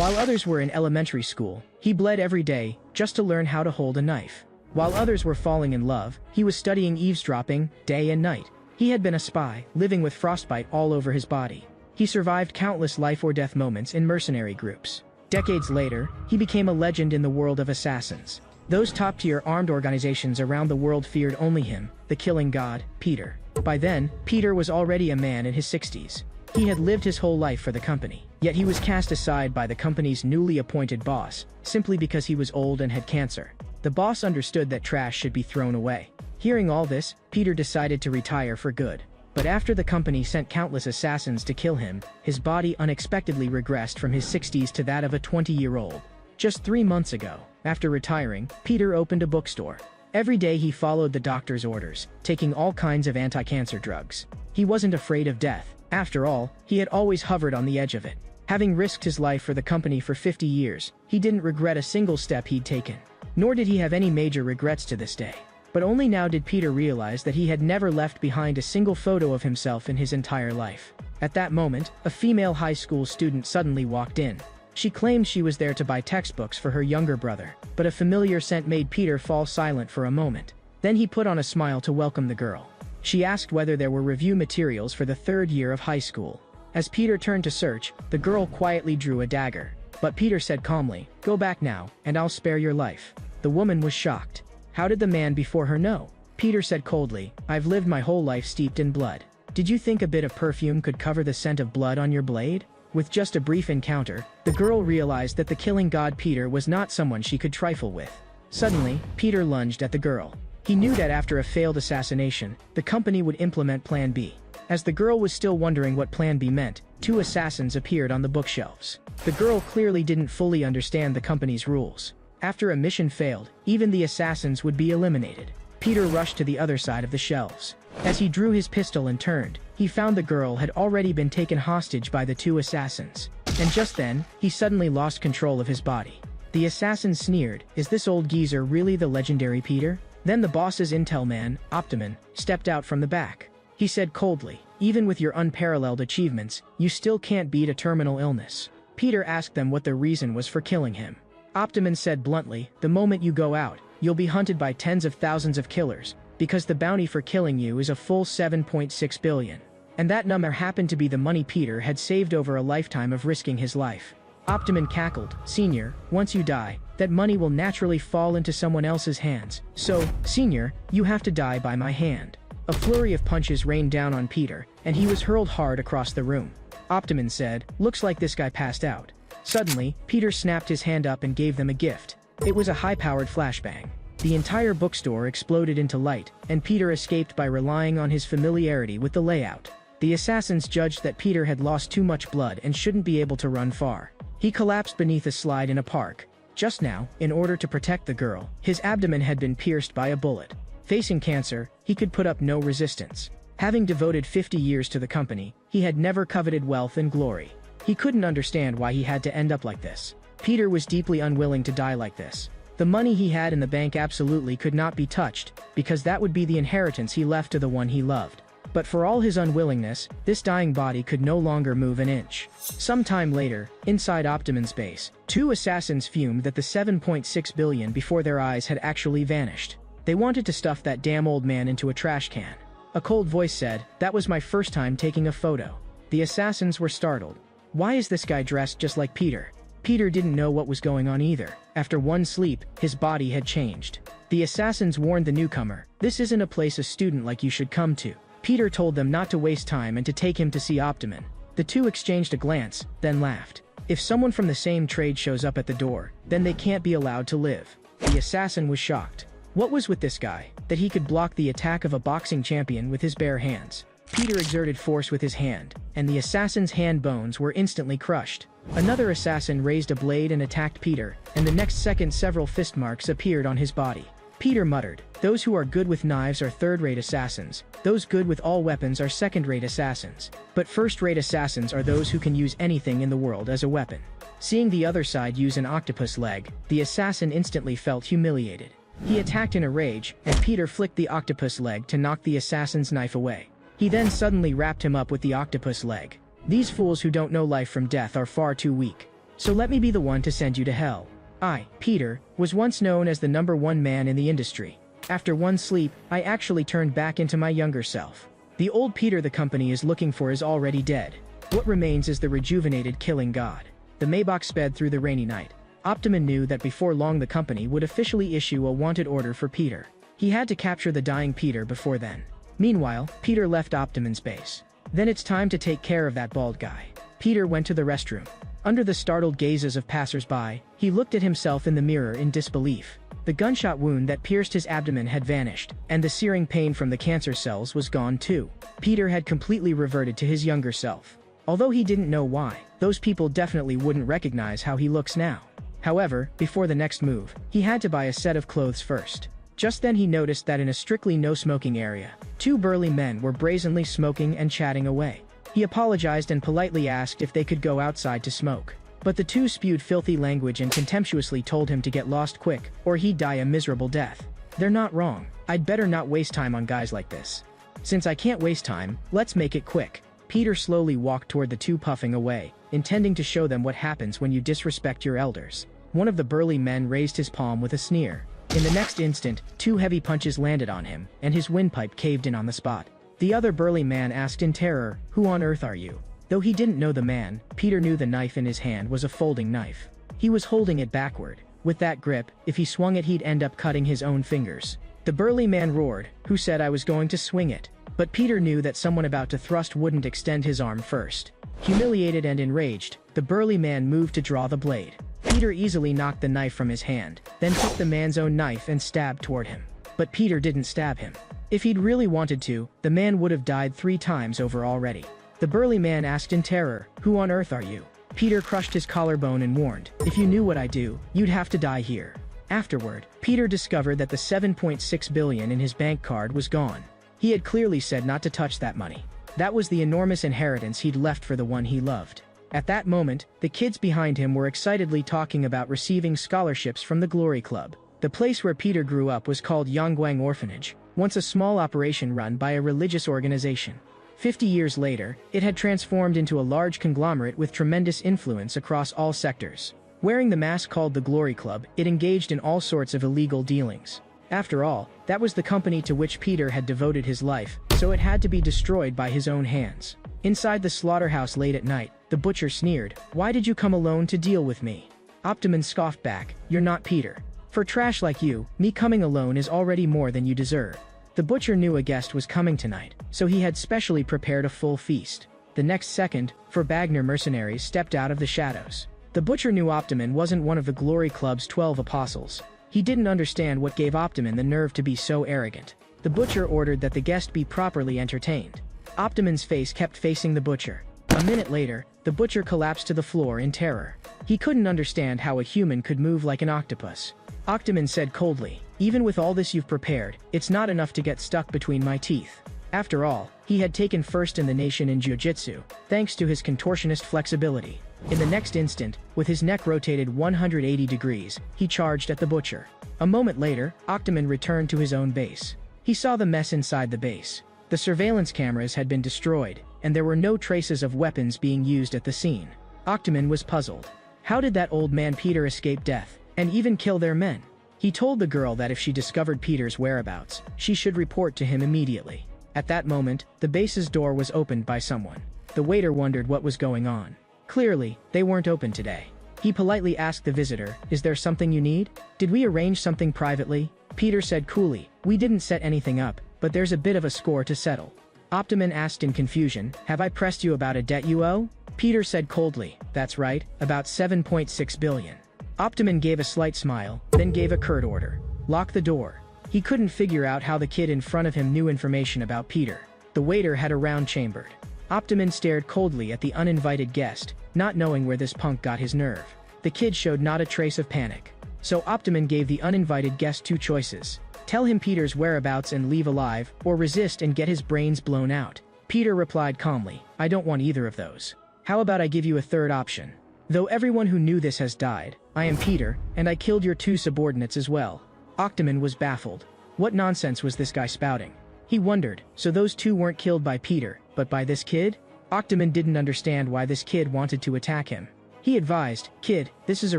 While others were in elementary school, he bled every day just to learn how to hold a knife. While others were falling in love, he was studying eavesdropping day and night. He had been a spy, living with frostbite all over his body. He survived countless life-or-death moments in mercenary groups. Decades later, he became a legend in the world of assassins. Those top-tier armed organizations around the world feared only him, the killing god, Peter. By then, Peter was already a man in his 60s. He had lived his whole life for the company, yet he was cast aside by the company's newly appointed boss, simply because he was old and had cancer. The boss understood that trash should be thrown away. Hearing all this, Peter decided to retire for good. But after the company sent countless assassins to kill him, his body unexpectedly regressed from his 60s to that of a 20-year-old. Just 3 months ago, after retiring, Peter opened a bookstore. Every day he followed the doctor's orders, taking all kinds of anti-cancer drugs. He wasn't afraid of death. After all, he had always hovered on the edge of it. Having risked his life for the company for 50 years, he didn't regret a single step he'd taken. Nor did he have any major regrets to this day. But only now did Peter realize that he had never left behind a single photo of himself in his entire life. At that moment, a female high school student suddenly walked in. She claimed she was there to buy textbooks for her younger brother, but a familiar scent made Peter fall silent for a moment. Then he put on a smile to welcome the girl. She asked whether there were review materials for the 3rd year of high school. As Peter turned to search, the girl quietly drew a dagger. But Peter said calmly, "Go back now, and I'll spare your life." The woman was shocked. How did the man before her know? Peter said coldly, "I've lived my whole life steeped in blood. Did you think a bit of perfume could cover the scent of blood on your blade?" With just a brief encounter, the girl realized that the killing god Peter was not someone she could trifle with. Suddenly, Peter lunged at the girl. He knew that after a failed assassination, the company would implement Plan B. As the girl was still wondering what Plan B meant, 2 assassins appeared on the bookshelves. The girl clearly didn't fully understand the company's rules. After a mission failed, even the assassins would be eliminated. Peter rushed to the other side of the shelves. As he drew his pistol and turned, he found the girl had already been taken hostage by the 2 assassins. And just then, he suddenly lost control of his body. The assassins sneered, "Is this old geezer really the legendary Peter?" Then the boss's intel man, Optiman, stepped out from the back. He said coldly, "Even with your unparalleled achievements, you still can't beat a terminal illness." Peter asked them what the reason was for killing him. Optiman said bluntly, "The moment you go out, you'll be hunted by tens of thousands of killers, because the bounty for killing you is a full 7.6 billion. And that number happened to be the money Peter had saved over a lifetime of risking his life. Optiman cackled, "Senior, once you die, that money will naturally fall into someone else's hands. So, Senior, you have to die by my hand." A flurry of punches rained down on Peter, and he was hurled hard across the room. Optiman said, "Looks like this guy passed out." Suddenly, Peter snapped his hand up and gave them a gift. It was a high-powered flashbang. The entire bookstore exploded into light, and Peter escaped by relying on his familiarity with the layout. The assassins judged that Peter had lost too much blood and shouldn't be able to run far. He collapsed beneath a slide in a park. Just now, in order to protect the girl, his abdomen had been pierced by a bullet. Facing cancer, he could put up no resistance. Having devoted 50 years to the company, he had never coveted wealth and glory. He couldn't understand why he had to end up like this. Peter was deeply unwilling to die like this. The money he had in the bank absolutely could not be touched, because that would be the inheritance he left to the one he loved. But for all his unwillingness, this dying body could no longer move an inch. Some time later, inside Optiman's base, 2 assassins fumed that the 7.6 billion before their eyes had actually vanished. They wanted to stuff that damn old man into a trash can. A cold voice said, "That was my first time taking a photo." The assassins were startled. Why is this guy dressed just like Peter? Peter didn't know what was going on either. After one sleep, his body had changed. The assassins warned the newcomer, "This isn't a place a student like you should come to." Peter told them not to waste time and to take him to see Optiman. The 2 exchanged a glance, then laughed. If someone from the same trade shows up at the door, then they can't be allowed to live. The assassin was shocked. What was with this guy, that he could block the attack of a boxing champion with his bare hands? Peter exerted force with his hand, and the assassin's hand bones were instantly crushed. Another assassin raised a blade and attacked Peter, and the next second several fist marks appeared on his body. Peter muttered, "Those who are good with knives are third-rate assassins. Those good with all weapons are second-rate assassins. But first-rate assassins are those who can use anything in the world as a weapon." Seeing the other side use an octopus leg, the assassin instantly felt humiliated. He attacked in a rage, and Peter flicked the octopus leg to knock the assassin's knife away. He then suddenly wrapped him up with the octopus leg. These fools who don't know life from death are far too weak. So let me be the one to send you to hell. I, Peter, was once known as the #1 man in the industry. After one sleep, I actually turned back into my younger self. The old Peter the company is looking for is already dead. What remains is the rejuvenated killing god. The Maybach sped through the rainy night. Optiman knew that before long the company would officially issue a wanted order for Peter. He had to capture the dying Peter before then. Meanwhile, Peter left Optiman's base. Then it's time to take care of that bald guy. Peter went to the restroom. Under the startled gazes of passers-by, he looked at himself in the mirror in disbelief. The gunshot wound that pierced his abdomen had vanished, and the searing pain from the cancer cells was gone too. Peter had completely reverted to his younger self. Although he didn't know why, those people definitely wouldn't recognize how he looks now. However, before the next move, he had to buy a set of clothes first. Just then he noticed that in a strictly no-smoking area, two burly men were brazenly smoking and chatting away. He apologized and politely asked if they could go outside to smoke. But the two spewed filthy language and contemptuously told him to get lost quick, or he'd die a miserable death. They're not wrong. I'd better not waste time on guys like this. Since I can't waste time, let's make it quick. Peter slowly walked toward the two puffing away, intending to show them what happens when you disrespect your elders. One of the burly men raised his palm with a sneer. In the next instant, two heavy punches landed on him, and his windpipe caved in on the spot. The other burly man asked in terror, "Who on earth are you?" Though he didn't know the man, Peter knew the knife in his hand was a folding knife. He was holding it backward. With that grip, if he swung it he'd end up cutting his own fingers. The burly man roared, "Who said I was going to swing it?" But Peter knew that someone about to thrust wouldn't extend his arm first. Humiliated and enraged, the burly man moved to draw the blade. Peter easily knocked the knife from his hand, then took the man's own knife and stabbed toward him. But Peter didn't stab him. If he'd really wanted to, the man would have died 3 times over already. The burly man asked in terror, "Who on earth are you?" Peter crushed his collarbone and warned, "If you knew what I do, you'd have to die here." Afterward, Peter discovered that the 7.6 billion in his bank card was gone. He had clearly said not to touch that money. That was the enormous inheritance he'd left for the one he loved. At that moment, the kids behind him were excitedly talking about receiving scholarships from the Glory Club. The place where Peter grew up was called Yongguang Orphanage, once a small operation run by a religious organization. 50 years later, it had transformed into a large conglomerate with tremendous influence across all sectors. Wearing the mask called the Glory Club, it engaged in all sorts of illegal dealings. After all, that was the company to which Peter had devoted his life, so it had to be destroyed by his own hands. Inside the slaughterhouse late at night, the butcher sneered, "Why did you come alone to deal with me?" Optiman scoffed back, "You're not Peter. For trash like you, me coming alone is already more than you deserve." The butcher knew a guest was coming tonight, so he had specially prepared a full feast. The next second, 4 Bagner mercenaries stepped out of the shadows. The butcher knew Optiman wasn't one of the Glory Club's 12 apostles. He didn't understand what gave Optiman the nerve to be so arrogant. The butcher ordered that the guest be properly entertained. Optiman's face kept facing the butcher. A minute later, the butcher collapsed to the floor in terror. He couldn't understand how a human could move like an octopus. Optiman said coldly, "Even with all this you've prepared, it's not enough to get stuck between my teeth." After all, he had taken first in the nation in jiu-jitsu, thanks to his contortionist flexibility. In the next instant, with his neck rotated 180 degrees, he charged at the butcher. A moment later, Optiman returned to his own base. He saw the mess inside the base. The surveillance cameras had been destroyed, and there were no traces of weapons being used at the scene. Optiman was puzzled. How did that old man Peter escape death, and even kill their men? He told the girl that if she discovered Peter's whereabouts, she should report to him immediately. At that moment, the base's door was opened by someone. The waiter wondered what was going on. Clearly, they weren't open today. He politely asked the visitor, "Is there something you need? Did we arrange something privately?" Peter said coolly, "We didn't set anything up, but there's a bit of a score to settle." Optiman asked in confusion, "Have I pressed you about a debt you owe?" Peter said coldly, "That's right, about 7.6 billion. Optiman gave a slight smile, then gave a curt order. "Lock the door." He couldn't figure out how the kid in front of him knew information about Peter. The waiter had a round chambered. Optiman stared coldly at the uninvited guest, not knowing where this punk got his nerve. The kid showed not a trace of panic. So Optiman gave the uninvited guest 2 choices. Tell him Peter's whereabouts and leave alive, or resist and get his brains blown out. Peter replied calmly, "I don't want either of those. How about I give you a third option? Though everyone who knew this has died, I am Peter, and I killed your 2 subordinates as well." Optiman was baffled. What nonsense was this guy spouting? He wondered, so those 2 weren't killed by Peter, but by this kid? Optiman didn't understand why this kid wanted to attack him. He advised, "Kid, this is a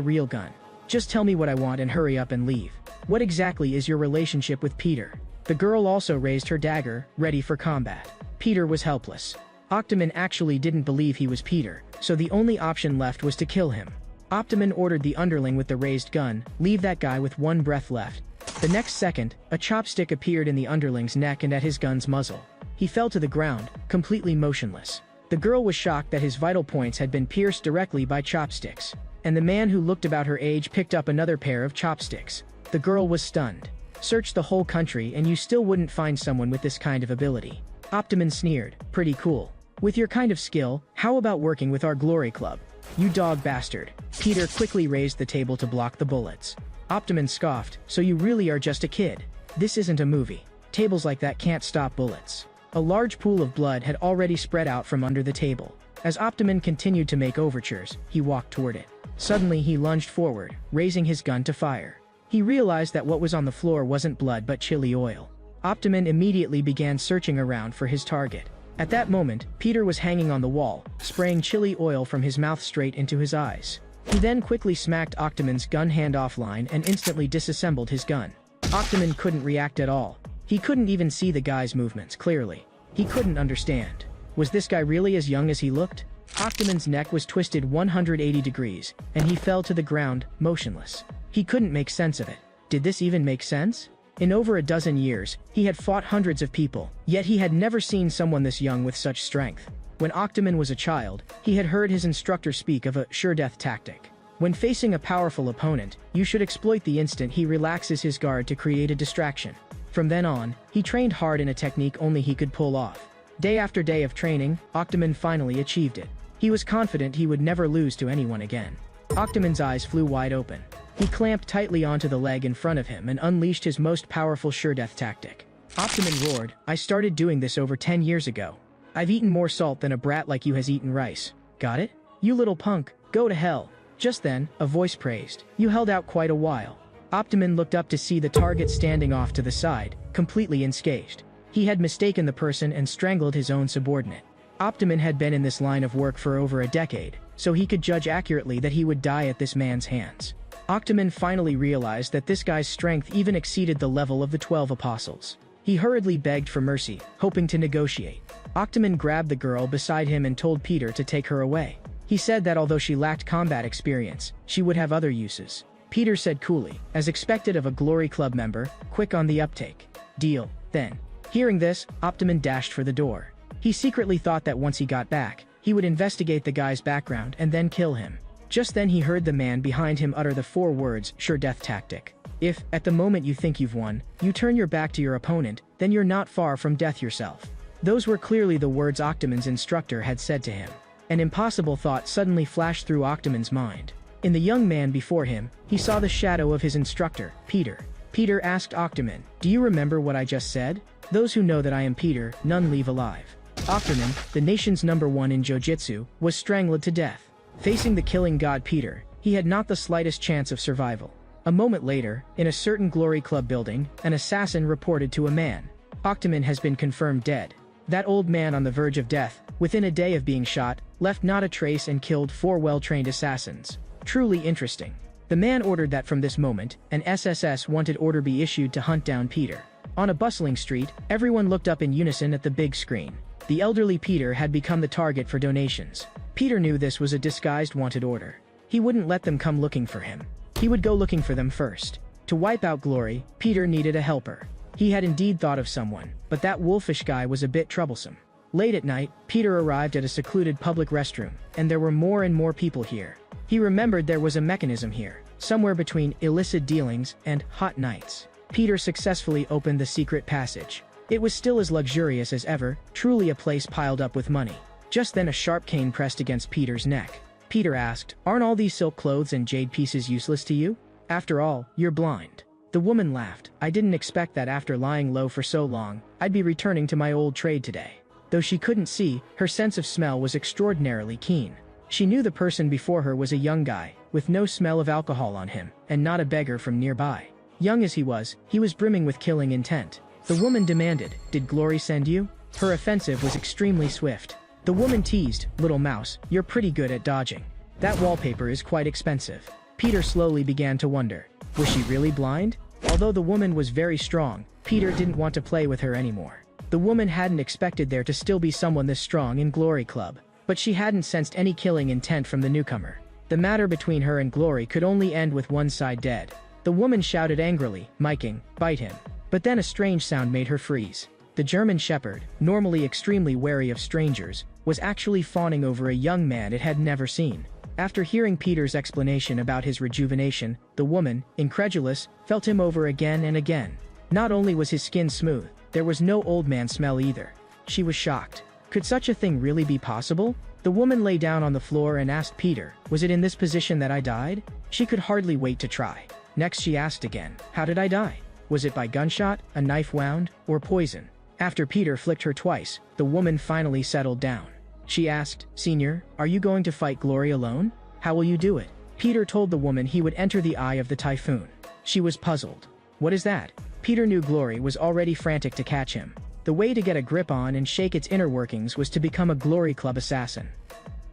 real gun. Just tell me what I want and hurry up and leave. What exactly is your relationship with Peter?" The girl also raised her dagger, ready for combat. Peter was helpless. Octomon actually didn't believe he was Peter, so the only option left was to kill him. Octomon ordered the underling with the raised gun, "Leave that guy with one breath left." The next second, a chopstick appeared in the underling's neck and at his gun's muzzle. He fell to the ground, completely motionless. The girl was shocked that his vital points had been pierced directly by chopsticks. And the man who looked about her age picked up another pair of chopsticks. The girl was stunned. Search the whole country and you still wouldn't find someone with this kind of ability. Octomon sneered, "Pretty cool. With your kind of skill, how about working with our glory club? You dog bastard." Peter quickly raised the table to block the bullets. Octomon scoffed, "So you really are just a kid? This isn't a movie. Tables like that can't stop bullets." A large pool of blood had already spread out from under the table. As Octomon continued to make overtures, he walked toward it. Suddenly he lunged forward, raising his gun to fire. He realized that what was on the floor wasn't blood but chili oil. Octomon immediately began searching around for his target. At that moment, Peter was hanging on the wall, spraying chili oil from his mouth straight into his eyes. He then quickly smacked Octomon's gun hand offline and instantly disassembled his gun. Octomon couldn't react at all. He couldn't even see the guy's movements clearly. He couldn't understand. Was this guy really as young as he looked? Octomon's neck was twisted 180 degrees, and he fell to the ground, motionless. He couldn't make sense of it. Did this even make sense? In over a dozen years, he had fought hundreds of people, yet he had never seen someone this young with such strength. When Octomon was a child, he had heard his instructor speak of a sure-death tactic. When facing a powerful opponent, you should exploit the instant he relaxes his guard to create a distraction. From then on, he trained hard in a technique only he could pull off. Day after day of training, Octomon finally achieved it. He was confident he would never lose to anyone again. Octomon's eyes flew wide open. He clamped tightly onto the leg in front of him and unleashed his most powerful sure-death tactic. Octomon roared, "I started doing this over 10 years ago. I've eaten more salt than a brat like you has eaten rice. Got it? You little punk, go to hell." Just then, a voice praised, "You held out quite a while." Octomon looked up to see the target standing off to the side, completely unscathed. He had mistaken the person and strangled his own subordinate. Octomon had been in this line of work for over a decade, so he could judge accurately that he would die at this man's hands. Octomon finally realized that this guy's strength even exceeded the level of the 12 apostles. He hurriedly begged for mercy, hoping to negotiate. Octomon grabbed the girl beside him and told Peter to take her away. He said that although she lacked combat experience, she would have other uses. Peter said coolly, as expected of a Glory Club member, quick on the uptake. "Deal, then." Hearing this, Octomon dashed for the door. He secretly thought that once he got back, he would investigate the guy's background and then kill him. Just then he heard the man behind him utter the 4 words, "Sure-death tactic." If, at the moment you think you've won, you turn your back to your opponent, then you're not far from death yourself. Those were clearly the words Octomon's instructor had said to him. An impossible thought suddenly flashed through Octomon's mind. In the young man before him, he saw the shadow of his instructor, Peter. Peter asked Octomon, "Do you remember what I just said? Those who know that I am Peter, none leave alive." Octomon, the nation's #1 in Jojutsu, was strangled to death. Facing the killing god Peter, he had not the slightest chance of survival. A moment later, in a certain Glory Club building, an assassin reported to a man. Octomon has been confirmed dead. That old man on the verge of death, within a day of being shot, left not a trace and killed 4 well-trained assassins. Truly interesting. The man ordered that from this moment, an SSS wanted order be issued to hunt down Peter. On a bustling street, everyone looked up in unison at the big screen. The elderly Peter had become the target for donations. Peter knew this was a disguised wanted order. He wouldn't let them come looking for him. He would go looking for them first. To wipe out Glory, Peter needed a helper. He had indeed thought of someone, but that wolfish guy was a bit troublesome. Late at night, Peter arrived at a secluded public restroom, and there were more and more people here. He remembered there was a mechanism here, somewhere between illicit dealings and hot nights. Peter successfully opened the secret passage. It was still as luxurious as ever, truly a place piled up with money. Just then a sharp cane pressed against Peter's neck. Peter asked, "Aren't all these silk clothes and jade pieces useless to you? After all, you're blind." The woman laughed. "I didn't expect that after lying low for so long, I'd be returning to my old trade today." Though she couldn't see, her sense of smell was extraordinarily keen. She knew the person before her was a young guy, with no smell of alcohol on him, and not a beggar from nearby. Young as he was brimming with killing intent. The woman demanded, "Did Glory send you?" Her offensive was extremely swift. The woman teased, "Little mouse, you're pretty good at dodging." That wallpaper is quite expensive. Peter slowly began to wonder. Was she really blind? Although the woman was very strong, Peter didn't want to play with her anymore. The woman hadn't expected there to still be someone this strong in Glory Club, but she hadn't sensed any killing intent from the newcomer. The matter between her and Glory could only end with one side dead. The woman shouted angrily, miking, "Bite him." But then a strange sound made her freeze. The German Shepherd, normally extremely wary of strangers, was actually fawning over a young man it had never seen. After hearing Peter's explanation about his rejuvenation, the woman, incredulous, felt him over again and again. Not only was his skin smooth, there was no old man smell either. She was shocked. Could such a thing really be possible? The woman lay down on the floor and asked Peter, "Was it in this position that I died?" She could hardly wait to try. Next she asked again, "How did I die? Was it by gunshot, a knife wound, or poison?" After Peter flicked her twice, the woman finally settled down. She asked, "Senior, are you going to fight Glory alone? How will you do it?" Peter told the woman he would enter the eye of the typhoon. She was puzzled. "What is that?" Peter knew Glory was already frantic to catch him. The way to get a grip on and shake its inner workings was to become a Glory Club assassin.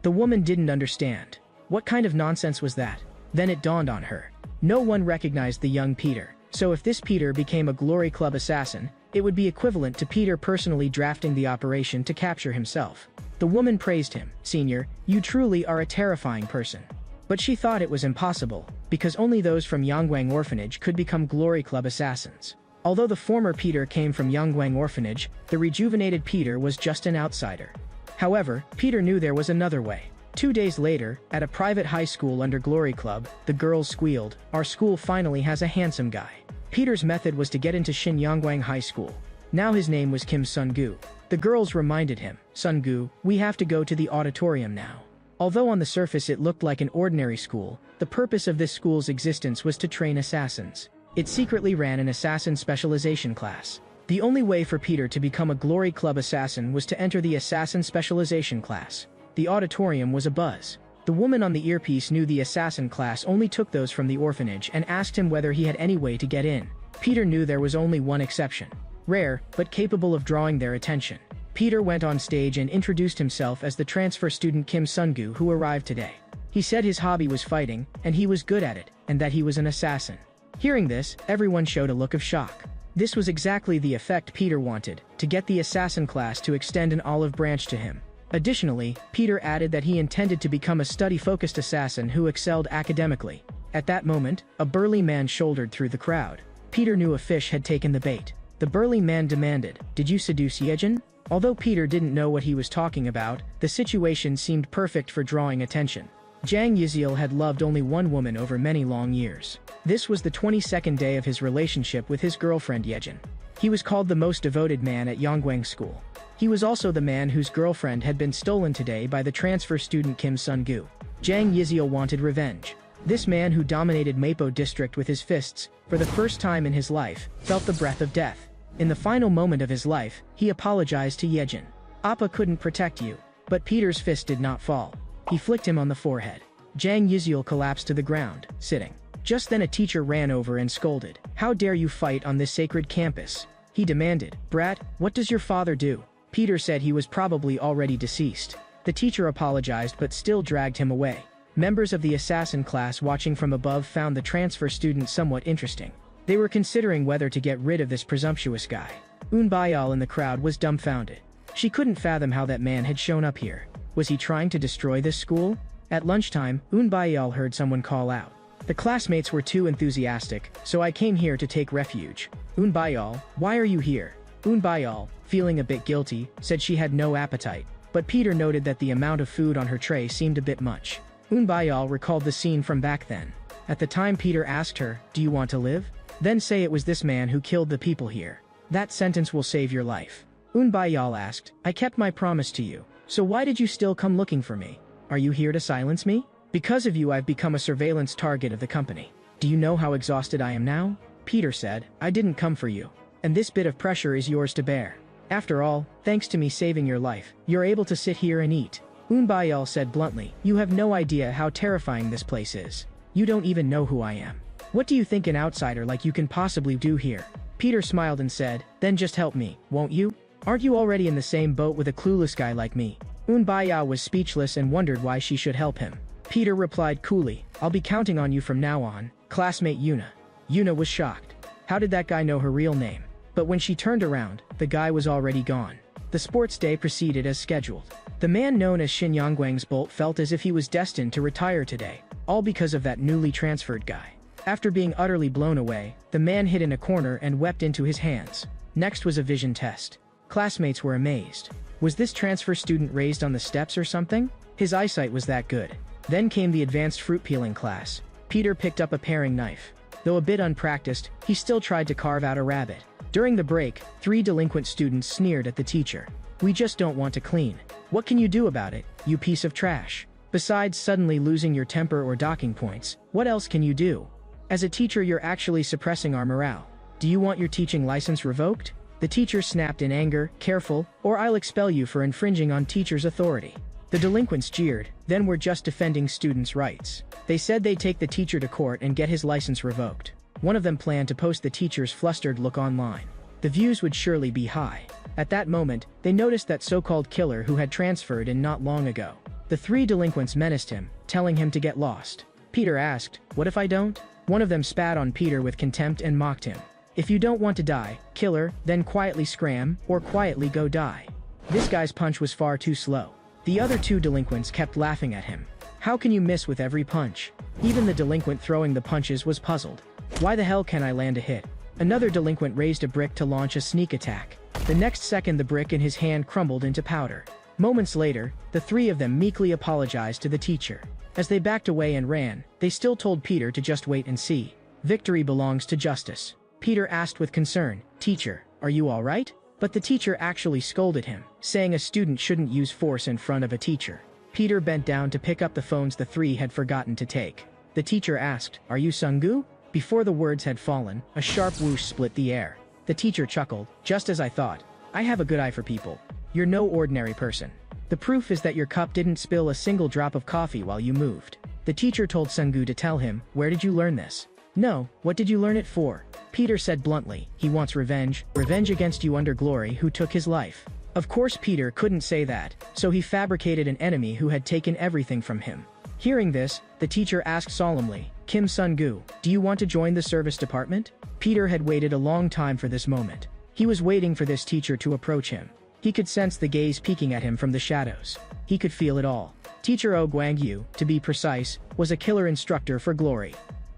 The woman didn't understand. What kind of nonsense was that? Then it dawned on her. No one recognized the young Peter, so if this Peter became a Glory Club assassin, it would be equivalent to Peter personally drafting the operation to capture himself. The woman praised him. "Senior, you truly are a terrifying person." But she thought it was impossible, because only those from Yangwang Orphanage could become Glory Club assassins. Although the former Peter came from Yangwang Orphanage, the rejuvenated Peter was just an outsider. However, Peter knew there was another way. 2 days later, at a private high school under Glory Club, the girls squealed, "Our school finally has a handsome guy." Peter's method was to get into Shin Yangwang High School. Now his name was Kim Sun-gu. The girls reminded him, "Sun-gu, we have to go to the auditorium now." Although on the surface it looked like an ordinary school, the purpose of this school's existence was to train assassins. It secretly ran an assassin specialization class. The only way for Peter to become a Glory Club assassin was to enter the assassin specialization class. The auditorium was abuzz. The woman on the earpiece knew the assassin class only took those from the orphanage and asked him whether he had any way to get in. Peter knew there was only one exception. Rare, but capable of drawing their attention. Peter went on stage and introduced himself as the transfer student Kim Sun-gu who arrived today. He said his hobby was fighting, and he was good at it, and that he was an assassin. Hearing this, everyone showed a look of shock. This was exactly the effect Peter wanted, to get the assassin class to extend an olive branch to him. Additionally, Peter added that he intended to become a study-focused assassin who excelled academically. At that moment, a burly man shouldered through the crowd. Peter knew a fish had taken the bait. The burly man demanded, "Did you seduce Yejin?" Although Peter didn't know what he was talking about, the situation seemed perfect for drawing attention. Jang Yiziel had loved only one woman over many long years. This was the 22nd day of his relationship with his girlfriend Yejin. He was called the most devoted man at Yangwang School. He was also the man whose girlfriend had been stolen today by the transfer student Kim Sun-gu. Jang Yiziel wanted revenge. This man who dominated Mapo district with his fists, for the first time in his life, felt the breath of death. In the final moment of his life, he apologized to Yejin. "Appa couldn't protect you." But Peter's fist did not fall. He flicked him on the forehead. Jang Yiziel collapsed to the ground, sitting. Just then a teacher ran over and scolded. "How dare you fight on this sacred campus?" He demanded, "Brat, what does your father do?" Peter said he was probably already deceased. The teacher apologized but still dragged him away. Members of the assassin class watching from above found the transfer student somewhat interesting. They were considering whether to get rid of this presumptuous guy. Bayal in the crowd was dumbfounded. She couldn't fathom how that man had shown up here. Was he trying to destroy this school? At lunchtime, Bayal heard someone call out. "The classmates were too enthusiastic, so I came here to take refuge." Bayal, why are you here?" Bayal, feeling a bit guilty, said she had no appetite, but Peter noted that the amount of food on her tray seemed a bit much. Bayal recalled the scene from back then. At the time Peter asked her, "Do you want to live? Then say it was this man who killed the people here. That sentence will save your life." Bayal asked, "I kept my promise to you, so why did you still come looking for me? Are you here to silence me? Because of you I've become a surveillance target of the company. Do you know how exhausted I am now?" Peter said, "I didn't come for you. And this bit of pressure is yours to bear. After all, thanks to me saving your life, you're able to sit here and eat." Bayal said bluntly, "You have no idea how terrifying this place is. You don't even know who I am. What do you think an outsider like you can possibly do here?" Peter smiled and said, "Then just help me, won't you? Aren't you already in the same boat with a clueless guy like me?" Bayal was speechless and wondered why she should help him. Peter replied coolly, "I'll be counting on you from now on, classmate Yuna." Yuna was shocked. How did that guy know her real name? But when she turned around, the guy was already gone. The sports day proceeded as scheduled. The man known as Shin Yangguang's Bolt felt as if he was destined to retire today, all because of that newly transferred guy. After being utterly blown away, the man hid in a corner and wept into his hands. Next was a vision test. Classmates were amazed. Was this transfer student raised on the steps or something? His eyesight was that good. Then came the advanced fruit peeling class. Peter picked up a paring knife. Though a bit unpracticed, he still tried to carve out a rabbit. During the break, 3 delinquent students sneered at the teacher. "We just don't want to clean. What can you do about it, you piece of trash? Besides suddenly losing your temper or docking points, what else can you do? As a teacher, you're actually suppressing our morale. Do you want your teaching license revoked?" The teacher snapped in anger, "Careful, or I'll expel you for infringing on teacher's authority." The delinquents jeered, then were just defending students' rights. They said they'd take the teacher to court and get his license revoked. One of them planned to post the teacher's flustered look online. The views would surely be high. At that moment, they noticed that so-called killer who had transferred in not long ago. The 3 delinquents menaced him, telling him to get lost. Peter asked, "What if I don't?" One of them spat on Peter with contempt and mocked him. "If you don't want to die, killer, then quietly scram, or quietly go die." This guy's punch was far too slow. The other 2 delinquents kept laughing at him. How can you miss with every punch? Even the delinquent throwing the punches was puzzled. Why the hell can I land a hit? Another delinquent raised a brick to launch a sneak attack. The next second the brick in his hand crumbled into powder. Moments later, the 3 of them meekly apologized to the teacher. As they backed away and ran, they still told Peter to just wait and see. Victory belongs to justice. Peter asked with concern, "Teacher, are you all right?" But the teacher actually scolded him, saying a student shouldn't use force in front of a teacher. Peter bent down to pick up the phones the 3 had forgotten to take. The teacher asked, "Are you Sunggu?" Before the words had fallen, a sharp whoosh split the air. The teacher chuckled, "Just as I thought. I have a good eye for people. You're no ordinary person. The proof is that your cup didn't spill a single drop of coffee while you moved." The teacher told Sunggu to tell him, "Where did you learn this?" "No, what did you learn it for?" Peter said bluntly, "He wants revenge. Revenge against you under glory who took his life." Of course Peter couldn't say that, so he fabricated an enemy who had taken everything from him. Hearing this, the teacher asked solemnly, "Kim Sunggu, do you want to join the service department?" Peter had waited a long time for this moment. He was waiting for this teacher to approach him. He could sense the gaze peeking at him from the shadows. He could feel it all. Teacher Oh Guangyu, to be precise, was a killer instructor for glory.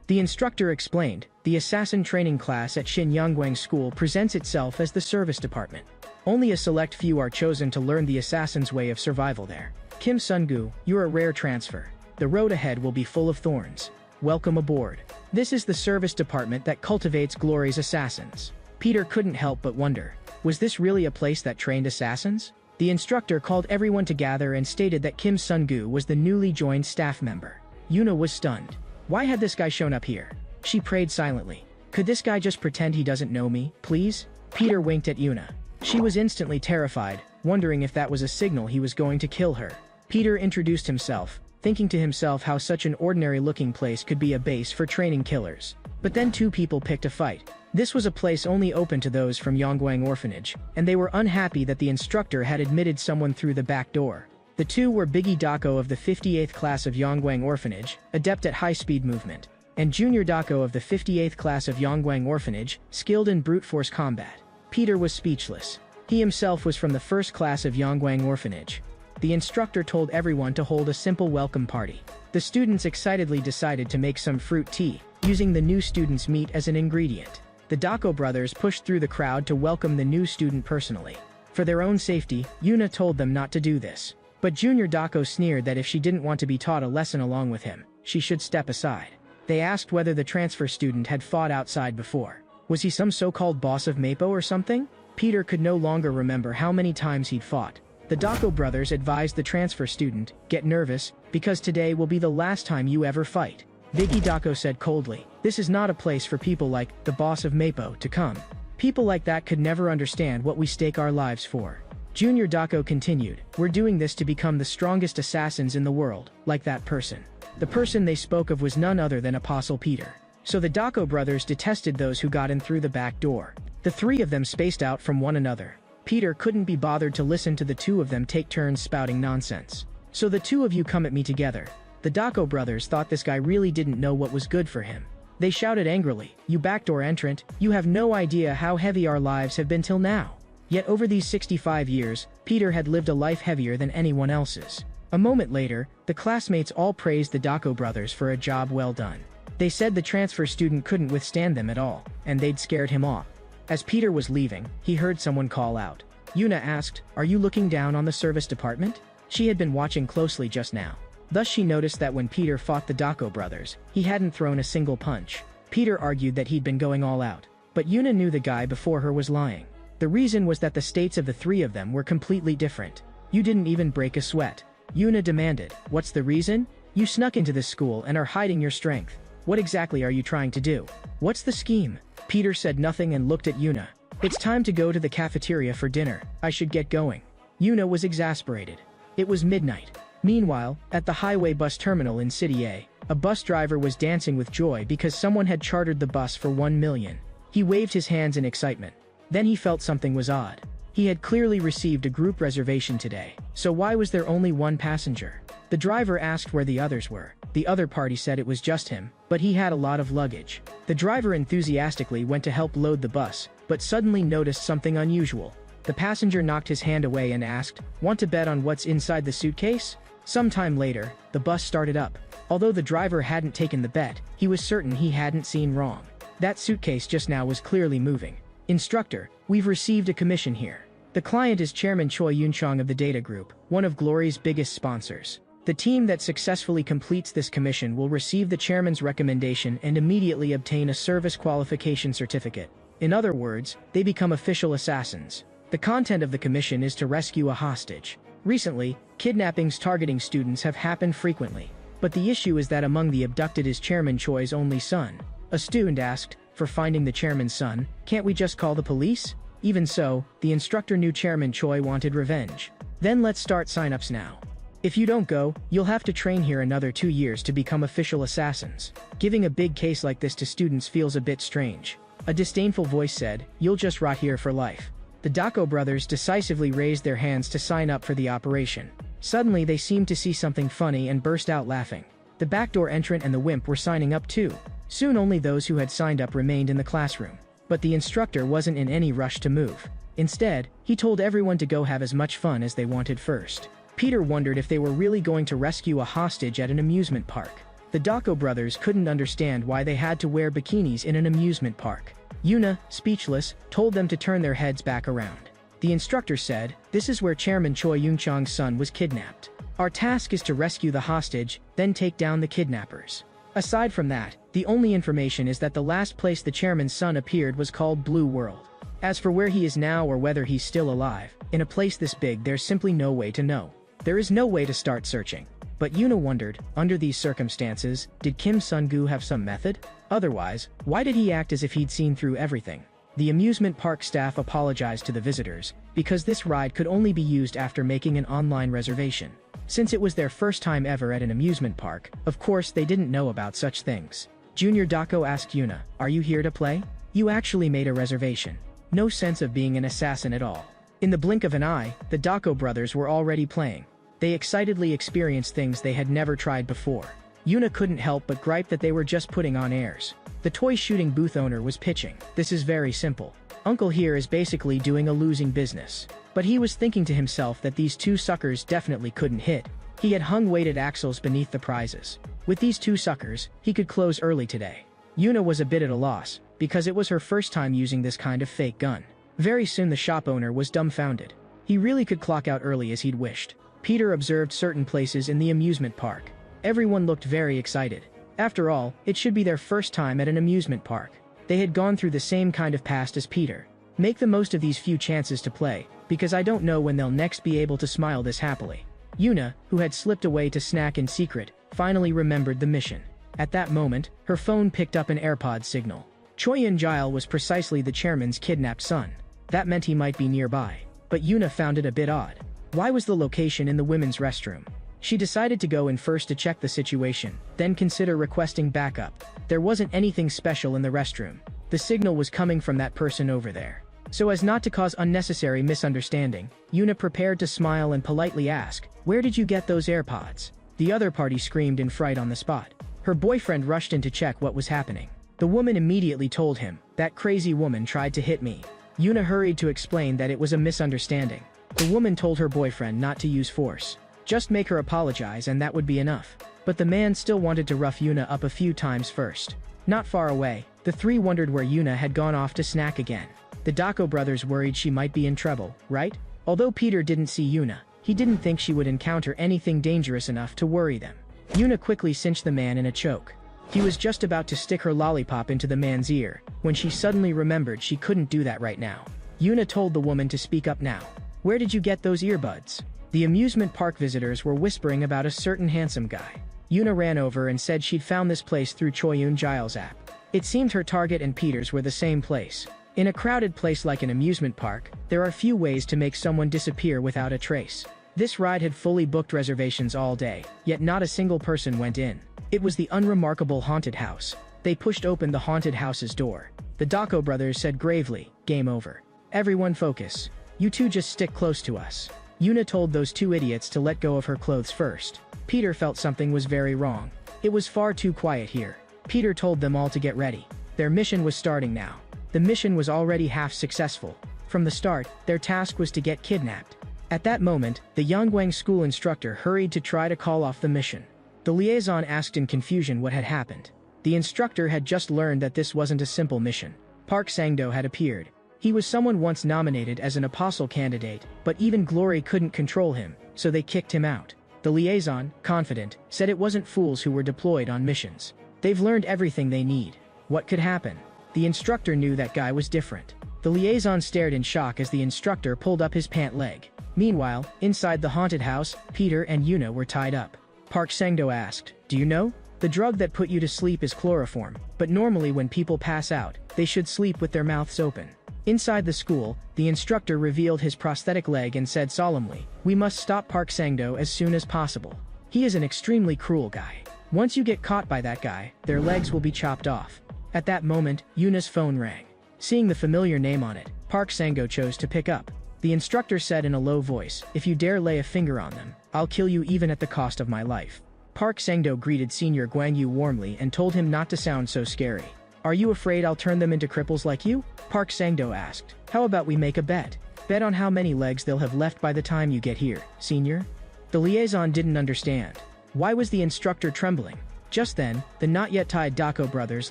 The instructor explained, "The assassin training class at Shin Yangguang School presents itself as the service department. Only a select few are chosen to learn the assassin's way of survival there. Kim Sunggu, you're a rare transfer. The road ahead will be full of thorns. Welcome aboard. This is the service department that cultivates glory's assassins." Peter couldn't help but wonder, was this really a place that trained assassins? The instructor called everyone to gather and stated that Kim Sunggu was the newly joined staff member. Yuna was stunned. Why had this guy shown up here? She prayed silently. Could this guy just pretend he doesn't know me, please? Peter winked at Yuna. She was instantly terrified, wondering if that was a signal he was going to kill her. Peter introduced himself, thinking to himself how such an ordinary-looking place could be a base for training killers. But then 2 people picked a fight. This was a place only open to those from Yangguang Orphanage, and they were unhappy that the instructor had admitted someone through the back door. The 2 were Biggie Dako of the 58th class of Yangguang Orphanage, adept at high-speed movement, and Junior Dako of the 58th class of Yangguang Orphanage, skilled in brute force combat. Peter was speechless. He himself was from the 1st class of Yangguang Orphanage. The instructor told everyone to hold a simple welcome party. The students excitedly decided to make some fruit tea, using the new student's meat as an ingredient. The Dako brothers pushed through the crowd to welcome the new student personally. For their own safety, Yuna told them not to do this. But Junior Dako sneered that if she didn't want to be taught a lesson along with him, she should step aside. They asked whether the transfer student had fought outside before. Was he some so-called boss of Mapo or something? Peter could no longer remember how many times he'd fought. The Dako brothers advised the transfer student, "Get nervous, because today will be the last time you ever fight." Biggie Dako said coldly, "This is not a place for people like the boss of Mapo to come. People like that could never understand what we stake our lives for." Junior Dako continued, "We're doing this to become the strongest assassins in the world, like that person." The person they spoke of was none other than Apostle Peter. So the Dako brothers detested those who got in through the back door. The 3 of them spaced out from one another. Peter couldn't be bothered to listen to the 2 of them take turns spouting nonsense. "So the 2 of you come at me together. The Dako brothers thought this guy really didn't know what was good for him. They shouted angrily, "You backdoor entrant, you have no idea how heavy our lives have been till now." Yet over these 65 years, Peter had lived a life heavier than anyone else's. A moment later, the classmates all praised the Dako brothers for a job well done. They said the transfer student couldn't withstand them at all, and they'd scared him off. As Peter was leaving, he heard someone call out. Yuna asked, "Are you looking down on the service department?" She had been watching closely just now. Thus she noticed that when Peter fought the Dako brothers, he hadn't thrown a single punch. Peter argued that he'd been going all out, but Yuna knew the guy before her was lying. The reason was that the states of the three of them were completely different. "You didn't even break a sweat," Yuna demanded. "What's the reason? You snuck into this school and are hiding your strength. What exactly are you trying to do? What's the scheme?" Peter said nothing and looked at Yuna. "It's time to go to the cafeteria for dinner. I should get going." Yuna was exasperated. It was midnight. Meanwhile, at the highway bus terminal in City a bus driver was dancing with joy because someone had chartered the bus for 1 million. He waved his hands in excitement. Then he felt something was odd. He had clearly received a group reservation today, so why was there only one passenger? The driver asked where the others were. The other party said it was just him, but he had a lot of luggage. The driver enthusiastically went to help load the bus, but suddenly noticed something unusual. The passenger knocked his hand away and asked, "Want to bet on what's inside the suitcase?" Sometime later, the bus started up. Although the driver hadn't taken the bet, he was certain he hadn't seen wrong. That suitcase just now was clearly moving. "Instructor, we've received a commission here. The client is Chairman Choi Yun-chong of the Data Group, one of Glory's biggest sponsors. The team that successfully completes this commission will receive the chairman's recommendation and immediately obtain a service qualification certificate. In other words, they become official assassins. The content of the commission is to rescue a hostage. Recently, kidnappings targeting students have happened frequently, but the issue is that among the abducted is Chairman Choi's only son." A student asked, "For finding the chairman's son, can't we just call the police?" Even so, the instructor knew Chairman Choi wanted revenge. "Then let's start sign-ups now. If you don't go, you'll have to train here another 2 years to become official assassins." Giving a big case like this to students feels a bit strange. A disdainful voice said, "You'll just rot here for life." The Dako brothers decisively raised their hands to sign up for the operation. Suddenly they seemed to see something funny and burst out laughing. The backdoor entrant and the wimp were signing up too. Soon only those who had signed up remained in the classroom. But the instructor wasn't in any rush to move. Instead, he told everyone to go have as much fun as they wanted first. Peter wondered if they were really going to rescue a hostage at an amusement park. The Dako brothers couldn't understand why they had to wear bikinis in an amusement park. Yuna, speechless, told them to turn their heads back around. The instructor said, "This is where Chairman Choi Yun-chong's son was kidnapped. Our task is to rescue the hostage, then take down the kidnappers." Aside from that, the only information is that the last place the chairman's son appeared was called Blue World. As for where he is now or whether he's still alive, in a place this big there's simply no way to know. There is no way to start searching. But Yuna wondered, under these circumstances, did Kim Sun-gu have some method? Otherwise, why did he act as if he'd seen through everything? The amusement park staff apologized to the visitors, because this ride could only be used after making an online reservation. Since it was their first time ever at an amusement park, of course they didn't know about such things. Junior Dako asked Yuna, "Are you here to play? You actually made a reservation. No sense of being an assassin at all." In the blink of an eye, the Dako brothers were already playing. They excitedly experienced things they had never tried before. Yuna couldn't help but gripe that they were just putting on airs. The toy shooting booth owner was pitching. "This is very simple. Uncle here is basically doing a losing business." But he was thinking to himself that these two suckers definitely couldn't hit. He had hung weighted axles beneath the prizes. With these two suckers, he could close early today. Yuna was a bit at a loss, because it was her first time using this kind of fake gun. Very soon the shop owner was dumbfounded. He really could clock out early as he'd wished. Peter observed certain places in the amusement park. Everyone looked very excited. After all, it should be their first time at an amusement park. They had gone through the same kind of past as Peter. Make the most of these few chances to play, because I don't know when they'll next be able to smile this happily. Yuna, who had slipped away to snack in secret, finally remembered the mission. At that moment, her phone picked up an AirPod signal. Choi Yun-jail was precisely the chairman's kidnapped son. That meant he might be nearby. But Yuna found it a bit odd. Why was the location in the women's restroom? She decided to go in first to check the situation, then consider requesting backup. There wasn't anything special in the restroom. The signal was coming from that person over there. So as not to cause unnecessary misunderstanding, Yuna prepared to smile and politely ask, "Where did you get those AirPods?" The other party screamed in fright on the spot. Her boyfriend rushed in to check what was happening. The woman immediately told him, "That crazy woman tried to hit me." Yuna hurried to explain that it was a misunderstanding. The woman told her boyfriend not to use force. Just make her apologize and that would be enough. But the man still wanted to rough Yuna up a few times first. Not far away, the three wondered where Yuna had gone off to snack again. The Dako brothers worried she might be in trouble, right? Although Peter didn't see Yuna, he didn't think she would encounter anything dangerous enough to worry them. Yuna quickly cinched the man in a choke. He was just about to stick her lollipop into the man's ear, when she suddenly remembered she couldn't do that right now. Yuna told the woman to speak up now. "Where did you get those earbuds?" The amusement park visitors were whispering about a certain handsome guy. Yuna ran over and said she'd found this place through Choyun Giles' app. It seemed her target and Peter's were the same place. In a crowded place like an amusement park, there are few ways to make someone disappear without a trace. This ride had fully booked reservations all day, yet not a single person went in. It was the unremarkable haunted house. They pushed open the haunted house's door. The Dako brothers said gravely, "Game over. Everyone focus. You two just stick close to us." Yuna told those two idiots to let go of her clothes first. Peter felt something was very wrong. It was far too quiet here. Peter told them all to get ready. Their mission was starting now. The mission was already half successful. From the start, their task was to get kidnapped. At that moment, the Yangguang school instructor hurried to try to call off the mission. The liaison asked in confusion what had happened. The instructor had just learned that this wasn't a simple mission. Park Sang-do had appeared. He was someone once nominated as an apostle candidate, but even glory couldn't control him, so they kicked him out. The liaison, confident, said it wasn't fools who were deployed on missions. They've learned everything they need. What could happen? The instructor knew that guy was different. The liaison stared in shock as the instructor pulled up his pant leg. Meanwhile, inside the haunted house, Peter and Yuna were tied up. Park Sang-do asked, "Do you know? The drug that put you to sleep is chloroform, but normally when people pass out, they should sleep with their mouths open." Inside the school, the instructor revealed his prosthetic leg and said solemnly, "We must stop Park Sang-do as soon as possible. He is an extremely cruel guy. Once you get caught by that guy, their legs will be chopped off." At that moment, Yuna's phone rang. Seeing the familiar name on it, Park Sang-do chose to pick up. The instructor said in a low voice, "If you dare lay a finger on them, I'll kill you even at the cost of my life." Park Sang-do greeted Senior Guang Yu warmly and told him not to sound so scary. "Are you afraid I'll turn them into cripples like you?" Park Sang-do asked. "How about we make a bet? Bet on how many legs they'll have left by the time you get here, Senior?" The liaison didn't understand. Why was the instructor trembling? Just then, the not-yet-tied Dako brothers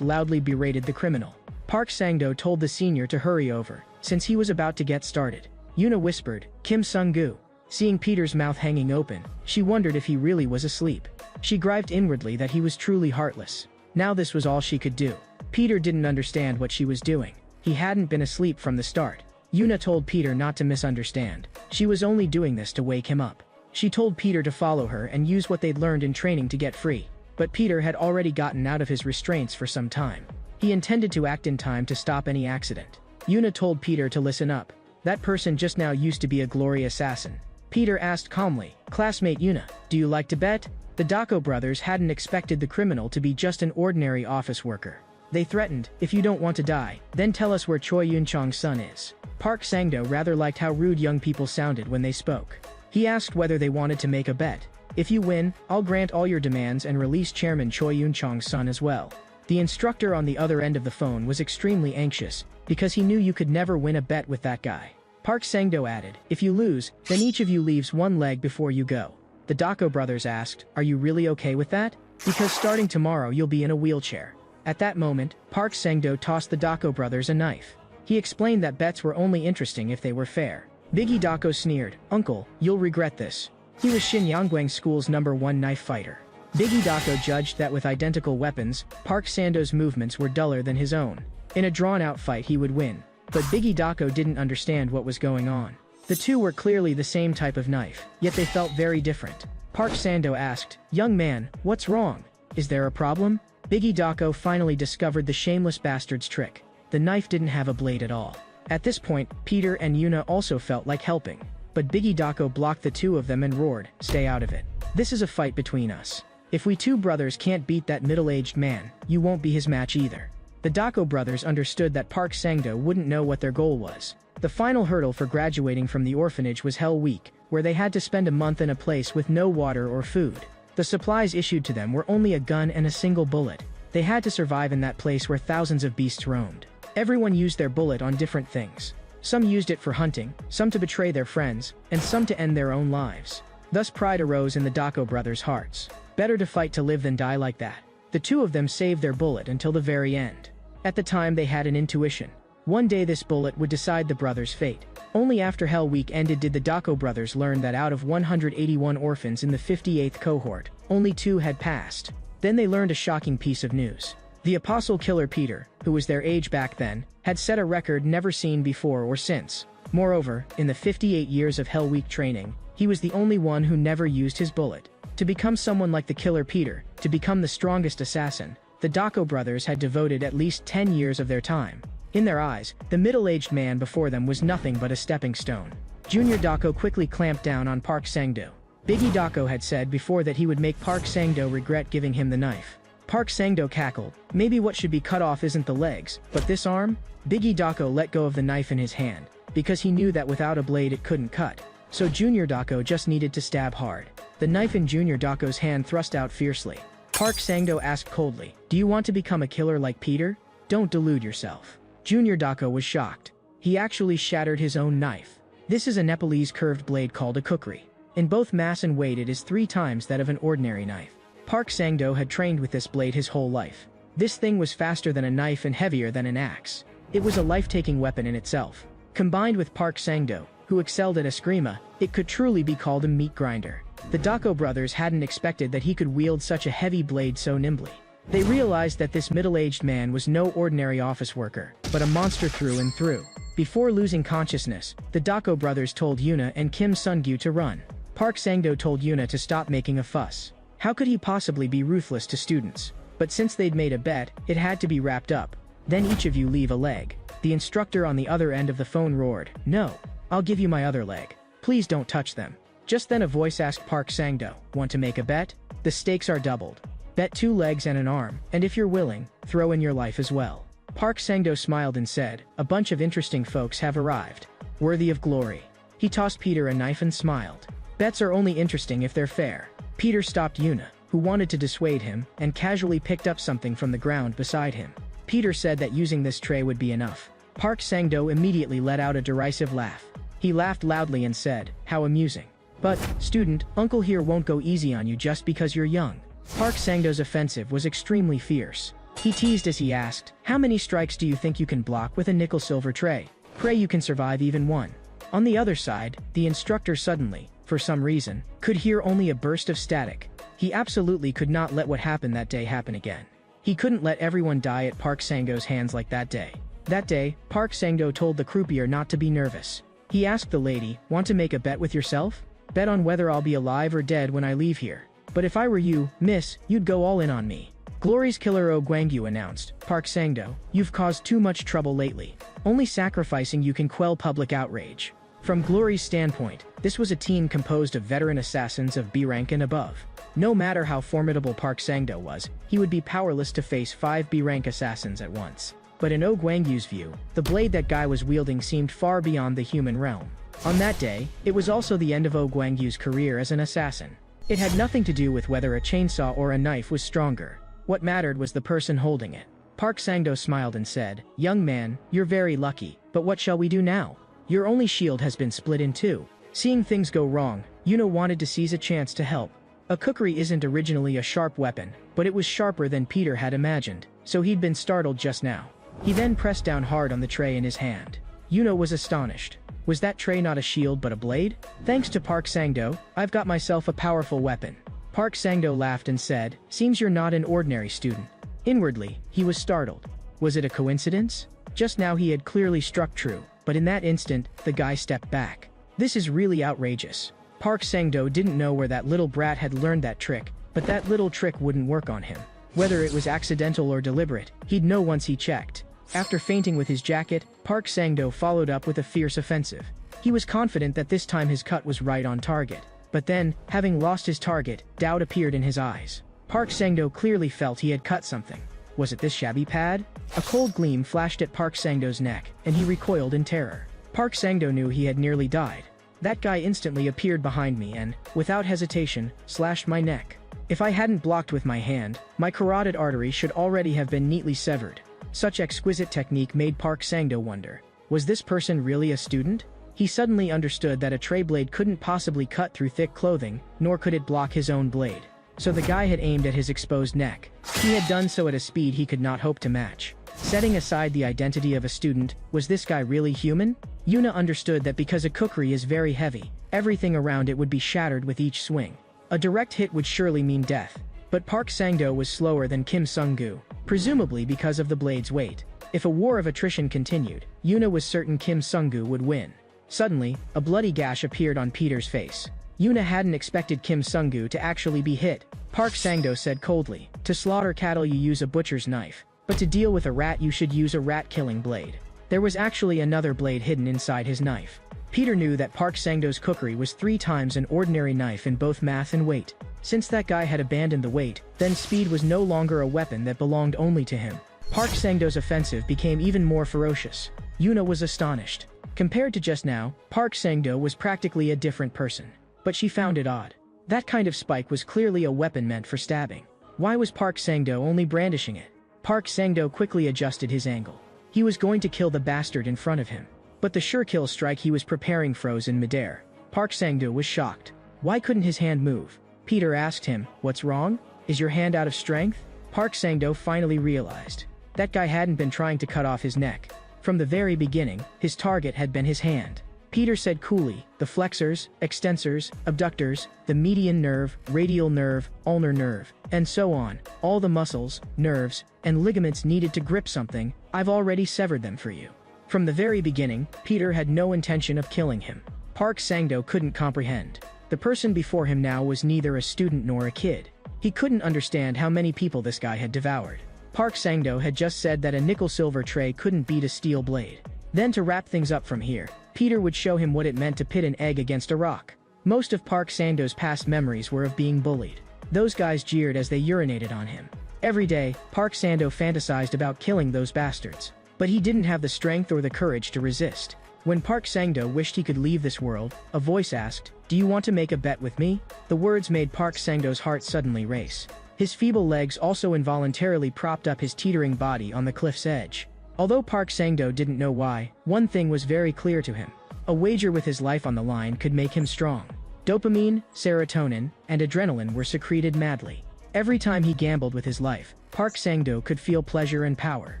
loudly berated the criminal. Park Sang-do told the senior to hurry over, since he was about to get started. Yuna whispered, "Kim Sung-gu." Seeing Peter's mouth hanging open, she wondered if he really was asleep. She grieved inwardly that he was truly heartless. Now this was all she could do. Peter didn't understand what she was doing. He hadn't been asleep from the start. Yuna told Peter not to misunderstand. She was only doing this to wake him up. She told Peter to follow her and use what they'd learned in training to get free. But Peter had already gotten out of his restraints for some time. He intended to act in time to stop any accident. Yuna told Peter to listen up. That person just now used to be a glory assassin. Peter asked calmly, "Classmate Yuna, do you like to bet?" The Dako brothers hadn't expected the criminal to be just an ordinary office worker. They threatened, "If you don't want to die, then tell us where Choi Yun-chong's son is." Park Sang-do rather liked how rude young people sounded when they spoke. He asked whether they wanted to make a bet. "If you win, I'll grant all your demands and release Chairman Choi Yun-chong's son as well." The instructor on the other end of the phone was extremely anxious, because he knew you could never win a bet with that guy. Park Sang-do added, "If you lose, then each of you leaves one leg before you go." The Dako brothers asked, "Are you really okay with that? Because starting tomorrow you'll be in a wheelchair." At that moment, Park Sang-do tossed the Dako brothers a knife. He explained that bets were only interesting if they were fair. Biggie Dako sneered, "Uncle, you'll regret this." He was Shin Yangguang School's #1 knife fighter. Biggie Dako judged that with identical weapons, Park Sang-do's movements were duller than his own. In a drawn-out fight he would win. But Biggie Dako didn't understand what was going on. The two were clearly the same type of knife, yet they felt very different. Park Sang-do asked, "Young man, what's wrong? Is there a problem?" Biggie Dako finally discovered the shameless bastard's trick. The knife didn't have a blade at all. At this point, Peter and Yuna also felt like helping. But Biggie Dako blocked the two of them and roared, "Stay out of it. This is a fight between us. If we two brothers can't beat that middle-aged man, you won't be his match either." The Dako brothers understood that Park Sang-do wouldn't know what their goal was. The final hurdle for graduating from the orphanage was Hell Week, where they had to spend a month in a place with no water or food. The supplies issued to them were only a gun and a single bullet. They had to survive in that place where thousands of beasts roamed. Everyone used their bullet on different things. Some used it for hunting, some to betray their friends, and some to end their own lives. Thus pride arose in the Dako brothers' hearts. Better to fight to live than die like that. The two of them saved their bullet until the very end. At the time they had an intuition. One day this bullet would decide the brothers' fate. Only after Hell Week ended did the Dako brothers learn that out of 181 orphans in the 58th cohort, only 2 had passed. Then they learned a shocking piece of news. The apostle killer Peter, who was their age back then, had set a record never seen before or since. Moreover, in the 58 years of Hell Week training, he was the only one who never used his bullet. To become someone like the killer Peter, to become the strongest assassin, the Dako brothers had devoted at least 10 years of their time. In their eyes, the middle-aged man before them was nothing but a stepping stone. Junior Dako quickly clamped down on Park Sang-do. Biggie Dako had said before that he would make Park Sang-do regret giving him the knife. Park Sang-do cackled. Maybe what should be cut off isn't the legs, but this arm? Biggie Dako let go of the knife in his hand, because he knew that without a blade it couldn't cut. So Junior Dako just needed to stab hard. The knife in Junior Dako's hand thrust out fiercely. Park Sang-do asked coldly, "Do you want to become a killer like Peter? Don't delude yourself." Junior Dako was shocked. He actually shattered his own knife. This is a Nepalese curved blade called a kukri. In both mass and weight it is 3 times that of an ordinary knife. Park Sang-do had trained with this blade his whole life. This thing was faster than a knife and heavier than an axe. It was a life-taking weapon in itself. Combined with Park Sang-do, who excelled at eskrima, it could truly be called a meat grinder. The Dako brothers hadn't expected that he could wield such a heavy blade so nimbly. They realized that this middle-aged man was no ordinary office worker, but a monster through and through. Before losing consciousness, the Dako brothers told Yuna and Kim Sun-gyu to run. Park Sang-do told Yuna to stop making a fuss. How could he possibly be ruthless to students? But since they'd made a bet, it had to be wrapped up. "Then each of you leave a leg." The instructor on the other end of the phone roared, "No, I'll give you my other leg. Please don't touch them." Just then a voice asked Park Sang-do, "Want to make a bet? The stakes are doubled. Bet 2 legs and an arm, and if you're willing, throw in your life as well." Park Sang-do smiled and said, "A bunch of interesting folks have arrived. Worthy of glory." He tossed Peter a knife and smiled. "Bets are only interesting if they're fair." Peter stopped Yuna, who wanted to dissuade him, and casually picked up something from the ground beside him. Peter said that using this tray would be enough. Park Sang-do immediately let out a derisive laugh. He laughed loudly and said, "How amusing. But, student, Uncle here won't go easy on you just because you're young." Park Sang-do's offensive was extremely fierce. He teased as he asked, "How many strikes do you think you can block with a nickel-silver tray? Pray you can survive even one." On the other side, the instructor suddenly, for some reason, could hear only a burst of static. He absolutely could not let what happened that day happen again. He couldn't let everyone die at Park Sang-do's hands like that day. That day, Park Sang-do told the croupier not to be nervous. He asked the lady, "Want to make a bet with yourself? Bet on whether I'll be alive or dead when I leave here. But if I were you, miss, you'd go all in on me." Glory's killer Oh Gwangyu announced, "Park Sang-do, you've caused too much trouble lately. Only sacrificing you can quell public outrage." From Glory's standpoint, this was a team composed of veteran assassins of B rank and above. No matter how formidable Park Sang-do was, he would be powerless to face 5 B rank assassins at once. But in Oh Gwangyu's view, the blade that guy was wielding seemed far beyond the human realm. On that day, it was also the end of Oh Gwangyu's career as an assassin. It had nothing to do with whether a chainsaw or a knife was stronger. What mattered was the person holding it. Park Sang-do smiled and said, "Young man, you're very lucky, but what shall we do now? Your only shield has been split in 2. Seeing things go wrong, Yuna wanted to seize a chance to help. A kukri isn't originally a sharp weapon, but it was sharper than Peter had imagined, so he'd been startled just now. He then pressed down hard on the tray in his hand. Yuna was astonished. Was that tray not a shield but a blade? "Thanks to Park Sang-do, I've got myself a powerful weapon." Park Sang-do laughed and said, "Seems you're not an ordinary student." Inwardly, he was startled. Was it a coincidence? Just now he had clearly struck true, but in that instant, the guy stepped back. This is really outrageous. Park Sang-do didn't know where that little brat had learned that trick, but that little trick wouldn't work on him. Whether it was accidental or deliberate, he'd know once he checked. After feinting with his jacket, Park Sang-do followed up with a fierce offensive. He was confident that this time his cut was right on target. But then, having lost his target, doubt appeared in his eyes. Park Sang-do clearly felt he had cut something. Was it this shabby pad? A cold gleam flashed at Park Sang-do's neck, and he recoiled in terror. Park Sang-do knew he had nearly died. That guy instantly appeared behind me and, without hesitation, slashed my neck. If I hadn't blocked with my hand, my carotid artery should already have been neatly severed. Such exquisite technique made Park Sang-do wonder, was this person really a student? He suddenly understood that a tray blade couldn't possibly cut through thick clothing, nor could it block his own blade. So the guy had aimed at his exposed neck. He had done so at a speed he could not hope to match. Setting aside the identity of a student, was this guy really human? Yuna understood that because a kukri is very heavy, everything around it would be shattered with each swing. A direct hit would surely mean death. But Park Sang-do was slower than Kim Sung-gu, presumably because of the blade's weight. If a war of attrition continued, Yuna was certain Kim Sung-gu would win. Suddenly, a bloody gash appeared on Peter's face. Yuna hadn't expected Kim Sung-gu to actually be hit. Park Sang-do said coldly, "To slaughter cattle you use a butcher's knife, but to deal with a rat you should use a rat-killing blade." There was actually another blade hidden inside his knife. Peter knew that Park Sang-do's kukri was 3 times an ordinary knife in both mass and weight. Since that guy had abandoned the weight, then speed was no longer a weapon that belonged only to him. Park Sang-do's offensive became even more ferocious. Yuna was astonished. Compared to just now, Park Sang-do was practically a different person. But she found it odd. That kind of spike was clearly a weapon meant for stabbing. Why was Park Sang-do only brandishing it? Park Sang-do quickly adjusted his angle. He was going to kill the bastard in front of him. But the sure kill strike he was preparing froze in midair. Park Sang-do was shocked. Why couldn't his hand move? Peter asked him, "What's wrong? Is your hand out of strength?" Park Sang-do finally realized. That guy hadn't been trying to cut off his neck. From the very beginning, his target had been his hand. Peter said coolly, "The flexors, extensors, abductors, the median nerve, radial nerve, ulnar nerve, and so on, all the muscles, nerves, and ligaments needed to grip something, I've already severed them for you." From the very beginning, Peter had no intention of killing him. Park Sang-do couldn't comprehend. The person before him now was neither a student nor a kid. He couldn't understand how many people this guy had devoured. Park Sang-do had just said that a nickel-silver tray couldn't beat a steel blade. Then to wrap things up from here, Peter would show him what it meant to pit an egg against a rock. Most of Park Sang-do's past memories were of being bullied. Those guys jeered as they urinated on him. Every day, Park Sang-do fantasized about killing those bastards. But he didn't have the strength or the courage to resist. When Park Sang-do wished he could leave this world, a voice asked, "Do you want to make a bet with me?" The words made Park Sang-do's heart suddenly race. His feeble legs also involuntarily propped up his teetering body on the cliff's edge. Although Park Sang-do didn't know why, one thing was very clear to him. A wager with his life on the line could make him strong. Dopamine, serotonin, and adrenaline were secreted madly. Every time he gambled with his life, Park Sang-do could feel pleasure and power.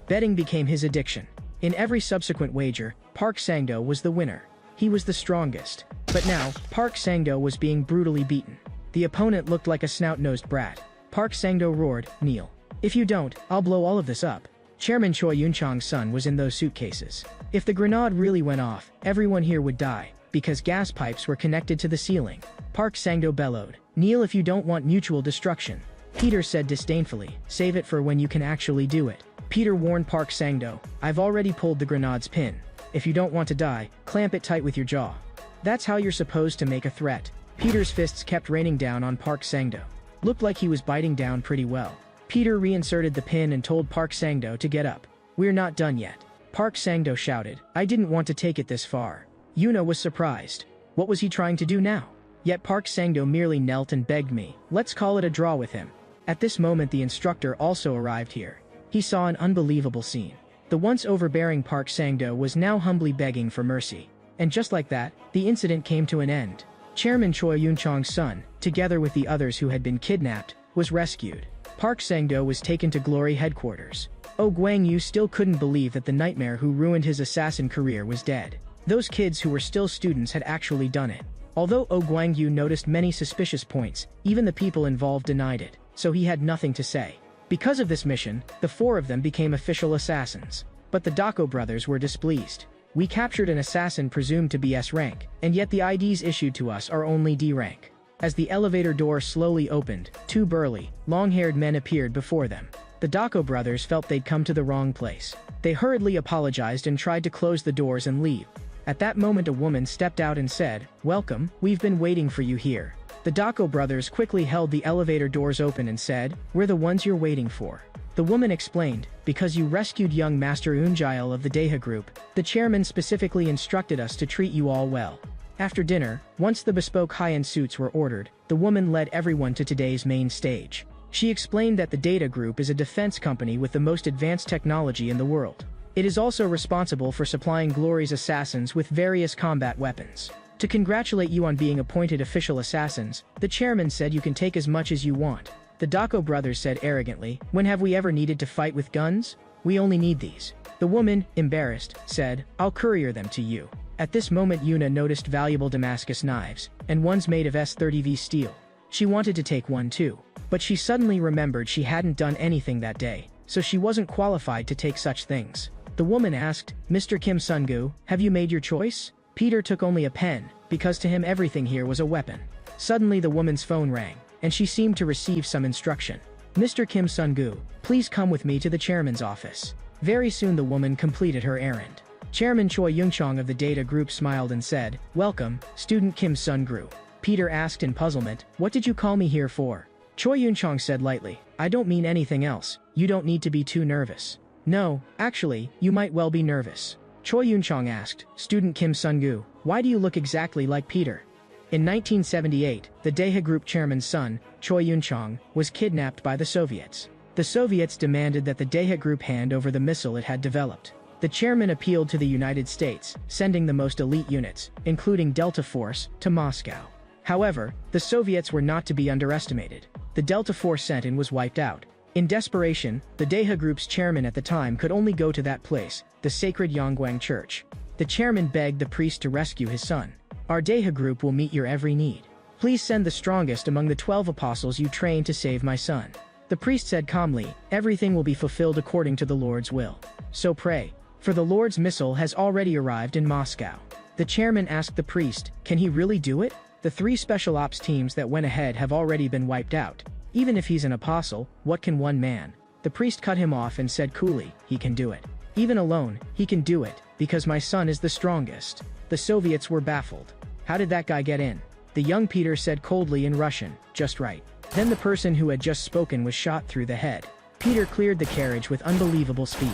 Betting became his addiction. In every subsequent wager, Park Sang-do was the winner. He was the strongest. But now, Park Sang-do was being brutally beaten. The opponent looked like a snout-nosed brat. Park Sang-do roared, "Kneel. If you don't, I'll blow all of this up." Chairman Choi Yun-chang's son was in those suitcases. If the grenade really went off, everyone here would die, because gas pipes were connected to the ceiling. Park Sang-do bellowed, "Kneel if you don't want mutual destruction." Peter said disdainfully, "Save it for when you can actually do it." Peter warned Park Sang-do, "I've already pulled the grenade's pin. If you don't want to die, clamp it tight with your jaw." That's how you're supposed to make a threat. Peter's fists kept raining down on Park Sang-do. Looked like he was biting down pretty well. Peter reinserted the pin and told Park Sang-do to get up. "We're not done yet." Park Sang-do shouted, "I didn't want to take it this far." Yuna was surprised. What was he trying to do now? Yet Park Sang-do merely knelt and begged me, "Let's call it a draw with him." At this moment the instructor also arrived here. He saw an unbelievable scene. The once overbearing Park Sang-do was now humbly begging for mercy. And just like that, the incident came to an end. Chairman Choi Yun-chang's son, together with the others who had been kidnapped, was rescued. Park Sang-do was taken to Glory headquarters. Oh Guang-yu still couldn't believe that the nightmare who ruined his assassin career was dead. Those kids who were still students had actually done it. Although Oh Guang-yu noticed many suspicious points, even the people involved denied it, so he had nothing to say. Because of this mission, the 4 of them became official assassins. But the Dako brothers were displeased. "We captured an assassin presumed to be S rank, and yet the IDs issued to us are only D rank." As the elevator door slowly opened, 2 burly, long-haired men appeared before them. The Dako brothers felt they'd come to the wrong place. They hurriedly apologized and tried to close the doors and leave. At that moment a woman stepped out and said, "Welcome, we've been waiting for you here." The Dako brothers quickly held the elevator doors open and said, "We're the ones you're waiting for." The woman explained, "Because you rescued young Master Unjail of the Deha group, the chairman specifically instructed us to treat you all well." After dinner, once the bespoke high-end suits were ordered, the woman led everyone to today's main stage. She explained that the Data Group is a defense company with the most advanced technology in the world. It is also responsible for supplying Glory's assassins with various combat weapons. To congratulate you on being appointed official assassins, the chairman said you can take as much as you want. The Dako brothers said arrogantly, when have we ever needed to fight with guns? We only need these. The woman, embarrassed, said, I'll courier them to you. At this moment Yuna noticed valuable Damascus knives, and one's made of S30V steel. She wanted to take one too, but she suddenly remembered she hadn't done anything that day, so she wasn't qualified to take such things. The woman asked, Mr. Kim Sun-gu, have you made your choice? Peter took only a pen, because to him everything here was a weapon. Suddenly the woman's phone rang, and she seemed to receive some instruction. Mr. Kim Sun-gu, please come with me to the chairman's office. Very soon the woman completed her errand. Chairman Choi Young-chong of the Data Group smiled and said, Welcome, student Kim Sun-gu. Peter asked in puzzlement, What did you call me here for? Choi Young-chong said lightly, I don't mean anything else, you don't need to be too nervous. No, actually, you might well be nervous. Choi Young-chong asked, Student Kim Sun-gu, why do you look exactly like Peter? In 1978, the Data Group chairman's son, Choi Young-chong, was kidnapped by the Soviets. The Soviets demanded that the Data Group hand over the missile it had developed. The chairman appealed to the United States, sending the most elite units, including Delta Force, to Moscow. However, the Soviets were not to be underestimated. The Delta Force sent in was wiped out. In desperation, the Data Group's chairman at the time could only go to that place, the sacred Yangguang Church. The chairman begged the priest to rescue his son. Our Data Group will meet your every need. Please send the strongest among the 12 apostles you trained to save my son. The priest said calmly, everything will be fulfilled according to the Lord's will. So pray. For the Lord's missile has already arrived in Moscow. The chairman asked the priest, can he really do it? The 3 special ops teams that went ahead have already been wiped out. Even if he's an apostle, what can one man? The priest cut him off and said coolly, he can do it. Even alone, he can do it, because my son is the strongest. The Soviets were baffled. How did that guy get in? The young Peter said coldly in Russian, just right. Then the person who had just spoken was shot through the head. Peter cleared the carriage with unbelievable speed.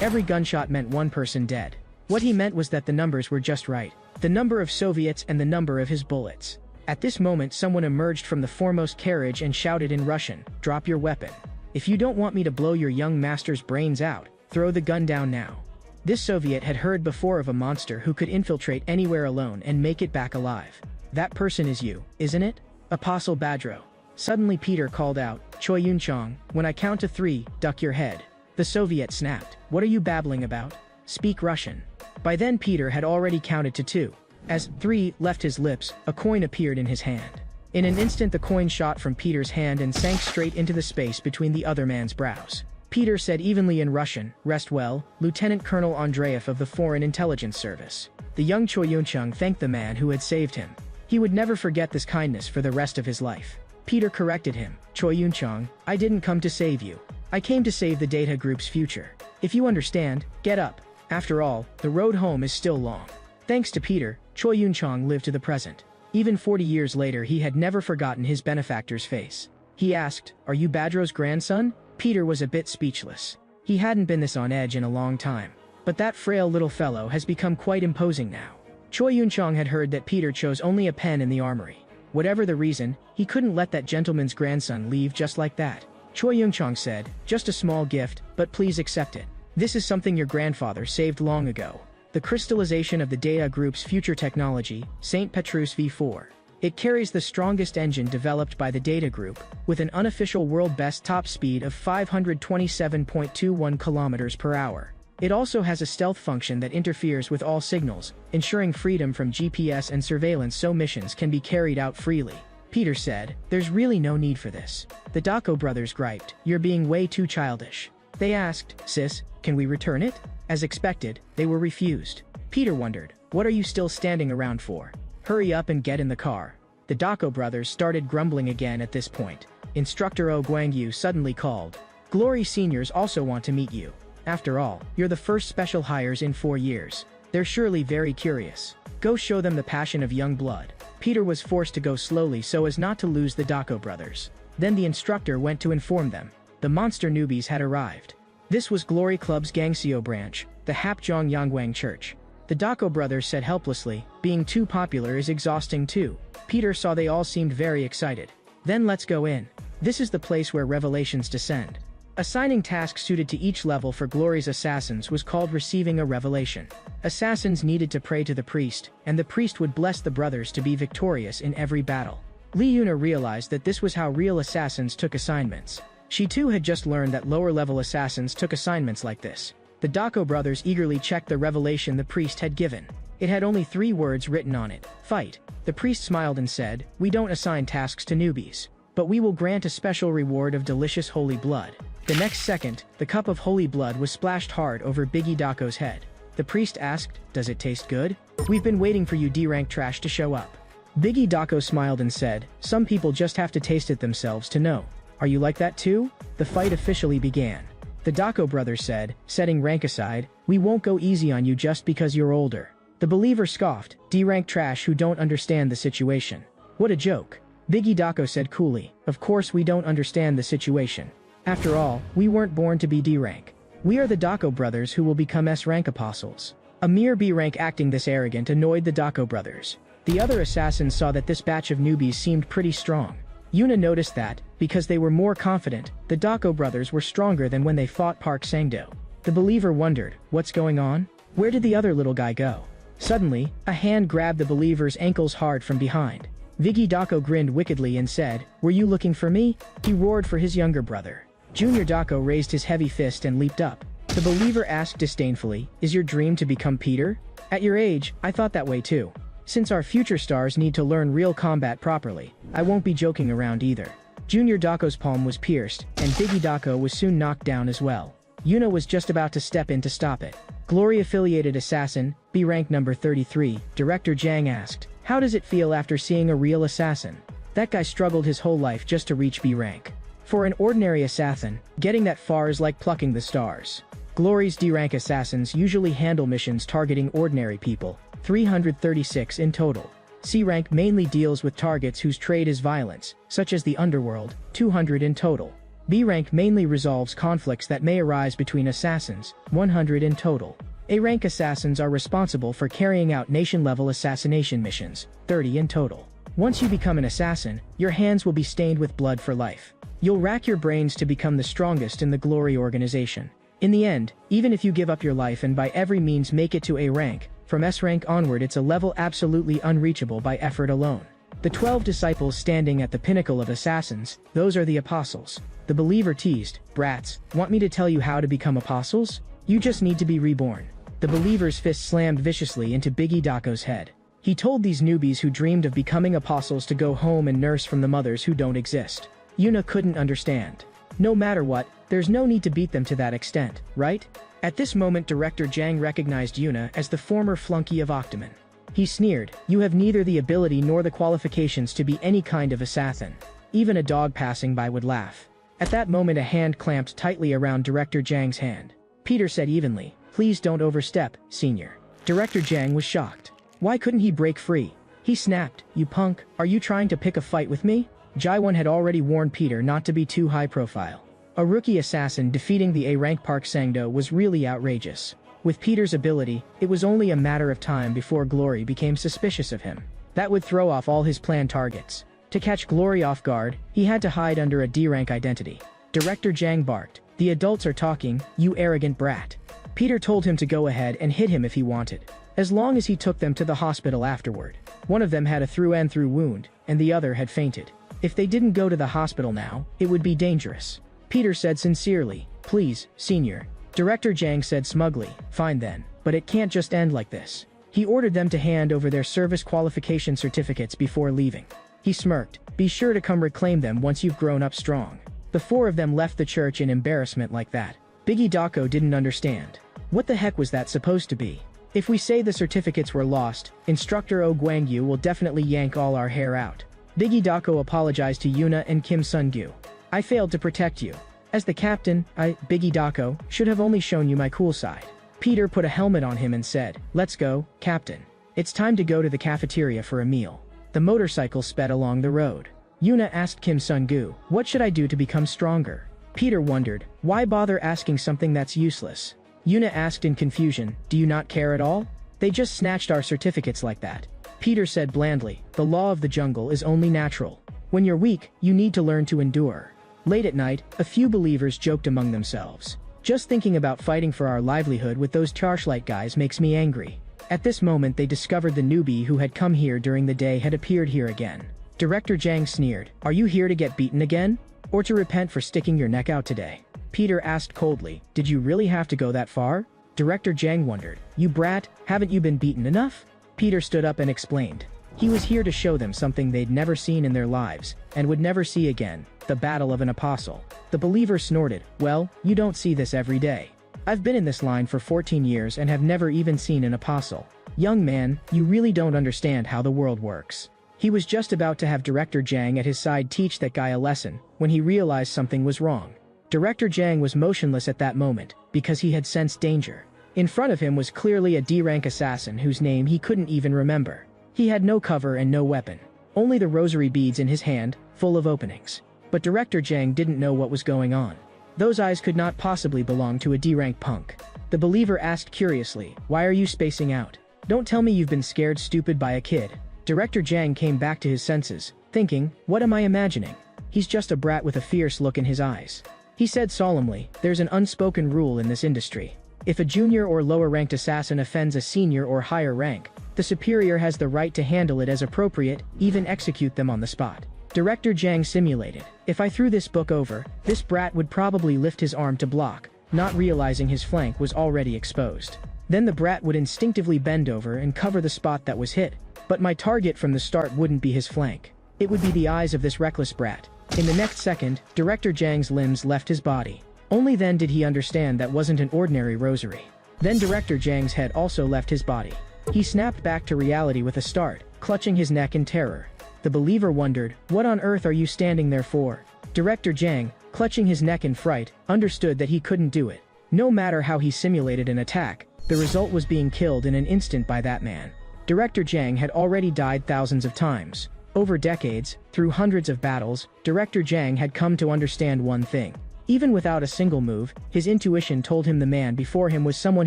Every gunshot meant one person dead. What he meant was that the numbers were just right. The number of Soviets and the number of his bullets. At this moment someone emerged from the foremost carriage and shouted in Russian, drop your weapon. If you don't want me to blow your young master's brains out, throw the gun down now. This Soviet had heard before of a monster who could infiltrate anywhere alone and make it back alive. That person is you, isn't it? Apostle Badro. Suddenly Peter called out, Choi Young-chong, when I count to 3, duck your head. The Soviet snapped, what are you babbling about? Speak Russian. By then Peter had already counted to 2. As 3 left his lips, a coin appeared in his hand. In an instant the coin shot from Peter's hand and sank straight into the space between the other man's brows. Peter said evenly in Russian, rest well, Lieutenant Colonel Andreev of the Foreign Intelligence Service. The young Choi Young-chong thanked the man who had saved him. He would never forget this kindness for the rest of his life. Peter corrected him, Choi Young-chong, I didn't come to save you. I came to save the Data Group's future. If you understand, get up. After all, the road home is still long. Thanks to Peter, Choi Young-chong lived to the present. Even 40 years later he had never forgotten his benefactor's face. He asked, are you Badro's grandson? Peter was a bit speechless. He hadn't been this on edge in a long time. But that frail little fellow has become quite imposing now. Choi Young-chong had heard that Peter chose only a pen in the armory. Whatever the reason, he couldn't let that gentleman's grandson leave just like that. Choi Young-chong said, just a small gift, but please accept it. This is something your grandfather saved long ago. The crystallization of the Data Group's future technology, St. Petrus V4. It carries the strongest engine developed by the Data Group, with an unofficial world-best top speed of 527.21 km per hour. It also has a stealth function that interferes with all signals, ensuring freedom from GPS and surveillance so missions can be carried out freely. Peter said, there's really no need for this. The Dako brothers griped, you're being way too childish. They asked, sis, can we return it? As expected, they were refused. Peter wondered, what are you still standing around for? Hurry up and get in the car. The Dako brothers started grumbling again at this point. Instructor Oh Guangyu suddenly called. Glory seniors also want to meet you. After all, you're the first special hires in 4 years. They're surely very curious. Go show them the passion of young blood. Peter was forced to go slowly so as not to lose the Dako brothers. Then the instructor went to inform them. The monster newbies had arrived. This was Glory Club's Gangseo branch, the Hapjeong Yangguang Church. The The Dako brothers said helplessly, being too popular is exhausting too. Peter saw they all seemed very excited. Then let's go in. This is the place where revelations descend. Assigning tasks suited to each level for Glory's assassins was called receiving a revelation. Assassins needed to pray to the priest, and the priest would bless the brothers to be victorious in every battle. Lee Yuna realized that this was how real assassins took assignments. She too had just learned that lower-level assassins took assignments like this. The Dako brothers eagerly checked the revelation the priest had given. It had only 3 words written on it: fight. The priest smiled and said, "We don't assign tasks to newbies, but we will grant a special reward of delicious holy blood." The next second, the cup of holy blood was splashed hard over Biggie Dako's head. The priest asked, "Does it taste good? We've been waiting for you D-rank trash to show up." Biggie Dako smiled and said, "Some people just have to taste it themselves to know. Are you like that too?" The fight officially began. The Dako brothers said, setting rank aside, "We won't go easy on you just because you're older." The believer scoffed, "D-rank trash who don't understand the situation. What a joke." Biggie Dako said coolly, "Of course we don't understand the situation. After all, we weren't born to be D-rank. We are the Dako brothers who will become S-rank apostles." A mere B-rank acting this arrogant annoyed the Dako brothers. The other assassins saw that this batch of newbies seemed pretty strong. Yuna noticed that, because they were more confident, the Dako brothers were stronger than when they fought Park Sang-do. The believer wondered, what's going on? Where did the other little guy go? Suddenly, a hand grabbed the believer's ankles hard from behind. Biggie Dako grinned wickedly and said, "Were you looking for me?" He roared for his younger brother. Junior Dako raised his heavy fist and leaped up. The believer asked disdainfully, "Is your dream to become Peter? At your age, I thought that way too. Since our future stars need to learn real combat properly, I won't be joking around either." Junior Dako's palm was pierced, and Biggie Dako was soon knocked down as well. Yuna was just about to step in to stop it. Glory-affiliated assassin, B rank number 33, Director Jang asked, "How does it feel after seeing a real assassin? That guy struggled his whole life just to reach B rank. For an ordinary assassin, getting that far is like plucking the stars." Glory's D-rank assassins usually handle missions targeting ordinary people, 336 in total. C-rank mainly deals with targets whose trade is violence, such as the underworld, 200 in total. B-rank mainly resolves conflicts that may arise between assassins, 100 in total. A-rank assassins are responsible for carrying out nation-level assassination missions, 30 in total. Once you become an assassin, your hands will be stained with blood for life. You'll rack your brains to become the strongest in the Glory organization. In the end, even if you give up your life and by every means make it to A rank, from S rank onward it's a level absolutely unreachable by effort alone. The 12 disciples standing at the pinnacle of assassins, those are the apostles. The believer teased, "Brats, want me to tell you how to become apostles? You just need to be reborn." The believer's fist slammed viciously into Biggie Dako's head. He told these newbies who dreamed of becoming apostles to go home and nurse from the mothers who don't exist. Yuna couldn't understand. No matter what, there's no need to beat them to that extent, right? At this moment Director Jang recognized Yuna as the former flunky of Octomon. He sneered, "You have neither the ability nor the qualifications to be any kind of assassin." Even a dog passing by would laugh. At that moment a hand clamped tightly around Director Jang's hand. Peter said evenly, "Please don't overstep, senior." Director Jang was shocked. Why couldn't he break free? He snapped, "You punk, are you trying to pick a fight with me?" Jaiwon had already warned Peter not to be too high profile. A rookie assassin defeating the A-rank Park Sang-do was really outrageous. With Peter's ability, it was only a matter of time before Glory became suspicious of him. That would throw off all his planned targets. To catch Glory off guard, he had to hide under a D-rank identity. Director Jang barked, "The adults are talking, you arrogant brat." Peter told him to go ahead and hit him if he wanted, as long as he took them to the hospital afterward. One of them had a through-and-through wound, and the other had fainted. If they didn't go to the hospital now, it would be dangerous. Peter said sincerely, "Please, senior." Director Jang said smugly, "Fine then, but it can't just end like this." He ordered them to hand over their service qualification certificates before leaving. He smirked, "Be sure to come reclaim them once you've grown up strong." The 4 of them left the church in embarrassment like that. Biggie Dako didn't understand. What the heck was that supposed to be? If we say the certificates were lost, Instructor Oh Guangyu will definitely yank all our hair out. Biggie Dako apologized to Yuna and Kim Sun-gyu. "I failed to protect you. As the captain, Biggie Dako, should have only shown you my cool side." Peter put a helmet on him and said, "Let's go, Captain. It's time to go to the cafeteria for a meal." The motorcycle sped along the road. Yuna asked Kim Sun-gyu, "What should I do to become stronger?" Peter wondered, why bother asking something that's useless? Yuna asked in confusion, "Do you not care at all?" They just snatched our certificates like that. Peter said blandly, the law of the jungle is only natural. When you're weak, you need to learn to endure. Late at night, a few believers joked among themselves. Just thinking about fighting for our livelihood with those torchlight guys makes me angry. At this moment they discovered the newbie who had come here during the day had appeared here again. Director Zhang sneered, are you here to get beaten again? Or to repent for sticking your neck out today? Peter asked coldly, did you really have to go that far? Director Zhang wondered, you brat, haven't you been beaten enough? Peter stood up and explained. He was here to show them something they'd never seen in their lives, and would never see again, the battle of an apostle. The believer snorted, well, you don't see this every day. I've been in this line for 14 years and have never even seen an apostle. Young man, you really don't understand how the world works. He was just about to have Director Zhang at his side teach that guy a lesson, when he realized something was wrong. Director Zhang was motionless at that moment, because he had sensed danger. In front of him was clearly a D-rank assassin whose name he couldn't even remember. He had no cover and no weapon. Only the rosary beads in his hand, full of openings. But Director Zhang didn't know what was going on. Those eyes could not possibly belong to a D-rank punk. The believer asked curiously, why are you spacing out? Don't tell me you've been scared stupid by a kid. Director Zhang came back to his senses, thinking, what am I imagining? He's just a brat with a fierce look in his eyes. He said solemnly, there's an unspoken rule in this industry. If a junior or lower-ranked assassin offends a senior or higher rank, the superior has the right to handle it as appropriate, even execute them on the spot. Director Zhang simulated, if I threw this book over, this brat would probably lift his arm to block, not realizing his flank was already exposed. Then the brat would instinctively bend over and cover the spot that was hit, but my target from the start wouldn't be his flank. It would be the eyes of this reckless brat. In the next second, Director Zhang's limbs left his body. Only then did he understand that wasn't an ordinary rosary. Then Director Zhang's head also left his body. He snapped back to reality with a start, clutching his neck in terror. The believer wondered, what on earth are you standing there for? Director Zhang, clutching his neck in fright, understood that he couldn't do it. No matter how he simulated an attack, the result was being killed in an instant by that man. Director Zhang had already died thousands of times. Over decades, through hundreds of battles, Director Zhang had come to understand one thing. Even without a single move, his intuition told him the man before him was someone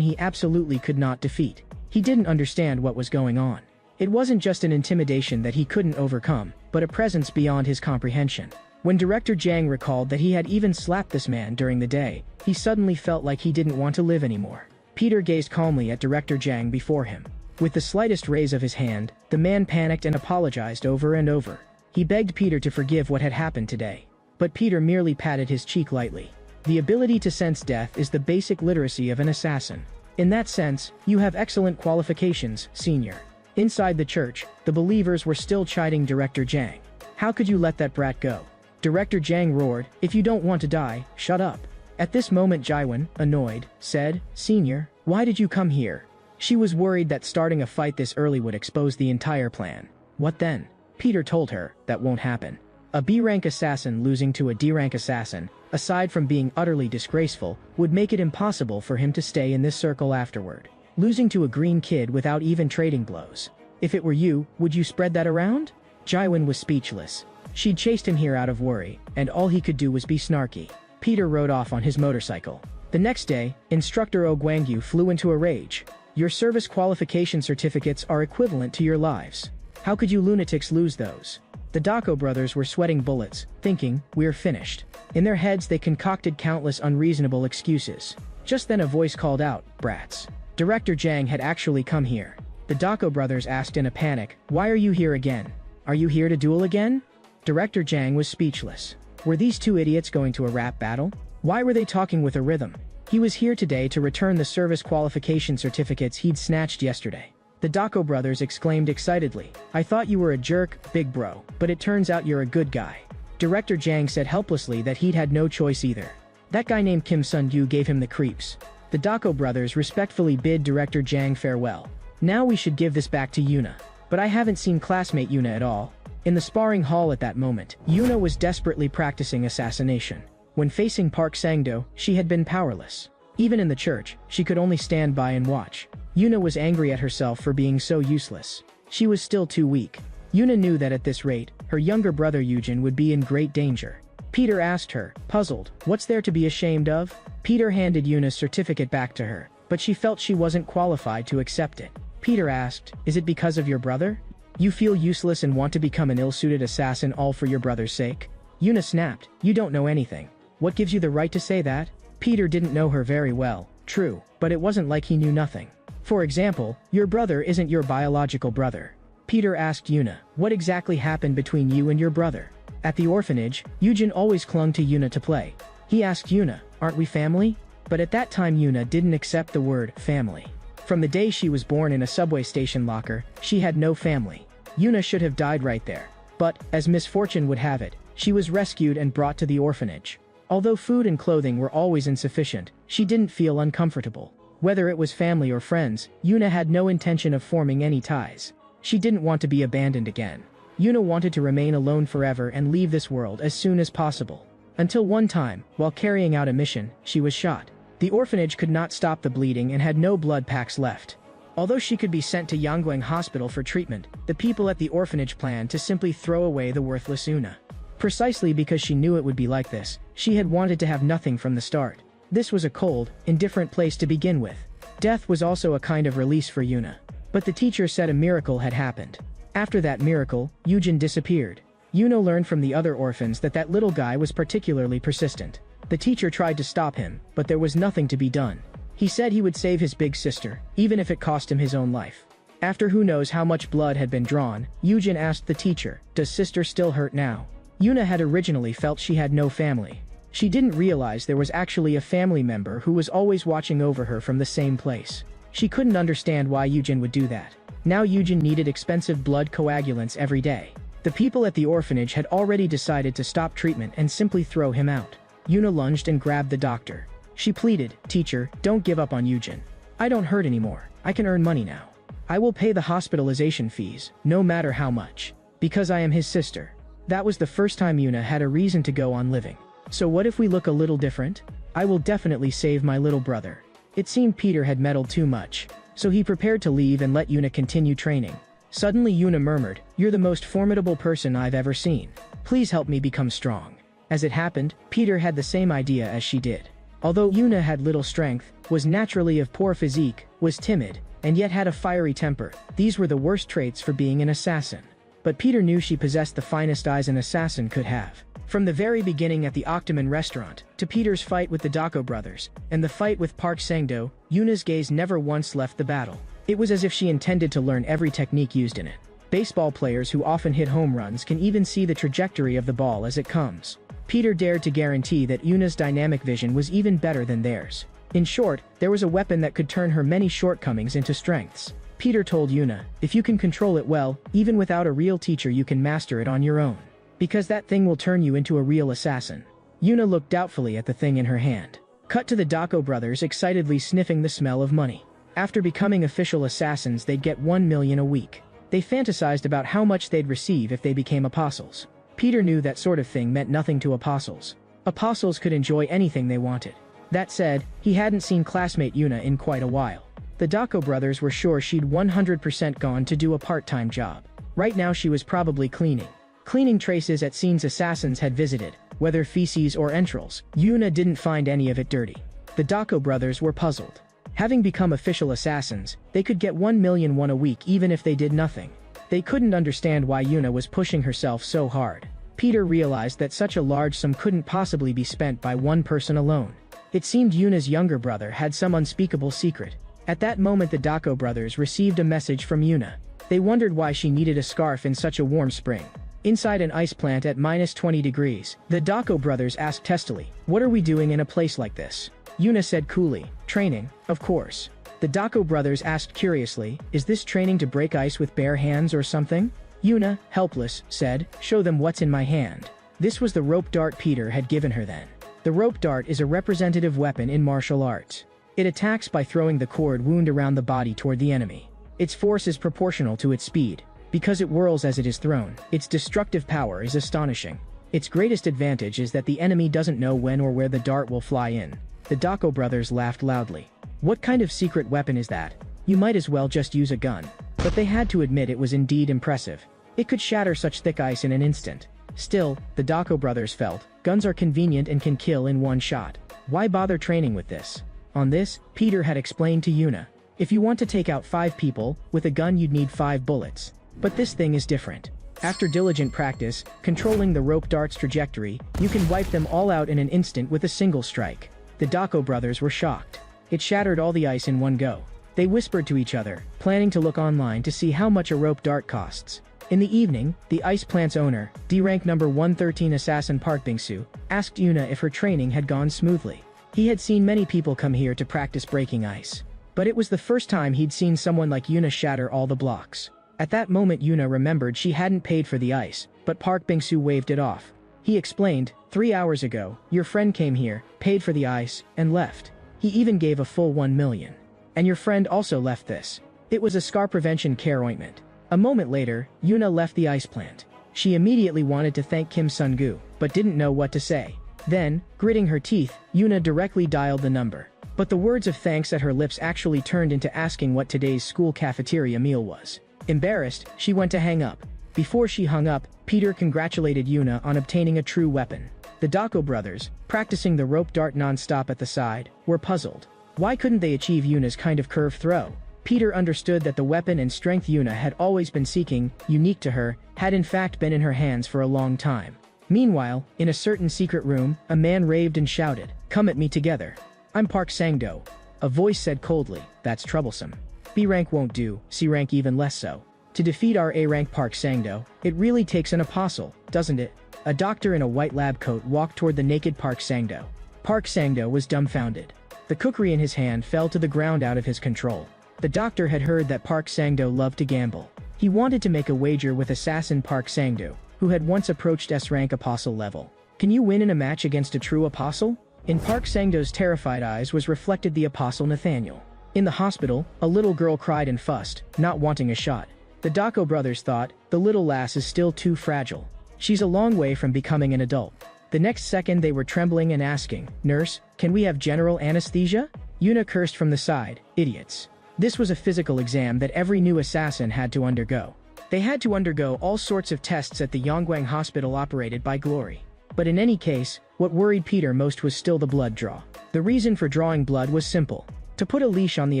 he absolutely could not defeat. He didn't understand what was going on. It wasn't just an intimidation that he couldn't overcome, but a presence beyond his comprehension. When Director Zhang recalled that he had even slapped this man during the day, he suddenly felt like he didn't want to live anymore. Peter gazed calmly at Director Zhang before him. With the slightest raise of his hand, the man panicked and apologized over and over. He begged Peter to forgive what had happened today. But Peter merely patted his cheek lightly. The ability to sense death is the basic literacy of an assassin. In that sense, you have excellent qualifications, senior. Inside the church, the believers were still chiding Director Zhang. How could you let that brat go? Director Zhang roared, if you don't want to die, shut up. At this moment Jaiwan, annoyed, said, Senior, why did you come here? She was worried that starting a fight this early would expose the entire plan. What then? Peter told her, that won't happen. A B-rank assassin losing to a D-rank assassin, aside from being utterly disgraceful, would make it impossible for him to stay in this circle afterward. Losing to a green kid without even trading blows. If it were you, would you spread that around? Jaiwan was speechless. She'd chased him here out of worry, and all he could do was be snarky. Peter rode off on his motorcycle. The next day, Instructor Oh Guangyu flew into a rage. Your service qualification certificates are equivalent to your lives. How could you lunatics lose those? The Dako brothers were sweating bullets, thinking, we're finished. In their heads they concocted countless unreasonable excuses. Just then a voice called out, brats. Director Zhang had actually come here. The Dako brothers asked in a panic, why are you here again? Are you here to duel again? Director Zhang was speechless. Were these two idiots going to a rap battle? Why were they talking with a rhythm? He was here today to return the service qualification certificates he'd snatched yesterday. The Dako brothers exclaimed excitedly, I thought you were a jerk, big bro, but it turns out you're a good guy. Director Zhang said helplessly that he'd had no choice either. That guy named Kim Sun-yu gave him the creeps. The Dako brothers respectfully bid Director Zhang farewell. Now we should give this back to Yuna. But I haven't seen classmate Yuna at all. In the sparring hall at that moment, Yuna was desperately practicing assassination. When facing Park Sang-do, she had been powerless. Even in the church, she could only stand by and watch. Yuna was angry at herself for being so useless. She was still too weak. Yuna knew that at this rate, her younger brother Yujin would be in great danger. Peter asked her, puzzled, what's there to be ashamed of? Peter handed Yuna's certificate back to her, but she felt she wasn't qualified to accept it. Peter asked, "Is it because of your brother? You feel useless and want to become an ill-suited assassin all for your brother's sake?" Yuna snapped, "You don't know anything. What gives you the right to say that?" Peter didn't know her very well, true, but it wasn't like he knew nothing. "For example, your brother isn't your biological brother." Peter asked Yuna, "What exactly happened between you and your brother?" At the orphanage, Yujin always clung to Yuna to play. He asked Yuna, "Aren't we family?" But at that time Yuna didn't accept the word family. From the day she was born in a subway station locker, she had no family. Yuna should have died right there. But, as misfortune would have it, she was rescued and brought to the orphanage. Although food and clothing were always insufficient, she didn't feel uncomfortable. Whether it was family or friends, Yuna had no intention of forming any ties. She didn't want to be abandoned again. Yuna wanted to remain alone forever and leave this world as soon as possible. Until one time, while carrying out a mission, she was shot. The orphanage could not stop the bleeding and had no blood packs left. Although she could be sent to Yangguang Hospital for treatment, the people at the orphanage planned to simply throw away the worthless Yuna. Precisely because she knew it would be like this, she had wanted to have nothing from the start. This was a cold, indifferent place to begin with. Death was also a kind of release for Yuna. But the teacher said a miracle had happened. After that miracle, Yujin disappeared. Yuna learned from the other orphans that that little guy was particularly persistent. The teacher tried to stop him, but there was nothing to be done. He said he would save his big sister, even if it cost him his own life. After who knows how much blood had been drawn, Yujin asked the teacher, "Does sister still hurt now?" Yuna had originally felt she had no family. She didn't realize there was actually a family member who was always watching over her from the same place. She couldn't understand why Yujin would do that. Now Yujin needed expensive blood coagulants every day. The people at the orphanage had already decided to stop treatment and simply throw him out. Yuna lunged and grabbed the doctor. She pleaded, "Teacher, don't give up on Yujin. I don't hurt anymore. I can earn money now. I will pay the hospitalization fees, no matter how much. Because I am his sister." That was the first time Yuna had a reason to go on living. "So what if we look a little different? I will definitely save my little brother." It seemed Peter had meddled too much, so he prepared to leave and let Yuna continue training. Suddenly Yuna murmured, "You're the most formidable person I've ever seen. Please help me become strong." As it happened, Peter had the same idea as she did. Although Yuna had little strength, was naturally of poor physique, was timid, and yet had a fiery temper, these were the worst traits for being an assassin. But Peter knew she possessed the finest eyes an assassin could have. From the very beginning at the Octomon restaurant, to Peter's fight with the Dako brothers, and the fight with Park Sang-do, Yuna's gaze never once left the battle. It was as if she intended to learn every technique used in it. Baseball players who often hit home runs can even see the trajectory of the ball as it comes. Peter dared to guarantee that Yuna's dynamic vision was even better than theirs. In short, there was a weapon that could turn her many shortcomings into strengths. Peter told Yuna, "If you can control it well, even without a real teacher you can master it on your own. Because that thing will turn you into a real assassin." Yuna looked doubtfully at the thing in her hand. Cut to the Dako brothers excitedly sniffing the smell of money. After becoming official assassins they'd get 1 million a week. They fantasized about how much they'd receive if they became apostles. Peter knew that sort of thing meant nothing to apostles. Apostles could enjoy anything they wanted. That said, he hadn't seen classmate Yuna in quite a while. The Dako brothers were sure she'd 100% gone to do a part-time job. Right now she was probably cleaning. Cleaning traces at scenes assassins had visited, whether feces or entrails. Yuna didn't find any of it dirty. The Dako brothers were puzzled. Having become official assassins, they could get 1 million won a week even if they did nothing. They couldn't understand why Yuna was pushing herself so hard. Peter realized that such a large sum couldn't possibly be spent by one person alone. It seemed Yuna's younger brother had some unspeakable secret. At that moment the Dako brothers received a message from Yuna. They wondered why she needed a scarf in such a warm spring. Inside an ice plant at -20 degrees, the Dako brothers asked testily, "What are we doing in a place like this?" Yuna said coolly, "Training, of course." The Dako brothers asked curiously, "Is this training to break ice with bare hands or something?" Yuna, helpless, said, "Show them what's in my hand." This was the rope dart Peter had given her then. The rope dart is a representative weapon in martial arts. It attacks by throwing the cord wound around the body toward the enemy. Its force is proportional to its speed. Because it whirls as it is thrown, its destructive power is astonishing. Its greatest advantage is that the enemy doesn't know when or where the dart will fly in. The Dako brothers laughed loudly. "What kind of secret weapon is that? You might as well just use a gun." But they had to admit it was indeed impressive. It could shatter such thick ice in an instant. Still, the Dako brothers felt, guns are convenient and can kill in one shot. Why bother training with this? On this, Peter had explained to Yuna. If you want to take out 5 people, with a gun you'd need 5 bullets. But this thing is different. After diligent practice, controlling the rope dart's trajectory, you can wipe them all out in an instant with a single strike. The Dako brothers were shocked. It shattered all the ice in one go. They whispered to each other, planning to look online to see how much a rope dart costs. In the evening, the ice plant's owner, D-rank number 113 assassin Park Bingsu, asked Yuna if her training had gone smoothly. He had seen many people come here to practice breaking ice. But it was the first time he'd seen someone like Yuna shatter all the blocks. At that moment Yuna remembered she hadn't paid for the ice, but Park Bingsu waved it off. He explained, 3 hours ago, your friend came here, paid for the ice, and left. He even gave a full 1 million. And your friend also left this. It was a scar prevention care ointment. A moment later, Yuna left the ice plant. She immediately wanted to thank Kim Sun-gu, but didn't know what to say. Then, gritting her teeth, Yuna directly dialed the number. But the words of thanks at her lips actually turned into asking what today's school cafeteria meal was. Embarrassed, she went to hang up. Before she hung up, Peter congratulated Yuna on obtaining a true weapon. The Dako brothers, practicing the rope dart non-stop at the side, were puzzled. Why couldn't they achieve Yuna's kind of curve throw? Peter understood that the weapon and strength Yuna had always been seeking, unique to her, had in fact been in her hands for a long time. Meanwhile, in a certain secret room, a man raved and shouted, "Come at me together. I'm Park Sang-do." A voice said coldly, "That's troublesome. B rank won't do, C rank even less so. To defeat our A rank Park Sang-do, it really takes an apostle, doesn't it?" A doctor in a white lab coat walked toward the naked Park Sang-do. Park Sang-do was dumbfounded. The cookery in his hand fell to the ground out of his control. The doctor had heard that Park Sang-do loved to gamble. He wanted to make a wager with assassin Park Sang-do, who had once approached S-rank apostle level. Can you win in a match against a true apostle? In Park Sang-do's terrified eyes was reflected the apostle Nathaniel. In the hospital, a little girl cried and fussed, not wanting a shot. The Dako brothers thought, the little lass is still too fragile. She's a long way from becoming an adult. The next second they were trembling and asking, "Nurse, can we have general anesthesia?" Yuna cursed from the side, "Idiots." This was a physical exam that every new assassin had to undergo. They had to undergo all sorts of tests at the Yongguang hospital operated by Glory. But in any case, what worried Peter most was still the blood draw. The reason for drawing blood was simple: to put a leash on the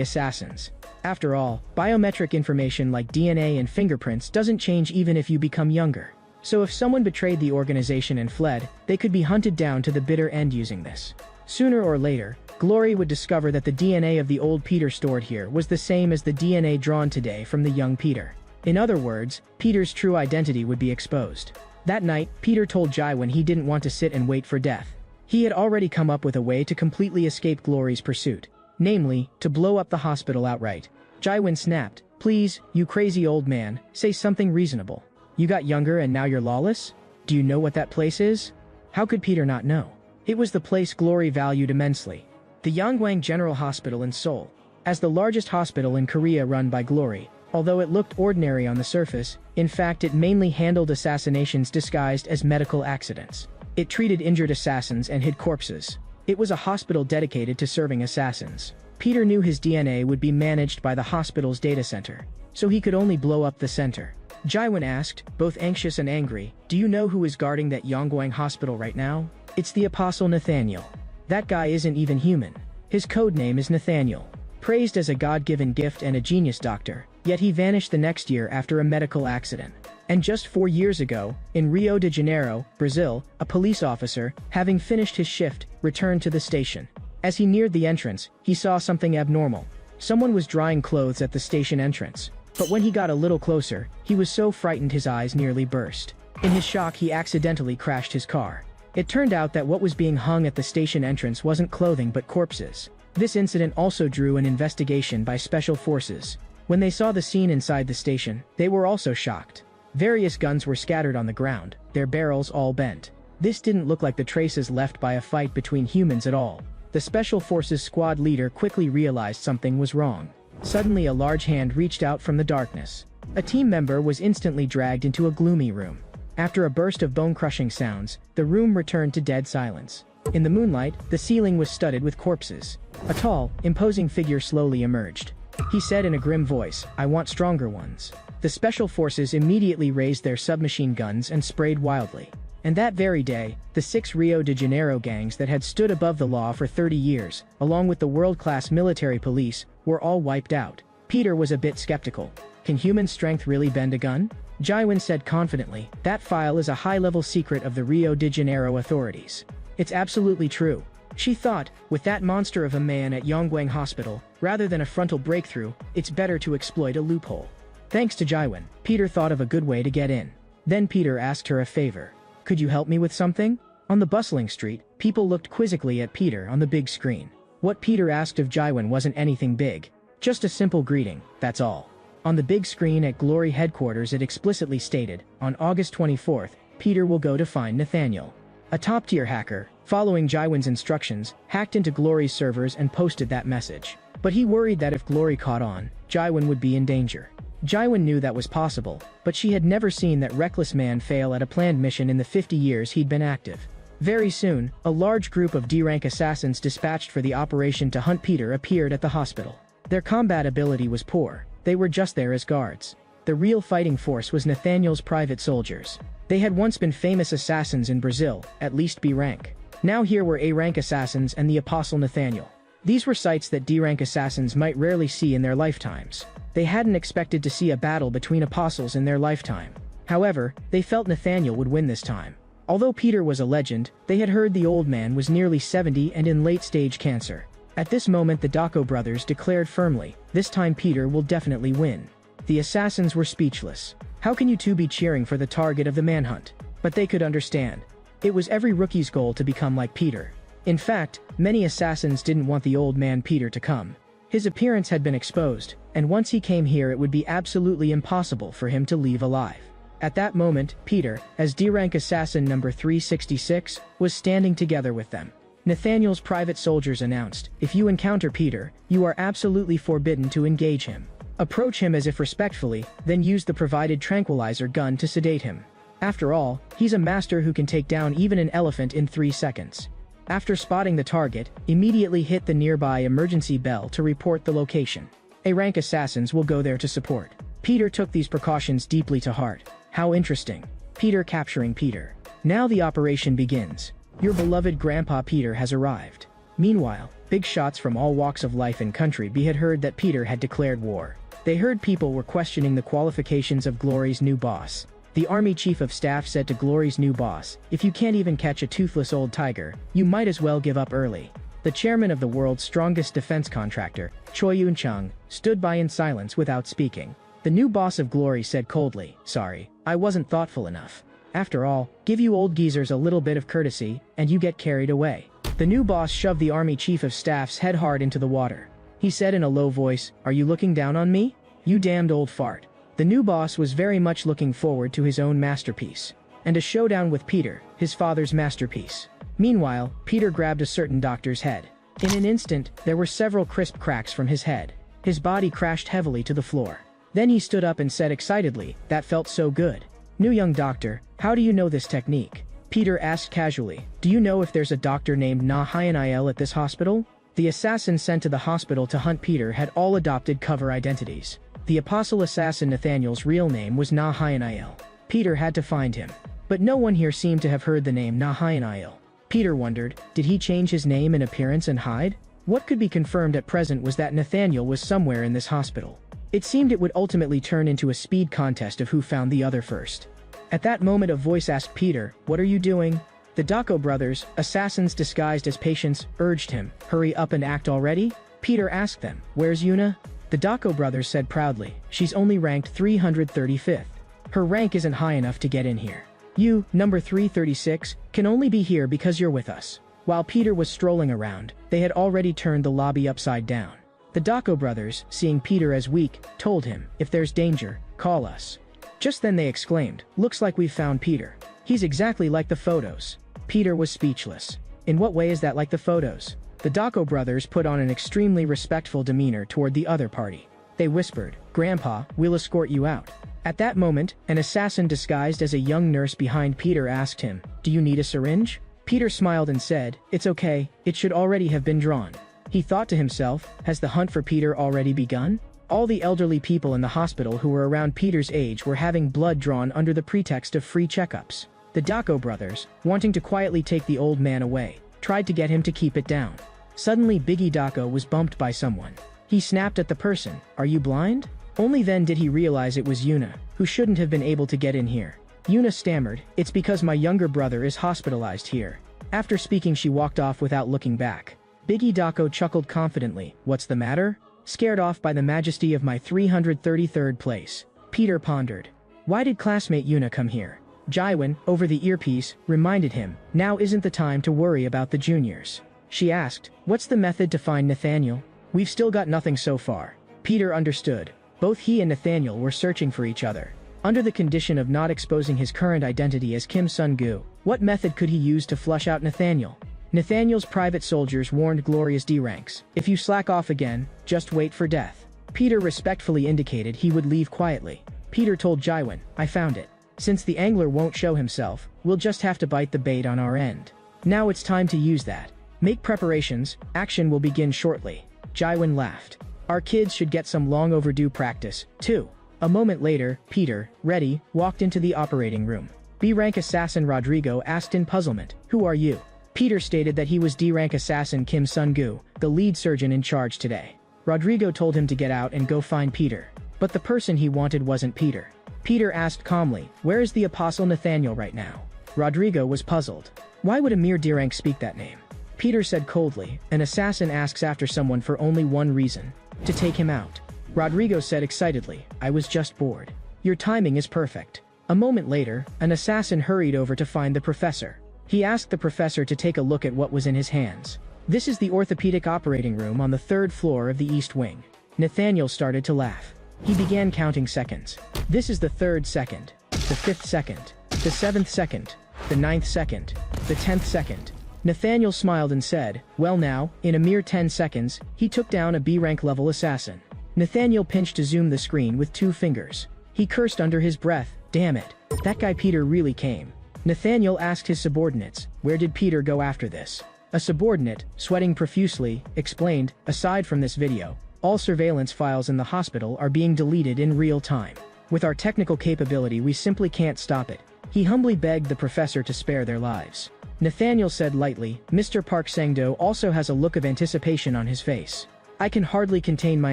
assassins. After all, biometric information like DNA and fingerprints doesn't change even if you become younger. So if someone betrayed the organization and fled, they could be hunted down to the bitter end using this. Sooner or later, Glory would discover that the DNA of the old Peter stored here was the same as the DNA drawn today from the young Peter. In other words, Peter's true identity would be exposed. That night, Peter told Jaiwon he didn't want to sit and wait for death. He had already come up with a way to completely escape Glory's pursuit. Namely, to blow up the hospital outright. Jaiwon snapped, "Please, you crazy old man, say something reasonable. You got younger and now you're lawless? Do you know what that place is?" How could Peter not know? It was the place Glory valued immensely. The Yongguang General Hospital in Seoul. As the largest hospital in Korea run by Glory, although it looked ordinary on the surface, in fact it mainly handled assassinations disguised as medical accidents. It treated injured assassins and hid corpses. It was a hospital dedicated to serving assassins. Peter knew his DNA would be managed by the hospital's data center, so he could only blow up the center. Jaiwon asked, both anxious and angry, "Do you know who is guarding that Yongguang hospital right now?" "It's the Apostle Nathaniel. That guy isn't even human. His code name is Nathaniel. Praised as a God-given gift and a genius doctor, yet he vanished the next year after a medical accident. And just 4 years ago, in Rio de Janeiro, Brazil, a police officer, having finished his shift, returned to the station. As he neared the entrance, he saw something abnormal. Someone was drying clothes at the station entrance. But when he got a little closer, he was so frightened his eyes nearly burst. In his shock he accidentally crashed his car. It turned out that what was being hung at the station entrance wasn't clothing but corpses. This incident also drew an investigation by special forces. When they saw the scene inside the station, they were also shocked. Various guns were scattered on the ground, their barrels all bent. This didn't look like the traces left by a fight between humans at all. The special forces squad leader quickly realized something was wrong. Suddenly a large hand reached out from the darkness. A team member was instantly dragged into a gloomy room. After a burst of bone-crushing sounds, the room returned to dead silence. In the moonlight, the ceiling was studded with corpses. A tall, imposing figure slowly emerged. He said in a grim voice, "I want stronger ones." The special forces immediately raised their submachine guns and sprayed wildly. And that very day, the 6 Rio de Janeiro gangs that had stood above the law for 30 years, along with the world-class military police, were all wiped out. Peter was a bit skeptical. Can human strength really bend a gun? Jaiwan said confidently, that file is a high-level secret of the Rio de Janeiro authorities. It's absolutely true. She thought, with that monster of a man at Yongguang Hospital, rather than a frontal breakthrough, it's better to exploit a loophole. Thanks to Jaiwan, Peter thought of a good way to get in. Then Peter asked her a favor. Could you help me with something? On the bustling street, people looked quizzically at Peter on the big screen. What Peter asked of Jaiwan wasn't anything big. Just a simple greeting, that's all. On the big screen at Glory headquarters it explicitly stated, on August 24th, Peter will go to find Nathaniel. A top-tier hacker, following Jaiwan's instructions, hacked into Glory's servers and posted that message. But he worried that if Glory caught on, Jaiwan would be in danger. Jaiwan knew that was possible, but she had never seen that reckless man fail at a planned mission in the 50 years he'd been active. Very soon, a large group of D-rank assassins dispatched for the operation to hunt Peter appeared at the hospital. Their combat ability was poor, they were just there as guards. The real fighting force was Nathaniel's private soldiers. They had once been famous assassins in Brazil, at least B-rank. Now here were A-rank assassins and the Apostle Nathaniel. These were sights that D-rank assassins might rarely see in their lifetimes. They hadn't expected to see a battle between apostles in their lifetime. However, they felt Nathaniel would win this time. Although Peter was a legend, they had heard the old man was nearly 70 and in late-stage cancer. At this moment the Daco brothers declared firmly, this time Peter will definitely win. The assassins were speechless. How can you two be cheering for the target of the manhunt? But they could understand. It was every rookie's goal to become like Peter. In fact, many assassins didn't want the old man Peter to come. His appearance had been exposed, and once he came here it would be absolutely impossible for him to leave alive. At that moment, Peter, as D-rank assassin number 366, was standing together with them. Nathaniel's private soldiers announced, if you encounter Peter, you are absolutely forbidden to engage him. Approach him as if respectfully, then use the provided tranquilizer gun to sedate him. After all, he's a master who can take down even an elephant in 3 seconds. After spotting the target, immediately hit the nearby emergency bell to report the location. A-rank assassins will go there to support. Peter took these precautions deeply to heart. How interesting. Peter capturing Peter. Now the operation begins. Your beloved Grandpa Peter has arrived. Meanwhile, big shots from all walks of life and country had heard that Peter had declared war. They heard people were questioning the qualifications of Glory's new boss. The Army Chief of Staff said to Glory's new boss, if you can't even catch a toothless old tiger, you might as well give up early. The chairman of the world's strongest defense contractor, Choi Yun-chung, stood by in silence without speaking. The new boss of Glory said coldly, sorry, I wasn't thoughtful enough. After all, give you old geezers a little bit of courtesy, and you get carried away. The new boss shoved the Army Chief of Staff's head hard into the water. He said in a low voice, are you looking down on me? You damned old fart. The new boss was very much looking forward to his own masterpiece. And a showdown with Peter, his father's masterpiece. Meanwhile, Peter grabbed a certain doctor's head. In an instant, there were several crisp cracks from his head. His body crashed heavily to the floor. Then he stood up and said excitedly, that felt so good. New young doctor, how do you know this technique? Peter asked casually, do you know if there's a doctor named Na Hyun-il at this hospital? The assassins sent to the hospital to hunt Peter had all adopted cover identities. The apostle assassin Nathaniel's real name was Na Hyun-il. Peter had to find him. But no one here seemed to have heard the name Na Hyun-il. Peter wondered, did he change his name and appearance and hide? What could be confirmed at present was that Nathaniel was somewhere in this hospital. It seemed it would ultimately turn into a speed contest of who found the other first. At that moment a voice asked Peter, what are you doing? The Daco brothers, assassins disguised as patients, urged him, hurry up and act already? Peter asked them, where's Yuna? The Daco brothers said proudly, she's only ranked 335th. Her rank isn't high enough to get in here. You, number 336, can only be here because you're with us. While Peter was strolling around, they had already turned the lobby upside down. The Daco brothers, seeing Peter as weak, told him, if there's danger, call us. Just then they exclaimed, looks like we've found Peter. He's exactly like the photos. Peter was speechless. In what way is that like the photos? The Daco brothers put on an extremely respectful demeanor toward the other party. They whispered, Grandpa, we'll escort you out. At that moment, an assassin disguised as a young nurse behind Peter asked him, do you need a syringe? Peter smiled and said, it's okay, it should already have been drawn. He thought to himself, has the hunt for Peter already begun? All the elderly people in the hospital who were around Peter's age were having blood drawn under the pretext of free checkups. The Dako brothers, wanting to quietly take the old man away, tried to get him to keep it down. Suddenly Biggie Dako was bumped by someone. He snapped at the person, "Are you blind?" Only then did he realize it was Yuna, who shouldn't have been able to get in here. Yuna stammered, "It's because my younger brother is hospitalized here." After speaking she walked off without looking back. Biggie Dako chuckled confidently, "What's the matter?" Scared off by the majesty of my 333rd place. Peter pondered. Why did classmate Yuna come here? Jaiwin, over the earpiece, reminded him, "Now isn't the time to worry about the juniors." She asked, "What's the method to find Nathaniel?" "We've still got nothing so far." Peter understood. Both he and Nathaniel were searching for each other. Under the condition of not exposing his current identity as Kim Sun-gu, what method could he use to flush out Nathaniel? Nathaniel's private soldiers warned Gloria's D-ranks, "If you slack off again, just wait for death." Peter respectfully indicated he would leave quietly. Peter told Jaiwin, "I found it. Since the angler won't show himself, we'll just have to bite the bait on our end. Now it's time to use that. Make preparations, action will begin shortly." Jaiwin laughed. "Our kids should get some long overdue practice, too." A moment later, Peter, ready, walked into the operating room. B-rank assassin Rodrigo asked in puzzlement, "Who are you?" Peter stated that he was D-rank assassin Kim Sun-gu, the lead surgeon in charge today. Rodrigo told him to get out and go find Peter. But the person he wanted wasn't Peter. Peter asked calmly, "Where is the Apostle Nathaniel right now?" Rodrigo was puzzled. Why would a mere D-rank speak that name? Peter said coldly, "An assassin asks after someone for only one reason: to take him out." Rodrigo said excitedly, "I was just bored." "Your timing is perfect." A moment later, an assassin hurried over to find the professor. He asked the professor to take a look at what was in his hands. "This is the orthopedic operating room on the 3rd floor of the East Wing." Nathaniel started to laugh. He began counting seconds. "This is the 3rd second, the 5th second, the 7th second, the 9th second, the 10th second. Nathaniel smiled and said, "Well now, in a mere 10 seconds, he took down a B-rank level assassin." Nathaniel pinched to zoom the screen with 2 fingers. He cursed under his breath, "Damn it. That guy Peter really came." Nathaniel asked his subordinates, "Where did Peter go after this?" A subordinate, sweating profusely, explained, "Aside from this video, all surveillance files in the hospital are being deleted in real time. With our technical capability we simply can't stop it." He humbly begged the professor to spare their lives. Nathaniel said lightly, "Mr. Park Sang-do also has a look of anticipation on his face. I can hardly contain my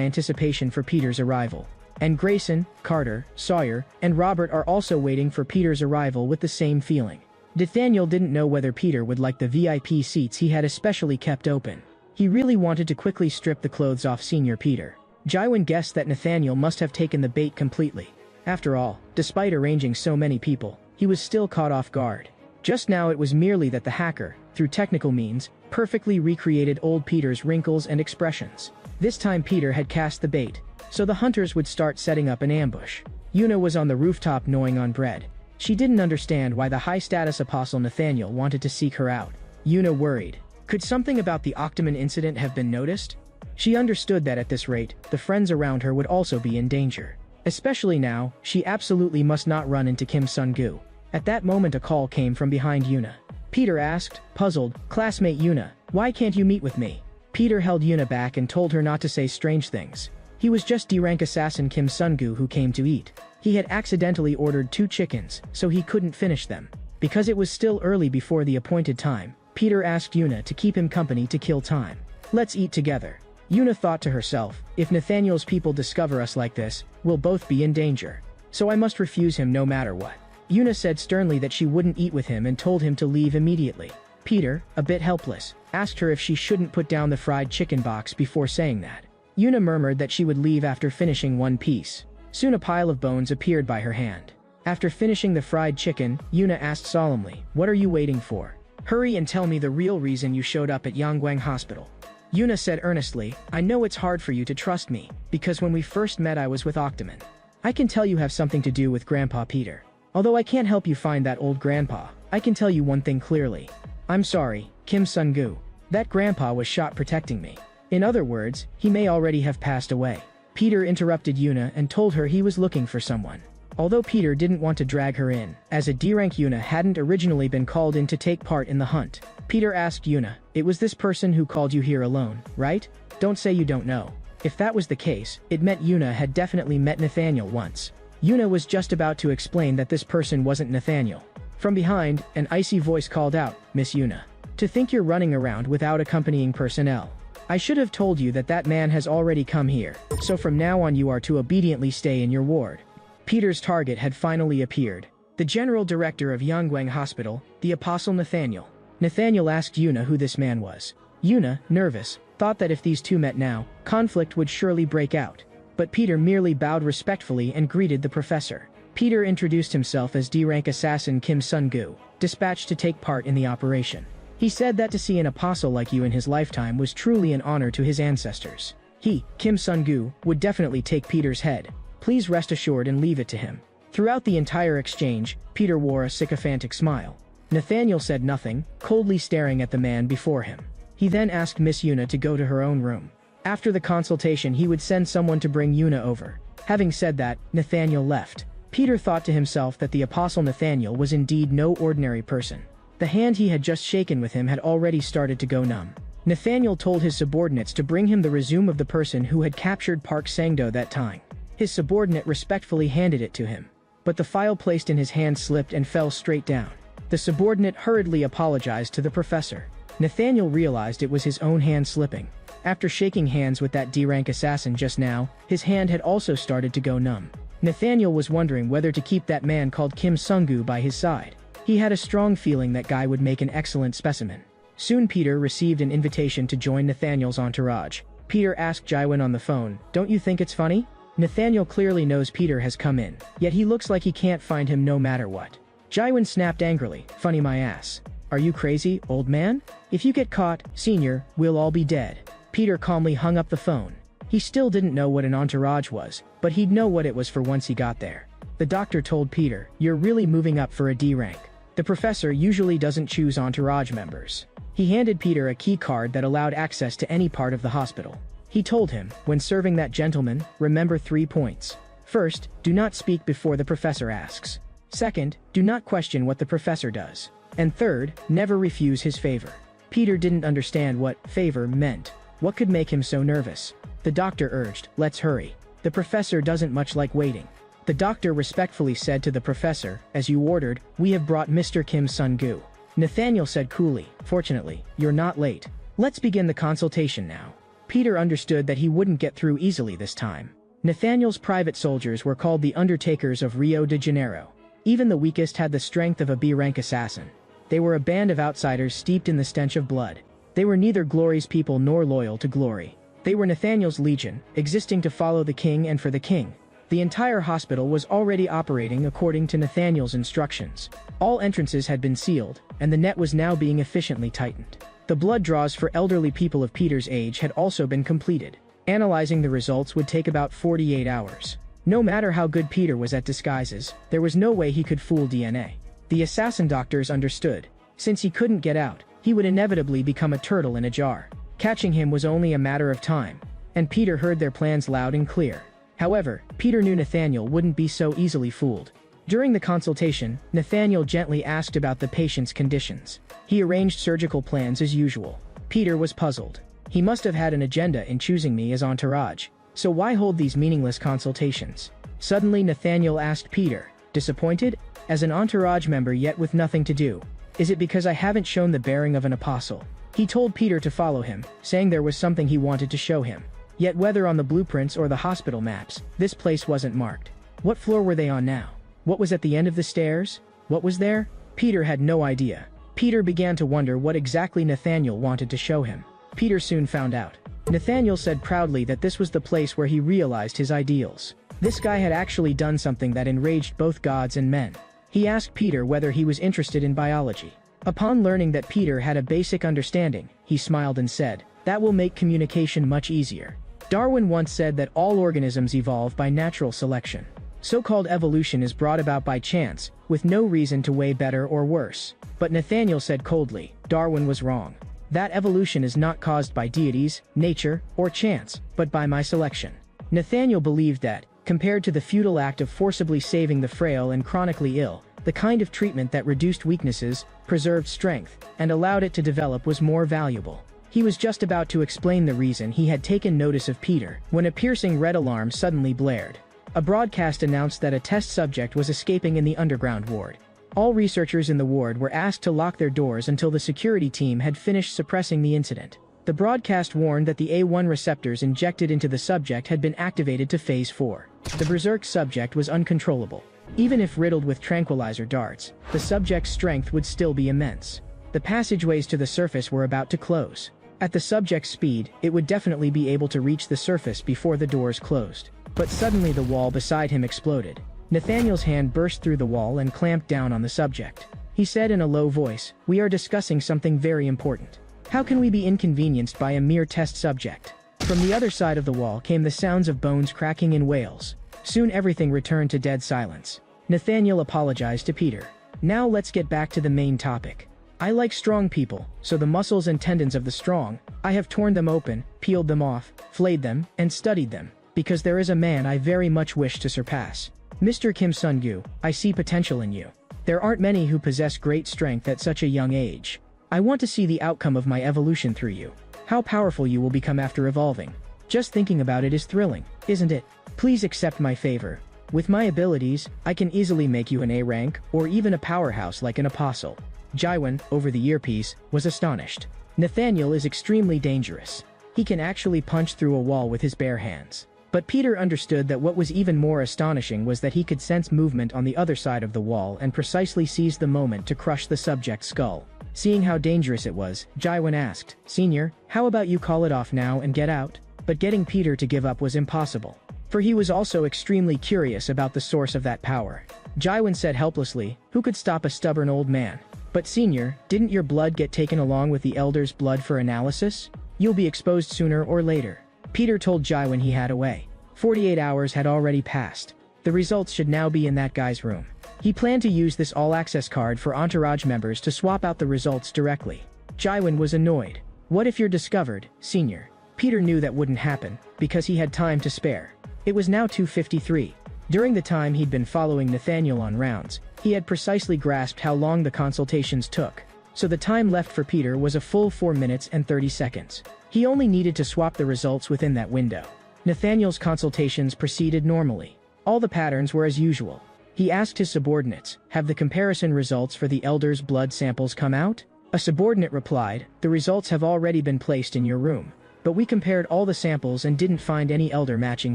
anticipation for Peter's arrival. And Grayson, Carter, Sawyer, and Robert are also waiting for Peter's arrival with the same feeling." Nathaniel didn't know whether Peter would like the VIP seats he had especially kept open. He really wanted to quickly strip the clothes off Senior Peter. Jaiwin guessed that Nathaniel must have taken the bait completely. After all, despite arranging so many people, he was still caught off guard. Just now it was merely that the hacker, through technical means, perfectly recreated old Peter's wrinkles and expressions. This time Peter had cast the bait, so the hunters would start setting up an ambush. Yuna was on the rooftop gnawing on bread. She didn't understand why the high-status Apostle Nathaniel wanted to seek her out. Yuna worried. Could something about the Octomon incident have been noticed? She understood that at this rate, the friends around her would also be in danger. Especially now, she absolutely must not run into Kim Sun-gu. At that moment a call came from behind Yuna. Peter asked, puzzled, "Classmate Yuna, why can't you meet with me?" Peter held Yuna back and told her not to say strange things. He was just D-rank assassin Kim Sun-gu who came to eat. He had accidentally ordered 2 chickens, so he couldn't finish them. Because it was still early before the appointed time, Peter asked Yuna to keep him company to kill time. "Let's eat together." Yuna thought to herself, if Nathaniel's people discover us like this, we'll both be in danger. So I must refuse him no matter what. Yuna said sternly that she wouldn't eat with him and told him to leave immediately. Peter, a bit helpless, asked her if she shouldn't put down the fried chicken box before saying that. Yuna murmured that she would leave after finishing one piece. Soon a pile of bones appeared by her hand. After finishing the fried chicken, Yuna asked solemnly, "What are you waiting for? Hurry and tell me the real reason you showed up at Yangguang Hospital." Yuna said earnestly, "I know it's hard for you to trust me, because when we first met I was with Octomon. I can tell you have something to do with Grandpa Peter. Although I can't help you find that old grandpa, I can tell you one thing clearly. I'm sorry, Kim Sun-gu. That grandpa was shot protecting me. In other words, he may already have passed away." Peter interrupted Yuna and told her he was looking for someone. Although Peter didn't want to drag her in, as a D-rank Yuna hadn't originally been called in to take part in the hunt. Peter asked Yuna, "It was this person who called you here alone, right? Don't say you don't know." If that was the case, it meant Yuna had definitely met Nathaniel once. Yuna was just about to explain that this person wasn't Nathaniel. From behind, an icy voice called out, "Miss Yuna. To think you're running around without accompanying personnel. I should have told you that that man has already come here, so from now on you are to obediently stay in your ward." Peter's target had finally appeared. The general director of Yangguang Hospital, the Apostle Nathaniel. Nathaniel asked Yuna who this man was. Yuna, nervous, thought that if these two met now, conflict would surely break out. But Peter merely bowed respectfully and greeted the professor. Peter introduced himself as D-rank assassin Kim Sun-gu, dispatched to take part in the operation. He said that to see an apostle like you in his lifetime was truly an honor to his ancestors. He, Kim Sun-gu, would definitely take Peter's head. Please rest assured and leave it to him. Throughout the entire exchange, Peter wore a sycophantic smile. Nathaniel said nothing, coldly staring at the man before him. He then asked Miss Yuna to go to her own room. After the consultation he would send someone to bring Yuna over. Having said that, Nathaniel left. Peter thought to himself that the Apostle Nathaniel was indeed no ordinary person. The hand he had just shaken with him had already started to go numb. Nathaniel told his subordinates to bring him the resume of the person who had captured Park Sang-do that time. His subordinate respectfully handed it to him. But the file placed in his hand slipped and fell straight down. The subordinate hurriedly apologized to the professor. Nathaniel realized it was his own hand slipping. After shaking hands with that D-rank assassin just now, his hand had also started to go numb. Nathaniel was wondering whether to keep that man called Kim Sun-gu by his side. He had a strong feeling that guy would make an excellent specimen. Soon Peter received an invitation to join Nathaniel's entourage. Peter asked Jaiwan on the phone, "Don't you think it's funny?" Nathaniel clearly knows Peter has come in, yet he looks like he can't find him no matter what. Jaiwan snapped angrily, "Funny my ass. Are you crazy, old man? If you get caught, senior, we'll all be dead." Peter calmly hung up the phone. He still didn't know what an entourage was, but he'd know what it was for once he got there. The doctor told Peter, "You're really moving up for a D rank. The professor usually doesn't choose entourage members." He handed Peter a key card that allowed access to any part of the hospital. He told him, when serving that gentleman, remember 3 points. First, do not speak before the professor asks. Second, do not question what the professor does. And third, never refuse his favor. Peter didn't understand what favor meant. What could make him so nervous? The doctor urged, "Let's hurry. The professor doesn't much like waiting." The doctor respectfully said to the professor, "As you ordered, we have brought Mr. Kim Sun-gu." Nathaniel said coolly, "Fortunately, you're not late. Let's begin the consultation now." Peter understood that he wouldn't get through easily this time. Nathaniel's private soldiers were called the Undertakers of Rio de Janeiro. Even the weakest had the strength of a B-rank assassin. They were a band of outsiders steeped in the stench of blood. They were neither Glory's people nor loyal to Glory. They were Nathaniel's legion, existing to follow the king and for the king. The entire hospital was already operating according to Nathaniel's instructions. All entrances had been sealed, and the net was now being efficiently tightened. The blood draws for elderly people of Peter's age had also been completed. Analyzing the results would take about 48 hours. No matter how good Peter was at disguises, there was no way he could fool DNA. The assassin doctors understood. Since he couldn't get out, he would inevitably become a turtle in a jar. Catching him was only a matter of time. And Peter heard their plans loud and clear. However, Peter knew Nathaniel wouldn't be so easily fooled. During the consultation, Nathaniel gently asked about the patient's conditions. He arranged surgical plans as usual. Peter was puzzled. He must have had an agenda in choosing me as entourage. So why hold these meaningless consultations? Suddenly Nathaniel asked Peter, disappointed? As an entourage member yet with nothing to do. Is it because I haven't shown the bearing of an apostle? He told Peter to follow him, saying there was something he wanted to show him. Yet whether on the blueprints or the hospital maps, this place wasn't marked. What floor were they on now? What was at the end of the stairs? What was there? Peter had no idea. Peter began to wonder what exactly Nathaniel wanted to show him. Peter soon found out. Nathaniel said proudly that this was the place where he realized his ideals. This guy had actually done something that enraged both gods and men. He asked Peter whether he was interested in biology. Upon learning that Peter had a basic understanding, he smiled and said, "That will make communication much easier." Darwin once said that all organisms evolve by natural selection. So-called evolution is brought about by chance, with no reason to weigh better or worse. But Nathaniel said coldly, Darwin was wrong. That evolution is not caused by deities, nature, or chance, but by my selection. Nathaniel believed that, compared to the futile act of forcibly saving the frail and chronically ill, the kind of treatment that reduced weaknesses, preserved strength, and allowed it to develop was more valuable. He was just about to explain the reason he had taken notice of Peter, when a piercing red alarm suddenly blared. A broadcast announced that a test subject was escaping in the underground ward. All researchers in the ward were asked to lock their doors until the security team had finished suppressing the incident. The broadcast warned that the A1 receptors injected into the subject had been activated to Phase 4. The berserk subject was uncontrollable. Even if riddled with tranquilizer darts, the subject's strength would still be immense. The passageways to the surface were about to close. At the subject's speed, it would definitely be able to reach the surface before the doors closed. But suddenly the wall beside him exploded. Nathaniel's hand burst through the wall and clamped down on the subject. He said in a low voice, "We are discussing something very important. How can we be inconvenienced by a mere test subject?" From the other side of the wall came the sounds of bones cracking in wails. Soon everything returned to dead silence. Nathaniel apologized to Peter. "Now let's get back to the main topic. I like strong people, so the muscles and tendons of the strong, I have torn them open, peeled them off, flayed them, and studied them, because there is a man I very much wish to surpass. Mr. Kim Sun-gu, I see potential in you. There aren't many who possess great strength at such a young age. I want to see the outcome of my evolution through you. How powerful you will become after evolving. Just thinking about it is thrilling, isn't it? Please accept my favor. With my abilities, I can easily make you an A rank, or even a powerhouse like an apostle." Jaiwan, over the earpiece, was astonished. Nathaniel is extremely dangerous. He can actually punch through a wall with his bare hands. But Peter understood that what was even more astonishing was that he could sense movement on the other side of the wall and precisely seized the moment to crush the subject's skull. Seeing how dangerous it was, Jaiwan asked, "Senior, how about you call it off now and get out?" But getting Peter to give up was impossible. For he was also extremely curious about the source of that power. Jaiwan said helplessly, "Who could stop a stubborn old man?" "But senior, didn't your blood get taken along with the elder's blood for analysis? You'll be exposed sooner or later." Peter told Jaiwan he had a way. 48 hours had already passed. The results should now be in that guy's room. He planned to use this all-access card for entourage members to swap out the results directly. Jaiwan was annoyed. "What if you're discovered, senior?" Peter knew that wouldn't happen, because he had time to spare. It was now 2:53. During the time he'd been following Nathaniel on rounds, he had precisely grasped how long the consultations took. So the time left for Peter was a full 4 minutes and 30 seconds. He only needed to swap the results within that window. Nathaniel's consultations proceeded normally. All the patterns were as usual. He asked his subordinates, "Have the comparison results for the elder's blood samples come out?" A subordinate replied, "The results have already been placed in your room. But we compared all the samples and didn't find any elder matching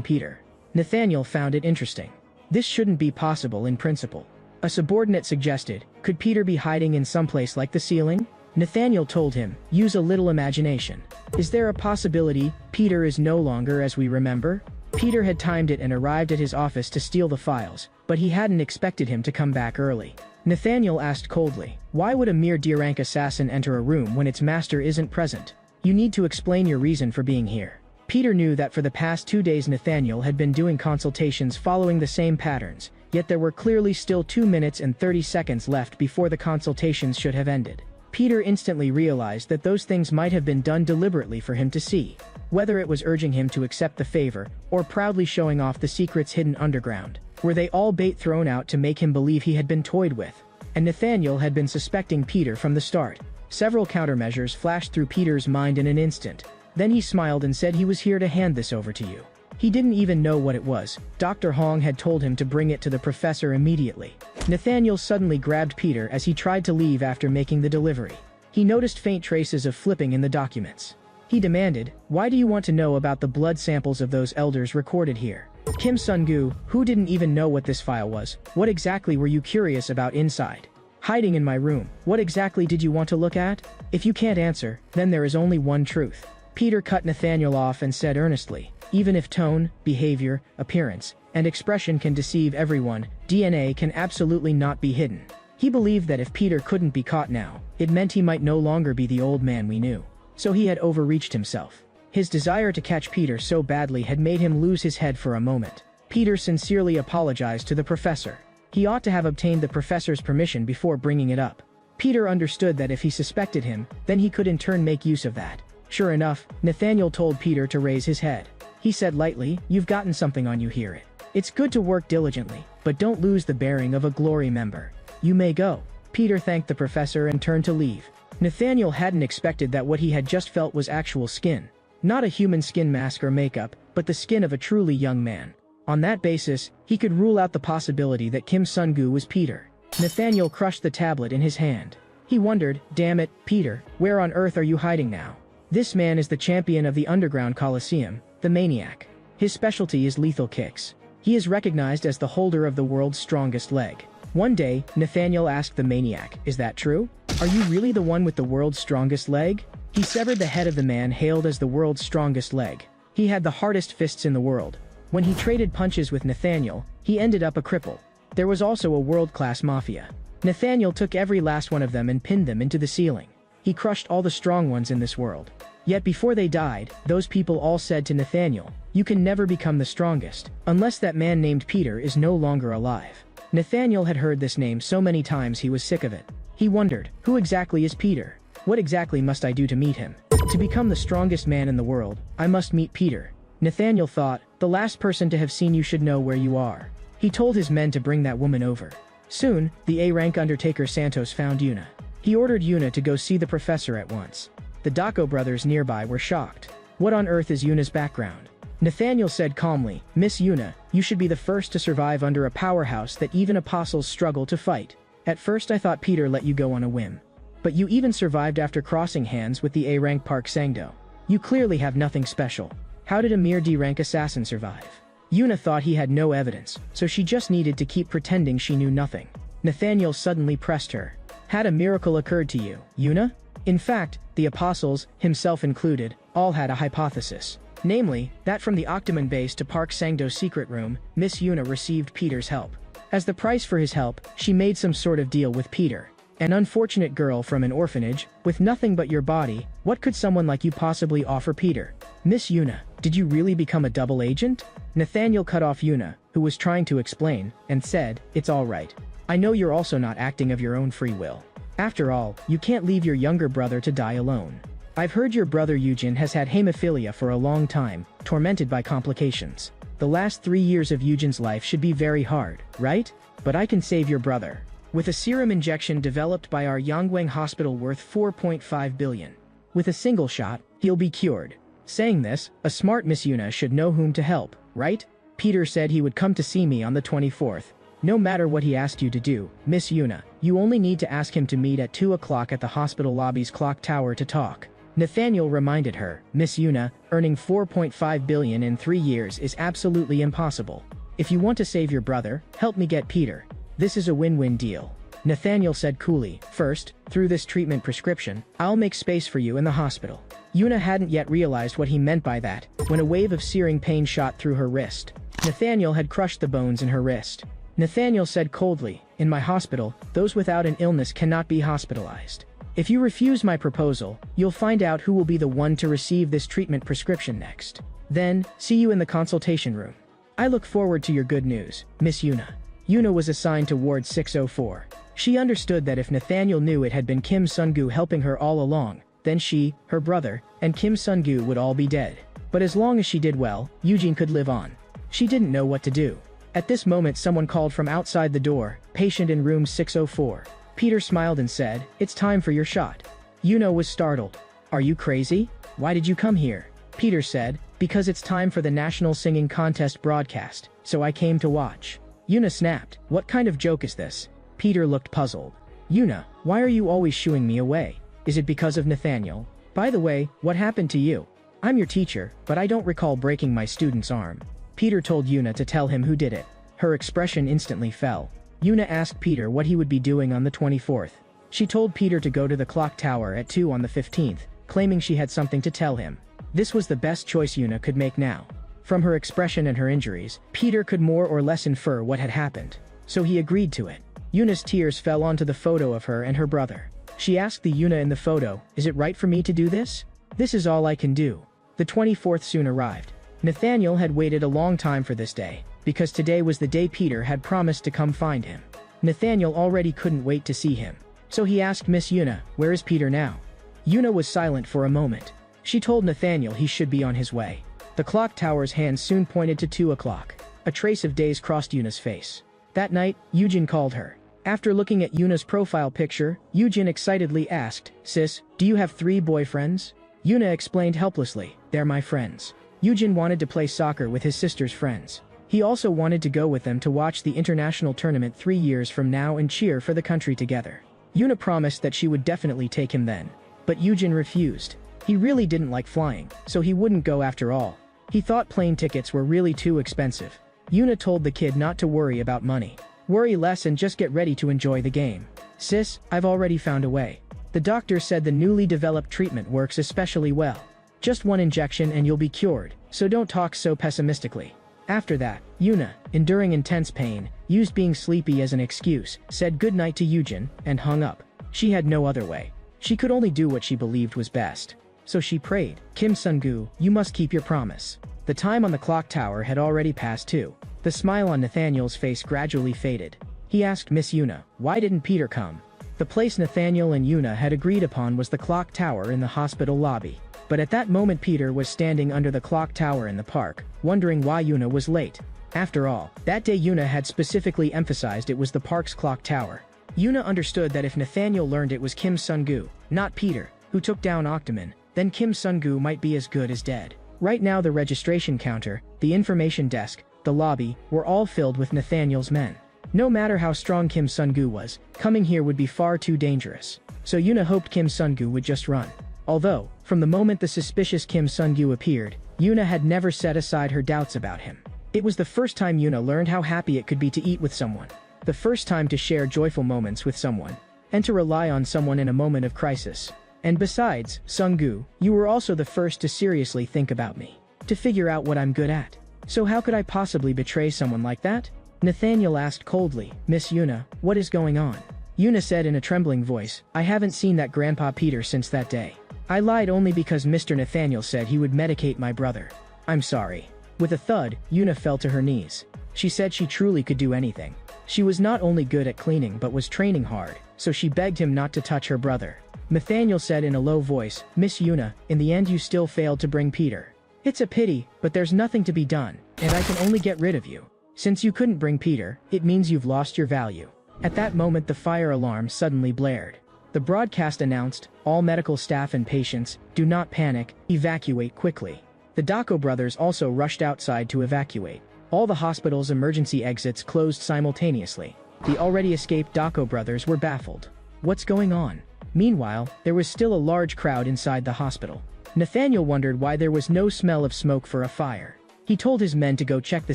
Peter." Nathaniel found it interesting. This shouldn't be possible in principle. A subordinate suggested, "Could Peter be hiding in some place like the ceiling?" Nathaniel told him, "Use a little imagination. Is there a possibility Peter is no longer as we remember?" Peter had timed it and arrived at his office to steal the files, but he hadn't expected him to come back early. Nathaniel asked coldly, "Why would a mere D-rank assassin enter a room when its master isn't present? You need to explain your reason for being here." Peter knew that for the past 2 days Nathaniel had been doing consultations following the same patterns, yet there were clearly still 2 minutes and 30 seconds left before the consultations should have ended. Peter instantly realized that those things might have been done deliberately for him to see. Whether it was urging him to accept the favor, or proudly showing off the secrets hidden underground, were they all bait thrown out to make him believe he had been toyed with? And Nathaniel had been suspecting Peter from the start. Several countermeasures flashed through Peter's mind in an instant. Then he smiled and said he was here to hand this over to you. He didn't even know what it was. Dr. Hong had told him to bring it to the professor immediately. Nathaniel suddenly grabbed Peter as he tried to leave after making the delivery. He noticed faint traces of flipping in the documents. He demanded, "Why do you want to know about the blood samples of those elders recorded here?" Kim Sun-gu, who didn't even know what this file was, "What exactly were you curious about inside?" "Hiding in my room. What exactly did you want to look at?" "If you can't answer, then there is only one truth." Peter cut Nathaniel off and said earnestly, "Even if tone, behavior, appearance, and expression can deceive everyone, DNA can absolutely not be hidden." He believed that if Peter couldn't be caught now, it meant he might no longer be the old man we knew. So he had overreached himself. His desire to catch Peter so badly had made him lose his head for a moment. Peter sincerely apologized to the professor. He ought to have obtained the professor's permission before bringing it up. Peter understood that if he suspected him, then he could in turn make use of that. Sure enough, Nathaniel told Peter to raise his head. He said lightly, "You've gotten something on you here. It's good to work diligently, but don't lose the bearing of a glory member. You may go." Peter thanked the professor and turned to leave. Nathaniel hadn't expected that what he had just felt was actual skin. Not a human skin mask or makeup, but the skin of a truly young man. On that basis, he could rule out the possibility that Kim Sun-gu was Peter. Nathaniel crushed the tablet in his hand. He wondered, damn it, Peter, where on earth are you hiding now? This man is the champion of the underground coliseum, the maniac. His specialty is lethal kicks. He is recognized as the holder of the world's strongest leg. One day, Nathaniel asked the maniac, is that true? Are you really the one with the world's strongest leg? He severed the head of the man hailed as the world's strongest leg. He had the hardest fists in the world. When he traded punches with Nathaniel, he ended up a cripple. There was also a world-class mafia. Nathaniel took every last one of them and pinned them into the ceiling. He crushed all the strong ones in this world. Yet before they died, those people all said to Nathaniel, you can never become the strongest, unless that man named Peter is no longer alive. Nathaniel had heard this name so many times he was sick of it. He wondered, who exactly is Peter? What exactly must I do to meet him? To become the strongest man in the world, I must meet Peter. Nathaniel thought, the last person to have seen you should know where you are. He told his men to bring that woman over. Soon, the A-rank Undertaker Santos found Yuna. He ordered Yuna to go see the professor at once. The Daco brothers nearby were shocked. What on earth is Yuna's background? Nathaniel said calmly, Miss Yuna, you should be the first to survive under a powerhouse that even apostles struggle to fight. At first I thought Peter let you go on a whim. But you even survived after crossing hands with the A-rank Park Sang-do. You clearly have nothing special. How did a mere D-rank assassin survive? Yuna thought he had no evidence, so she just needed to keep pretending she knew nothing. Nathaniel suddenly pressed her. Had a miracle occurred to you, Yuna? In fact, the apostles, himself included, all had a hypothesis. Namely, that from the Octomon base to Park Sang-do's secret room, Miss Yuna received Peter's help. As the price for his help, she made some sort of deal with Peter. An unfortunate girl from an orphanage, with nothing but your body, what could someone like you possibly offer Peter? Miss Yuna, did you really become a double agent? Nathaniel cut off Yuna, who was trying to explain, and said, it's all right. I know you're also not acting of your own free will. After all, you can't leave your younger brother to die alone. I've heard your brother Eugen has had hemophilia for a long time, tormented by complications. The last 3 years of Eugen's life should be very hard, right? But I can save your brother. With a serum injection developed by our Yangwang hospital worth 4.5 billion. With a single shot, he'll be cured. Saying this, a smart Miss Yuna should know whom to help, right? Peter said he would come to see me on the 24th. No matter what he asked you to do, Miss Yuna, you only need to ask him to meet at 2 o'clock at the hospital lobby's clock tower to talk. Nathaniel reminded her, Miss Yuna, earning 4.5 billion in 3 years is absolutely impossible. If you want to save your brother, help me get Peter. This is a win-win deal. Nathaniel said coolly, first, through this treatment prescription, I'll make space for you in the hospital. Yuna hadn't yet realized what he meant by that, when a wave of searing pain shot through her wrist. Nathaniel had crushed the bones in her wrist. Nathaniel said coldly, in my hospital, those without an illness cannot be hospitalized. If you refuse my proposal, you'll find out who will be the one to receive this treatment prescription next. Then, see you in the consultation room. I look forward to your good news, Miss Yuna. Yuna was assigned to Ward 604. She understood that if Nathaniel knew it had been Kim Sun-gu helping her all along, then she, her brother, and Kim Sun-gu would all be dead. But as long as she did well, Eugene could live on. She didn't know what to do. At this moment someone called from outside the door, patient in room 604. Peter smiled and said, it's time for your shot. Yuna was startled. Are you crazy? Why did you come here? Peter said, because it's time for the National Singing Contest broadcast, so I came to watch. Yuna snapped, what kind of joke is this? Peter looked puzzled. Yuna, why are you always shooing me away? Is it because of Nathaniel? By the way, what happened to you? I'm your teacher, but I don't recall breaking my student's arm. Peter told Yuna to tell him who did it. Her expression instantly fell. Yuna asked Peter what he would be doing on the 24th. She told Peter to go to the clock tower at 2 on the 15th, claiming she had something to tell him. This was the best choice Yuna could make now. From her expression and her injuries, Peter could more or less infer what had happened. So he agreed to it. Yuna's tears fell onto the photo of her and her brother. She asked the Yuna in the photo, is it right for me to do this? This is all I can do. The 24th soon arrived. Nathaniel had waited a long time for this day, because today was the day Peter had promised to come find him. Nathaniel already couldn't wait to see him. So he asked Miss Yuna, where is Peter now? Yuna was silent for a moment. She told Nathaniel he should be on his way. The clock tower's hand soon pointed to 2 o'clock. A trace of daze crossed Yuna's face. That night, Eugene called her. After looking at Yuna's profile picture, Eugene excitedly asked, Sis, do you have 3 boyfriends? Yuna explained helplessly, they're my friends. Eugene wanted to play soccer with his sister's friends. He also wanted to go with them to watch the international tournament 3 years from now and cheer for the country together. Yuna promised that she would definitely take him then. But Yujin refused. He really didn't like flying, so he wouldn't go after all. He thought plane tickets were really too expensive. Yuna told the kid not to worry about money. Worry less and just get ready to enjoy the game. Sis, I've already found a way. The doctor said the newly developed treatment works especially well. Just one injection and you'll be cured, so don't talk so pessimistically. After that, Yuna, enduring intense pain, used being sleepy as an excuse, said goodnight to Yujin, and hung up. She had no other way. She could only do what she believed was best. So she prayed, Kim Sun-gu, you must keep your promise. The time on the clock tower had already passed too. The smile on Nathaniel's face gradually faded. He asked Miss Yuna, why didn't Peter come? The place Nathaniel and Yuna had agreed upon was the clock tower in the hospital lobby. But at that moment Peter was standing under the clock tower in the park, wondering why Yuna was late. After all, that day Yuna had specifically emphasized it was the park's clock tower. Yuna understood that if Nathaniel learned it was Kim Sun-gu, not Peter, who took down Octomon, then Kim Sun-gu might be as good as dead. Right now the registration counter, the information desk, the lobby, were all filled with Nathaniel's men. No matter how strong Kim Sun-gu was, coming here would be far too dangerous. So Yuna hoped Kim Sun-gu would just run. Although, from the moment the suspicious Kim Sun-gu appeared, Yuna had never set aside her doubts about him. It was the first time Yuna learned how happy it could be to eat with someone. The first time to share joyful moments with someone. And to rely on someone in a moment of crisis. And besides, Sun-gu, you were also the first to seriously think about me. To figure out what I'm good at. So how could I possibly betray someone like that? Nathaniel asked coldly, Miss Yuna, what is going on? Yuna said in a trembling voice, I haven't seen that Grandpa Peter since that day. I lied only because Mr. Nathaniel said he would medicate my brother. I'm sorry. With a thud, Yuna fell to her knees. She said she truly could do anything. She was not only good at cleaning but was training hard, so she begged him not to touch her brother. Nathaniel said in a low voice, Miss Yuna, in the end you still failed to bring Peter. It's a pity, but there's nothing to be done, and I can only get rid of you. Since you couldn't bring Peter, it means you've lost your value. At that moment the fire alarm suddenly blared. The broadcast announced, all medical staff and patients, do not panic, evacuate quickly. The Dako brothers also rushed outside to evacuate. All the hospital's emergency exits closed simultaneously. The already escaped Dako brothers were baffled. What's going on? Meanwhile, there was still a large crowd inside the hospital. Nathaniel wondered why there was no smell of smoke for a fire. He told his men to go check the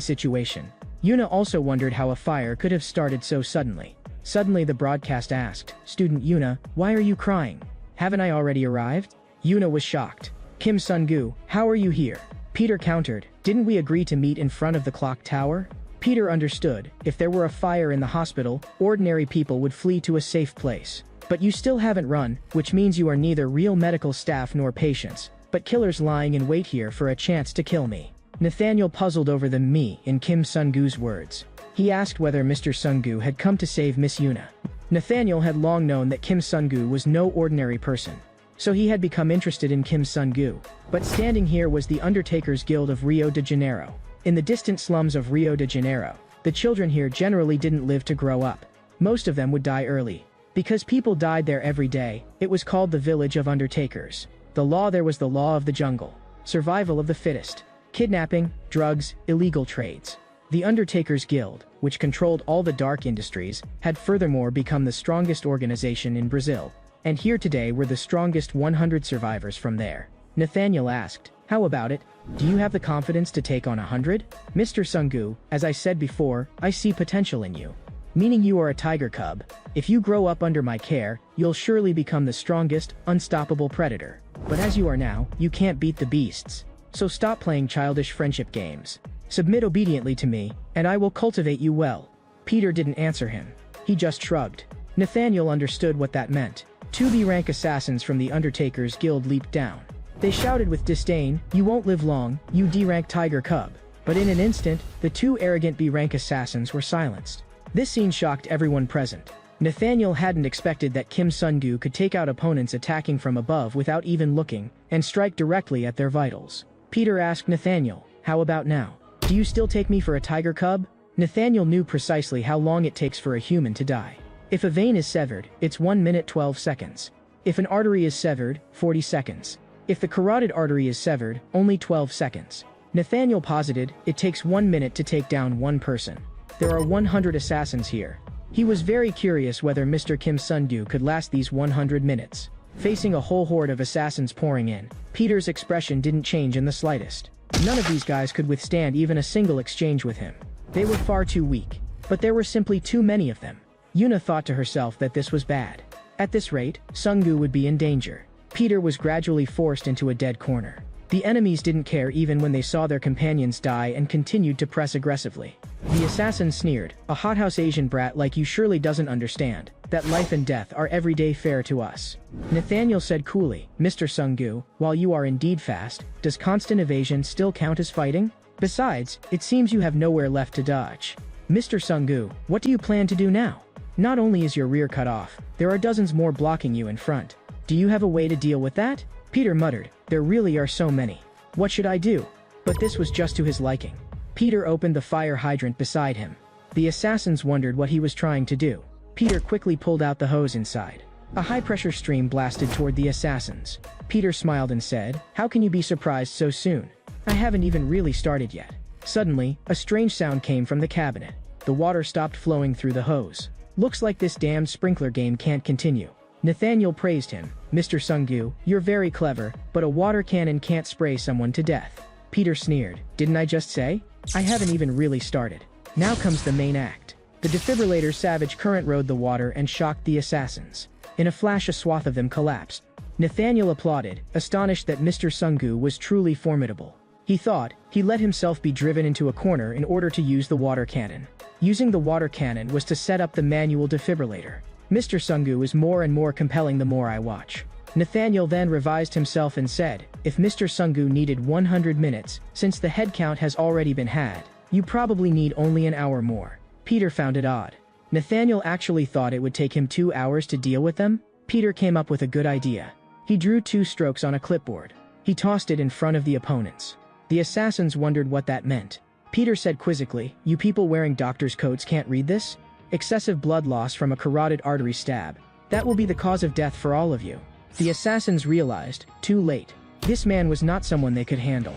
situation. Yuna also wondered how a fire could have started so suddenly. Suddenly the broadcast asked, Student Yuna, why are you crying? Haven't I already arrived? Yuna was shocked. Kim Sun-gu, how are you here? Peter countered, didn't we agree to meet in front of the clock tower? Peter understood, if there were a fire in the hospital, ordinary people would flee to a safe place. But you still haven't run, which means you are neither real medical staff nor patients, but killers lying in wait here for a chance to kill me. Nathaniel puzzled over the me in Kim Sun-gu's words. He asked whether Mr. Sun-gu had come to save Miss Yuna. Nathaniel had long known that Kim Sun-gu was no ordinary person. So he had become interested in Kim Sun-gu. But standing here was the Undertakers Guild of Rio de Janeiro. In the distant slums of Rio de Janeiro, the children here generally didn't live to grow up. Most of them would die early. Because people died there every day, it was called the Village of Undertakers. The law there was the law of the jungle. Survival of the fittest. Kidnapping, drugs, illegal trades. The Undertakers Guild, which controlled all the dark industries, had furthermore become the strongest organization in Brazil. And here today were the strongest 100 survivors from there. Nathaniel asked, how about it? Do you have the confidence to take on 100? Mr. Sun-gu, as I said before, I see potential in you. Meaning you are a tiger cub. If you grow up under my care, you'll surely become the strongest, unstoppable predator. But as you are now, you can't beat the beasts. So stop playing childish friendship games. Submit obediently to me, and I will cultivate you well. Peter didn't answer him. He just shrugged. Nathaniel understood what that meant. 2 B-rank assassins from the Undertakers Guild leaped down. They shouted with disdain, you won't live long, you D-rank tiger cub. But in an instant, the 2 arrogant B-rank assassins were silenced. This scene shocked everyone present. Nathaniel hadn't expected that Kim Sun-gu could take out opponents attacking from above without even looking, and strike directly at their vitals. Peter asked Nathaniel, how about now? Do you still take me for a tiger cub? Nathaniel knew precisely how long it takes for a human to die. If a vein is severed, it's 1 minute 12 seconds. If an artery is severed, 40 seconds. If the carotid artery is severed, only 12 seconds. Nathaniel posited, "It takes 1 minute to take down one person. There are 100 assassins here." He was very curious whether Mr. Kim Sun-gyu could last these 100 minutes. Facing a whole horde of assassins pouring in, Peter's expression didn't change in the slightest. None of these guys could withstand even a single exchange with him. They were far too weak. But there were simply too many of them. Yuna thought to herself that this was bad. At this rate, Sung-gu would be in danger. Peter was gradually forced into a dead corner. The enemies didn't care even when they saw their companions die and continued to press aggressively. The assassin sneered, "A hothouse Asian brat like you surely doesn't understand that life and death are everyday fare to us." Nathaniel said coolly, "Mr. Sung-gu, while you are indeed fast, does constant evasion still count as fighting? Besides, it seems you have nowhere left to dodge. Mr. Sung-gu, what do you plan to do now? Not only is your rear cut off, there are dozens more blocking you in front. Do you have a way to deal with that?" Peter muttered, "There really are so many. What should I do?" But this was just to his liking. Peter opened the fire hydrant beside him. The assassins wondered what he was trying to do. Peter quickly pulled out the hose inside. A high-pressure stream blasted toward the assassins. Peter smiled and said, "How can you be surprised so soon? I haven't even really started yet." Suddenly, a strange sound came from the cabinet. The water stopped flowing through the hose. "Looks like this damned sprinkler game can't continue." Nathaniel praised him. "Mr. Sung-gu, you're very clever, but a water cannon can't spray someone to death." Peter sneered, "Didn't I just say? I haven't even really started." Now comes the main act. The defibrillator's savage current rode the water and shocked the assassins. In a flash, a swath of them collapsed. Nathaniel applauded, astonished that Mr. Sung-gu was truly formidable. He thought he let himself be driven into a corner in order to use the water cannon. Using the water cannon was to set up the manual defibrillator. "Mr. Sung-gu is more and more compelling the more I watch." Nathaniel then revised himself and said, "If Mr. Sung-gu needed 100 minutes, since the head count has already been had, you probably need only an hour more." Peter found it odd. Nathaniel actually thought it would take him 2 hours to deal with them. Peter came up with a good idea. He drew 2 strokes on a clipboard. He tossed it in front of the opponents. The assassins wondered what that meant. Peter said quizzically, "You people wearing doctor's coats can't read this? Excessive blood loss from a carotid artery stab. That will be the cause of death for all of you." The assassins realized, too late. This man was not someone they could handle.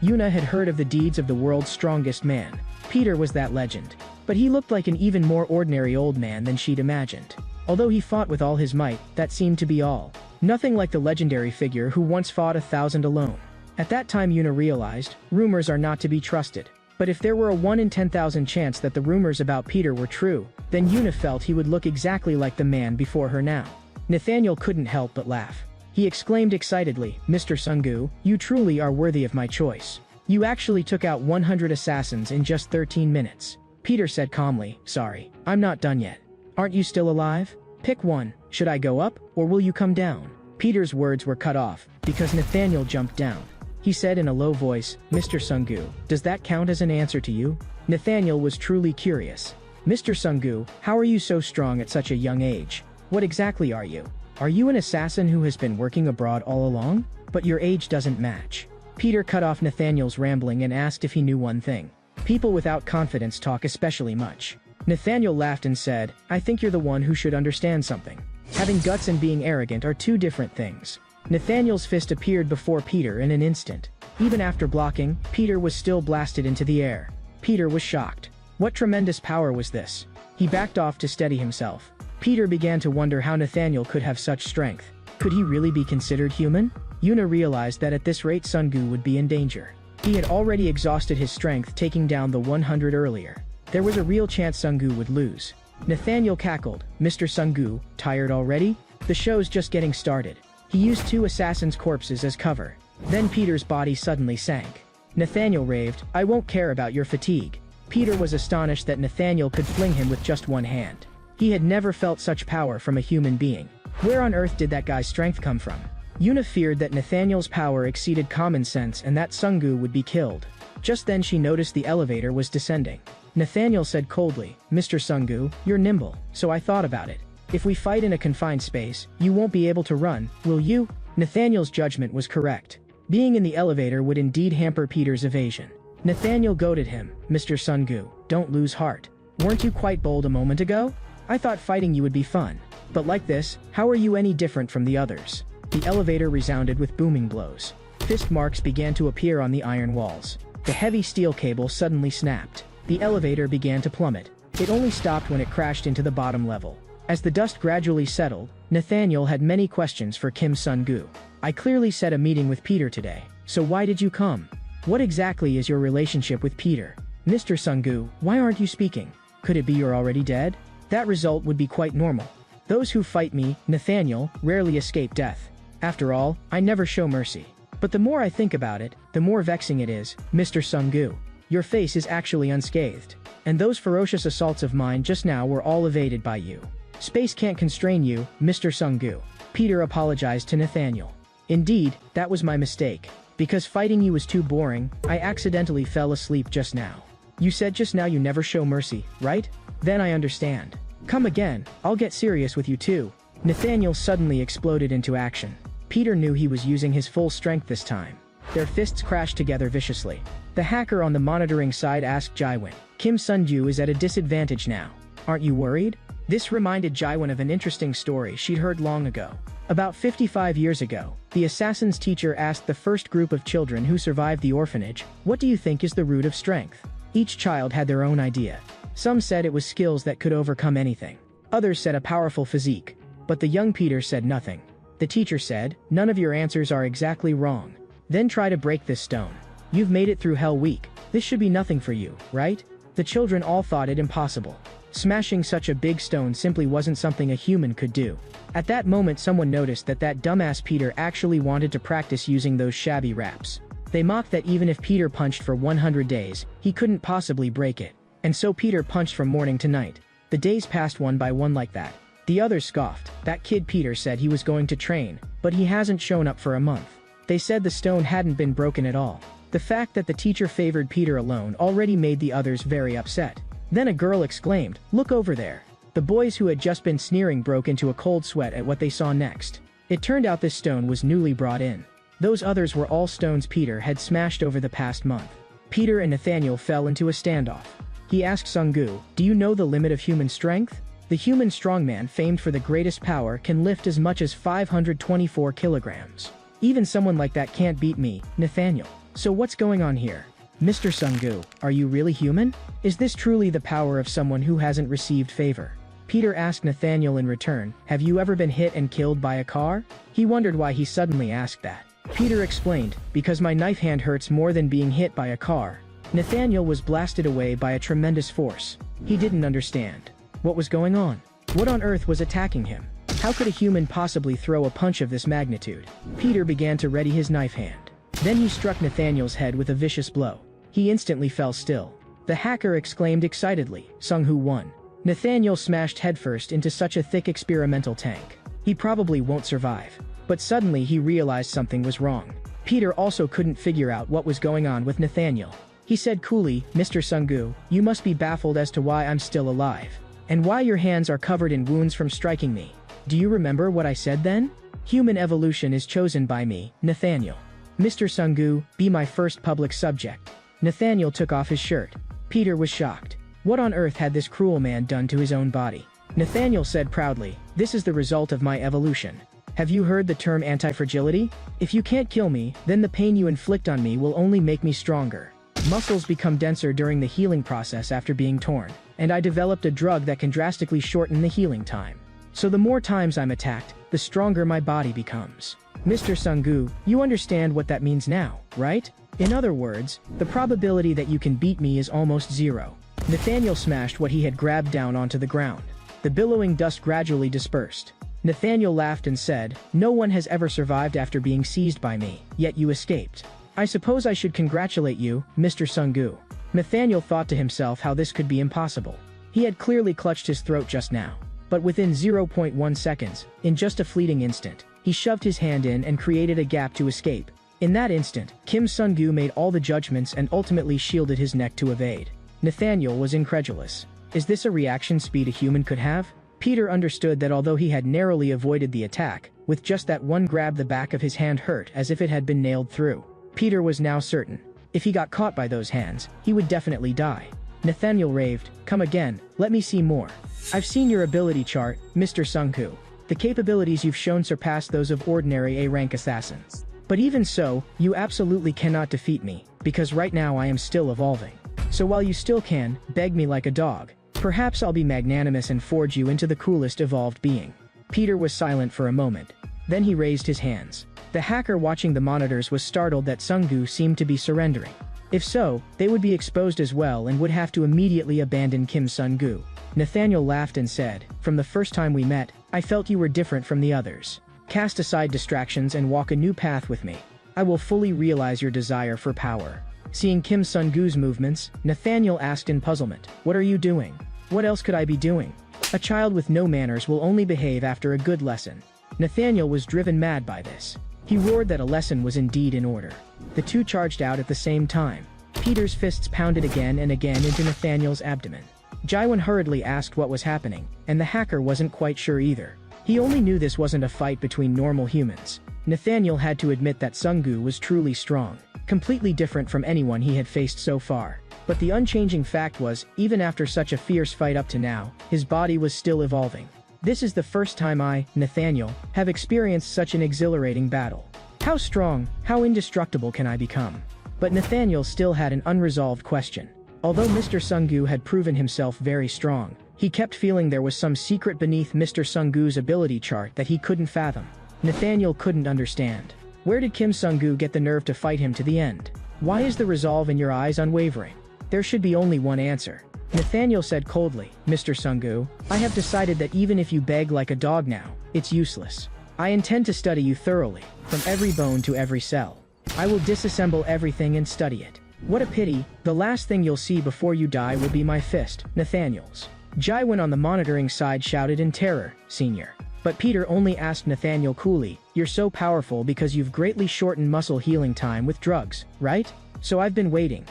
Yuna had heard of the deeds of the world's strongest man. Peter was that legend. But he looked like an even more ordinary old man than she'd imagined. Although he fought with all his might, that seemed to be all. Nothing like the legendary figure who once fought 1,000 alone. At that time Yuna realized, rumors are not to be trusted. But if there were a 1 in 10,000 chance that the rumors about Peter were true, then Yuna felt he would look exactly like the man before her now. Nathaniel couldn't help but laugh. He exclaimed excitedly, "Mr. Sung-gu, you truly are worthy of my choice. You actually took out 100 assassins in just 13 minutes. Peter said calmly, "Sorry, I'm not done yet. Aren't you still alive? Pick one. Should I go up, or will you come down?" Peter's words were cut off, because Nathaniel jumped down. He said in a low voice, "Mr. Sung-gu, does that count as an answer to you?" Nathaniel was truly curious. "Mr. Sung-gu, how are you so strong at such a young age? What exactly are you? Are you an assassin who has been working abroad all along? But your age doesn't match." Peter cut off Nathaniel's rambling and asked if he knew one thing. People without confidence talk especially much. Nathaniel laughed and said, "I think you're the one who should understand something. Having guts and being arrogant are 2 different things." Nathaniel's fist appeared before Peter in an instant. Even after blocking, Peter was still blasted into the air. Peter was shocked. What tremendous power was this? He backed off to steady himself. Peter began to wonder how Nathaniel could have such strength. Could he really be considered human? Yuna realized that at this rate Sung-gu would be in danger. He had already exhausted his strength taking down the 100 earlier. There was a real chance Sung-gu would lose. Nathaniel cackled, "Mr. Sung-gu, tired already? The show's just getting started." He used 2 assassins' corpses as cover. Then Peter's body suddenly sank. Nathaniel raved, "I won't care about your fatigue." Peter was astonished that Nathaniel could fling him with just one hand. He had never felt such power from a human being. Where on earth did that guy's strength come from? Yuna feared that Nathaniel's power exceeded common sense and that Sung-gu would be killed. Just then she noticed the elevator was descending. Nathaniel said coldly, "Mr. Sung-gu, you're nimble, so I thought about it. If we fight in a confined space, you won't be able to run, will you?" Nathaniel's judgment was correct. Being in the elevator would indeed hamper Peter's evasion. Nathaniel goaded him, "Mr. Sung-gu, don't lose heart. Weren't you quite bold a moment ago? I thought fighting you would be fun. But like this, how are you any different from the others? The elevator resounded with booming blows. Fist marks began to appear on the iron walls. The heavy steel cable suddenly snapped. The elevator began to plummet. It only stopped when it crashed into the bottom level. As the dust gradually settled, Nathaniel had many questions for Kim Sun-gu. I clearly set a meeting with Peter today, so why did you come? What exactly is your relationship with Peter? Mr. Sun-gu, why aren't you speaking? Could it be you're already dead? That result would be quite normal. Those who fight me, Nathaniel, rarely escape death. After all, I never show mercy. But the more I think about it, the more vexing it is, Mr. Sun-gu. Your face is actually unscathed. And those ferocious assaults of mine just now were all evaded by you. Space can't constrain you, Mr. Sun-gu. Peter apologized to Nathaniel. Indeed, that was my mistake. Because fighting you was too boring, I accidentally fell asleep just now. You said just now you never show mercy, right? Then I understand. Come again, I'll get serious with you too. Nathaniel suddenly exploded into action. Peter knew he was using his full strength this time. Their fists crashed together viciously. The hacker on the monitoring side asked Jaiwon, Kim Sun-gu is at a disadvantage now. Aren't you worried? This reminded Jaiwon of an interesting story she'd heard long ago. About 55 years ago, the assassin's teacher asked the first group of children who survived the orphanage, what do you think is the root of strength? Each child had their own idea. Some said it was skills that could overcome anything. Others said a powerful physique. But the young Peter said nothing. The teacher said, none of your answers are exactly wrong. Then try to break this stone. You've made it through Hell Week. This should be nothing for you, right? The children all thought it impossible. Smashing such a big stone simply wasn't something a human could do. At that moment someone noticed that dumbass Peter actually wanted to practice using those shabby raps. They mocked that even if Peter punched for 100 days, he couldn't possibly break it. And so Peter punched from morning to night. The days passed one by one like that. The others scoffed. That kid Peter said he was going to train, but he hasn't shown up for a month. They said the stone hadn't been broken at all. The fact that the teacher favored Peter alone already made the others very upset. Then a girl exclaimed, look over there. The boys who had just been sneering broke into a cold sweat at what they saw next. It turned out this stone was newly brought in. Those others were all stones Peter had smashed over the past month. Peter and Nathaniel fell into a standoff. He asked Sun-gu, do you know the limit of human strength? The human strongman famed for the greatest power can lift as much as 524 kilograms. Even someone like that can't beat me, Nathaniel. So what's going on here? Mr. Sun-gu, are you really human? Is this truly the power of someone who hasn't received favor? Peter asked Nathaniel in return, have you ever been hit and killed by a car? He wondered why he suddenly asked that. Peter explained, because my knife hand hurts more than being hit by a car. Nathaniel was blasted away by a tremendous force. He didn't understand. What was going on? What on earth was attacking him? How could a human possibly throw a punch of this magnitude? Peter began to ready his knife hand. Then he struck Nathaniel's head with a vicious blow. He instantly fell still. The hacker exclaimed excitedly, Sung-hu won. Nathaniel smashed headfirst into such a thick experimental tank. He probably won't survive. But suddenly he realized something was wrong. Peter also couldn't figure out what was going on with Nathaniel. He said coolly, Mr. Sun-gu, you must be baffled as to why I'm still alive. And why your hands are covered in wounds from striking me. Do you remember what I said then? Human evolution is chosen by me, Nathaniel. Mr. Sun-gu, be my first public subject. Nathaniel took off his shirt. Peter was shocked. What on earth had this cruel man done to his own body? Nathaniel said proudly, this is the result of my evolution. Have you heard the term anti-fragility? If you can't kill me, then the pain you inflict on me will only make me stronger. Muscles become denser during the healing process after being torn, and I developed a drug that can drastically shorten the healing time. So the more times I'm attacked, the stronger my body becomes. Mr. Sun-gu, you understand what that means now, right? In other words, the probability that you can beat me is almost zero. Nathaniel smashed what he had grabbed down onto the ground. The billowing dust gradually dispersed. Nathaniel laughed and said, no one has ever survived after being seized by me, yet you escaped. I suppose I should congratulate you, Mr. Sun-gu. Nathaniel thought to himself how this could be impossible. He had clearly clutched his throat just now. But within 0.1 seconds, in just a fleeting instant, he shoved his hand in and created a gap to escape. In that instant, Kim Sun-gu made all the judgments and ultimately shielded his neck to evade. Nathaniel was incredulous. Is this a reaction speed a human could have? Peter understood that although he had narrowly avoided the attack, with just that one grab the back of his hand hurt as if it had been nailed through. Peter was now certain. If he got caught by those hands, he would definitely die. Nathaniel raved, "Come again, let me see more. I've seen your ability chart, Mr. Sungku. The capabilities you've shown surpass those of ordinary A-rank assassins. But even so, you absolutely cannot defeat me, because right now I am still evolving. So while you still can, beg me like a dog. Perhaps I'll be magnanimous and forge you into the coolest evolved being." Peter was silent for a moment. Then he raised his hands. The hacker watching the monitors was startled that Sunggu seemed to be surrendering. If so, they would be exposed as well and would have to immediately abandon Kim Sunggu. Nathaniel laughed and said, "From the first time we met, I felt you were different from the others. Cast aside distractions and walk a new path with me. I will fully realize your desire for power." Seeing Kim Sunggu's movements, Nathaniel asked in puzzlement, "What are you doing? What else could I be doing? A child with no manners will only behave after a good lesson." Nathaniel was driven mad by this. He roared that a lesson was indeed in order. The two charged out at the same time. Peter's fists pounded again and again into Nathaniel's abdomen. Jaiwan hurriedly asked what was happening, and the hacker wasn't quite sure either. He only knew this wasn't a fight between normal humans. Nathaniel had to admit that Sunggu was truly strong, completely different from anyone he had faced so far. But the unchanging fact was, even after such a fierce fight up to now, his body was still evolving. "This is the first time I, Nathaniel, have experienced such an exhilarating battle. How strong, how indestructible can I become?" But Nathaniel still had an unresolved question. Although Mr. Sunggu had proven himself very strong, he kept feeling there was some secret beneath Mr. Sunggu's ability chart that he couldn't fathom. Nathaniel couldn't understand. Where did Kim Sunggu get the nerve to fight him to the end? Why is the resolve in your eyes unwavering? There should be only one answer. Nathaniel said coldly, "Mr. Sunggu, I have decided that even if you beg like a dog now, it's useless. I intend to study you thoroughly, from every bone to every cell. I will disassemble everything and study it. What a pity, the last thing you'll see before you die will be my fist, Nathaniel's." Jaiwan on the monitoring side shouted in terror, "Senior." But Peter only asked Nathaniel coolly, "You're so powerful because you've greatly shortened muscle healing time with drugs, right? So I've been waiting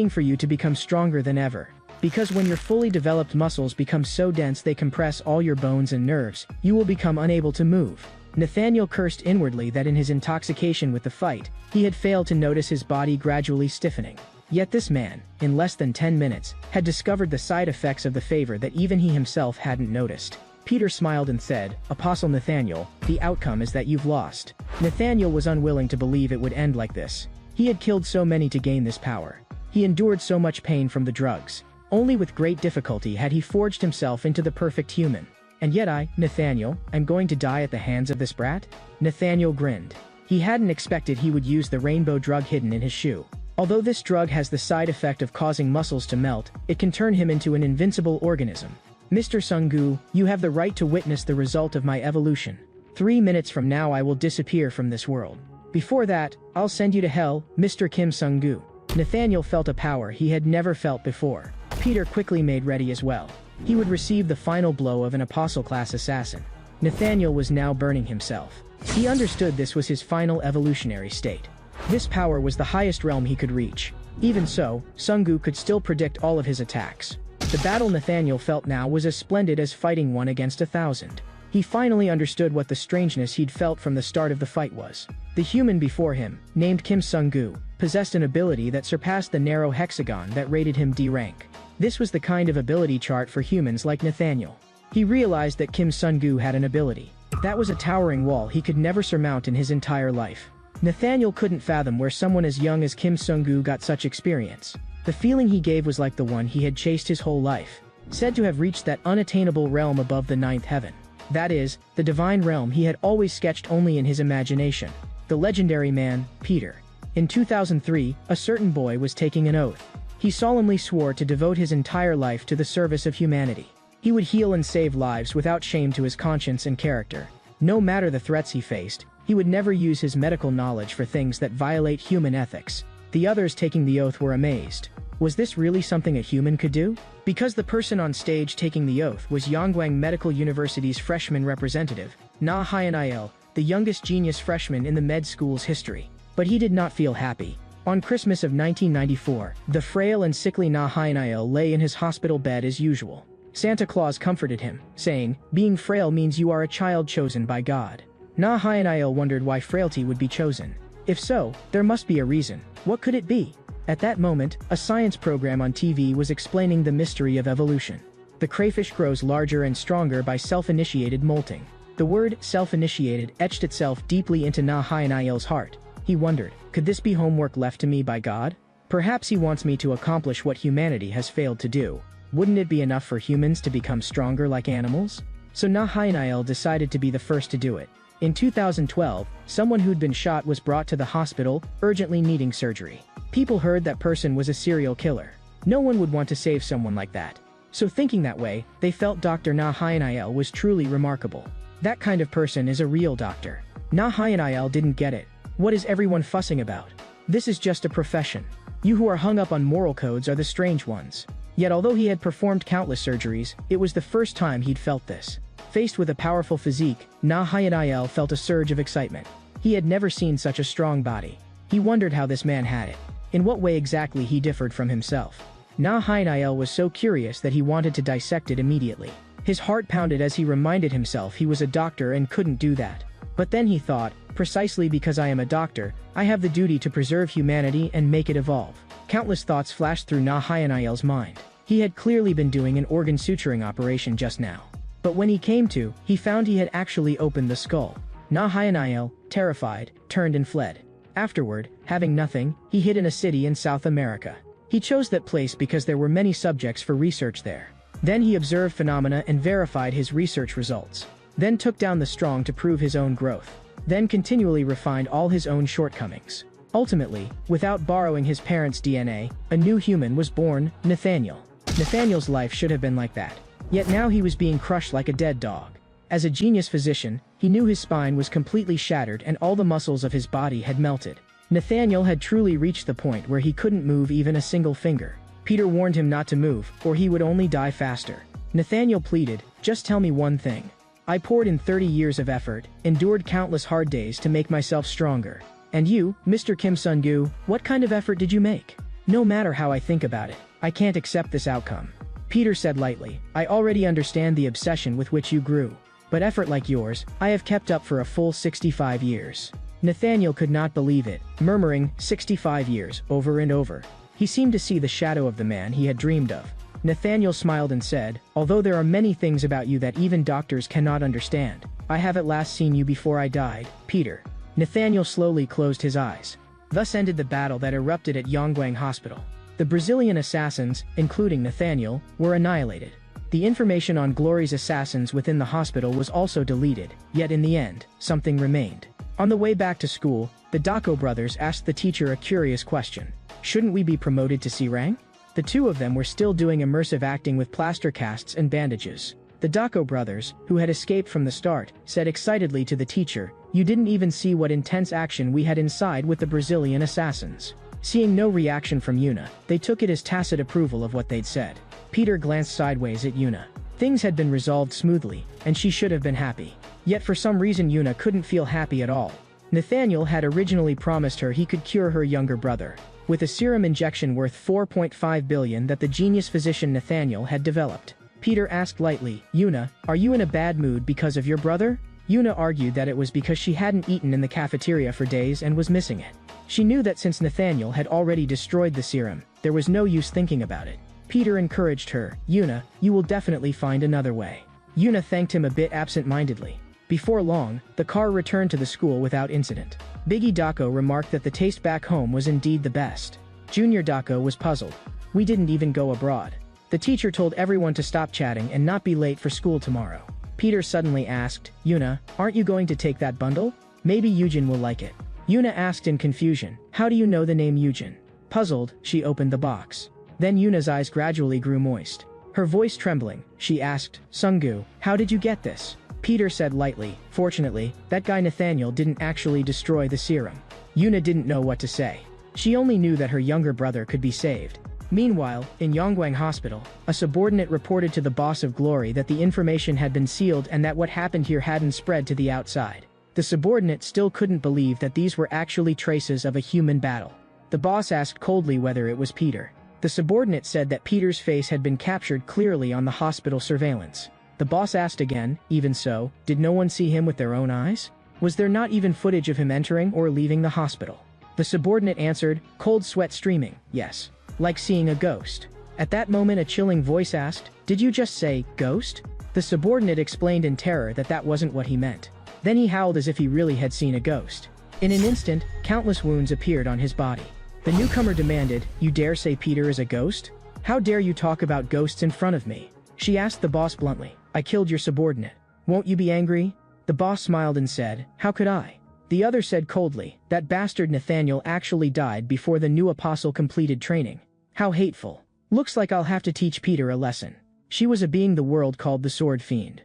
for you to become stronger than ever. Because when your fully developed muscles become so dense they compress all your bones and nerves, you will become unable to move." Nathaniel cursed inwardly that in his intoxication with the fight, he had failed to notice his body gradually stiffening. Yet this man, in less than 10 minutes, had discovered the side effects of the favor that even he himself hadn't noticed. Peter smiled and said, "Apostle Nathaniel, the outcome is that you've lost." Nathaniel was unwilling to believe it would end like this. He had killed so many to gain this power. He endured so much pain from the drugs. Only with great difficulty had he forged himself into the perfect human. And yet I, Nathaniel, am going to die at the hands of this brat? Nathaniel grinned. He hadn't expected he would use the rainbow drug hidden in his shoe. Although this drug has the side effect of causing muscles to melt, it can turn him into an invincible organism. "Mr. Sunggu, you have the right to witness the result of my evolution. 3 minutes from now I will disappear from this world. Before that, I'll send you to hell, Mr. Kim Sunggu." Nathaniel felt a power he had never felt before. Peter quickly made ready as well. He would receive the final blow of an apostle-class assassin. Nathaniel was now burning himself. He understood this was his final evolutionary state. This power was the highest realm he could reach. Even so, Sunggu could still predict all of his attacks. The battle Nathaniel felt now was as splendid as fighting 1 against 1,000. He finally understood what the strangeness he'd felt from the start of the fight was. The human before him, named Kim Sunggu, possessed an ability that surpassed the narrow hexagon that rated him D rank. This was the kind of ability chart for humans like Nathaniel. He realized that Kim Sunggu had an ability. That was a towering wall he could never surmount in his entire life. Nathaniel couldn't fathom where someone as young as Kim Sunggu got such experience. The feeling he gave was like the one he had chased his whole life, said to have reached that unattainable realm above the 9th heaven. That is, the divine realm he had always sketched only in his imagination. The legendary man, Peter. In 2003, a certain boy was taking an oath. He solemnly swore to devote his entire life to the service of humanity. He would heal and save lives without shame to his conscience and character. No matter the threats he faced, he would never use his medical knowledge for things that violate human ethics. The others taking the oath were amazed. Was this really something a human could do? Because the person on stage taking the oath was Yangguang Medical University's freshman representative, Na Hyunil, the youngest genius freshman in the med school's history. But he did not feel happy. On Christmas of 1994, the frail and sickly Na Hyunil lay in his hospital bed as usual. Santa Claus comforted him, saying, "Being frail means you are a child chosen by God." Na Hyunil wondered why frailty would be chosen. If so, there must be a reason. What could it be? At that moment, a science program on TV was explaining the mystery of evolution. The crayfish grows larger and stronger by self-initiated molting. The word self-initiated etched itself deeply into Na Hyunil's heart. He wondered, could this be homework left to me by God? Perhaps he wants me to accomplish what humanity has failed to do. Wouldn't it be enough for humans to become stronger like animals? So Na Hyunil decided to be the first to do it. In 2012, someone who'd been shot was brought to the hospital, urgently needing surgery. People heard that person was a serial killer. No one would want to save someone like that. So thinking that way, they felt Dr. Na Hyunil was truly remarkable. That kind of person is a real doctor. Na Hyunil didn't get it. What is everyone fussing about? This is just a profession. You who are hung up on moral codes are the strange ones. Yet although he had performed countless surgeries, it was the first time he'd felt this. Faced with a powerful physique, Na Hyunil felt a surge of excitement. He had never seen such a strong body. He wondered how this man had it. In what way exactly he differed from himself. Na Hyunil was so curious that he wanted to dissect it immediately. His heart pounded as he reminded himself he was a doctor and couldn't do that. But then he thought, precisely because I am a doctor, I have the duty to preserve humanity and make it evolve. Countless thoughts flashed through Na Hyunil's mind. He had clearly been doing an organ suturing operation just now. But when he came to, he found he had actually opened the skull. Na Hyunil, terrified, turned and fled. Afterward, having nothing, he hid in a city in South America. He chose that place because there were many subjects for research there. Then he observed phenomena and verified his research results. Then took down the strong to prove his own growth. Then continually refined all his own shortcomings. Ultimately, without borrowing his parents' DNA, a new human was born, Nathaniel. Nathaniel's life should have been like that. Yet now he was being crushed like a dead dog. As a genius physician, he knew his spine was completely shattered and all the muscles of his body had melted. Nathaniel had truly reached the point where he couldn't move even a single finger. Peter warned him not to move, or he would only die faster. Nathaniel pleaded, just tell me one thing. I poured in 30 years of effort, endured countless hard days to make myself stronger. And you, Mr. Kim Sun-gu, what kind of effort did you make? No matter how I think about it, I can't accept this outcome. Peter said lightly, I already understand the obsession with which you grew. But effort like yours, I have kept up for a full 65 years. Nathaniel could not believe it, murmuring, 65 years, over and over. He seemed to see the shadow of the man he had dreamed of. Nathaniel smiled and said, although there are many things about you that even doctors cannot understand, I have at last seen you before I died, Peter. Nathaniel slowly closed his eyes. Thus ended the battle that erupted at Yongguang Hospital. The Brazilian assassins, including Nathaniel, were annihilated. The information on Glory's assassins within the hospital was also deleted, yet in the end, something remained. On the way back to school, the Dako brothers asked the teacher a curious question. Shouldn't we be promoted to C rank? The two of them were still doing immersive acting with plaster casts and bandages. The Dako brothers, who had escaped from the start, said excitedly to the teacher, you didn't even see what intense action we had inside with the Brazilian assassins. Seeing no reaction from Yuna, they took it as tacit approval of what they'd said. Peter glanced sideways at Yuna. Things had been resolved smoothly, and she should have been happy. Yet for some reason Yuna couldn't feel happy at all. Nathaniel had originally promised her he could cure her younger brother, with a serum injection worth 4.5 billion that the genius physician Nathaniel had developed. Peter asked lightly, Yuna, are you in a bad mood because of your brother? Yuna argued that it was because she hadn't eaten in the cafeteria for days and was missing it. She knew that since Nathaniel had already destroyed the serum, there was no use thinking about it. Peter encouraged her, Yuna, you will definitely find another way. Yuna thanked him a bit absent-mindedly. Before long, the car returned to the school without incident. Biggie Dako remarked that the taste back home was indeed the best. Junior Dako was puzzled. We didn't even go abroad. The teacher told everyone to stop chatting and not be late for school tomorrow. Peter suddenly asked, Yuna, aren't you going to take that bundle? Maybe Yujin will like it. Yuna asked in confusion, how do you know the name Yujin? Puzzled, she opened the box. Then Yuna's eyes gradually grew moist. Her voice trembling, she asked, Sungu, how did you get this? Peter said lightly, fortunately, that guy Nathaniel didn't actually destroy the serum. Yuna didn't know what to say. She only knew that her younger brother could be saved. Meanwhile, in Yongguang Hospital, a subordinate reported to the boss of Glory that the information had been sealed and that what happened here hadn't spread to the outside. The subordinate still couldn't believe that these were actually traces of a human battle. The boss asked coldly whether it was Peter. The subordinate said that Peter's face had been captured clearly on the hospital surveillance. The boss asked again, even so, did no one see him with their own eyes? Was there not even footage of him entering or leaving the hospital? The subordinate answered, cold sweat streaming, yes. Like seeing a ghost. At that moment a chilling voice asked, did you just say, ghost? The subordinate explained in terror that that wasn't what he meant. Then he howled as if he really had seen a ghost. In an instant, countless wounds appeared on his body. The newcomer demanded, you dare say Peter is a ghost? How dare you talk about ghosts in front of me? She asked the boss bluntly. I killed your subordinate. Won't you be angry? The boss smiled and said, how could I? The other said coldly, that bastard Nathaniel actually died before the new apostle completed training. How hateful. Looks like I'll have to teach Peter a lesson. She was a being the world called the Sword Fiend.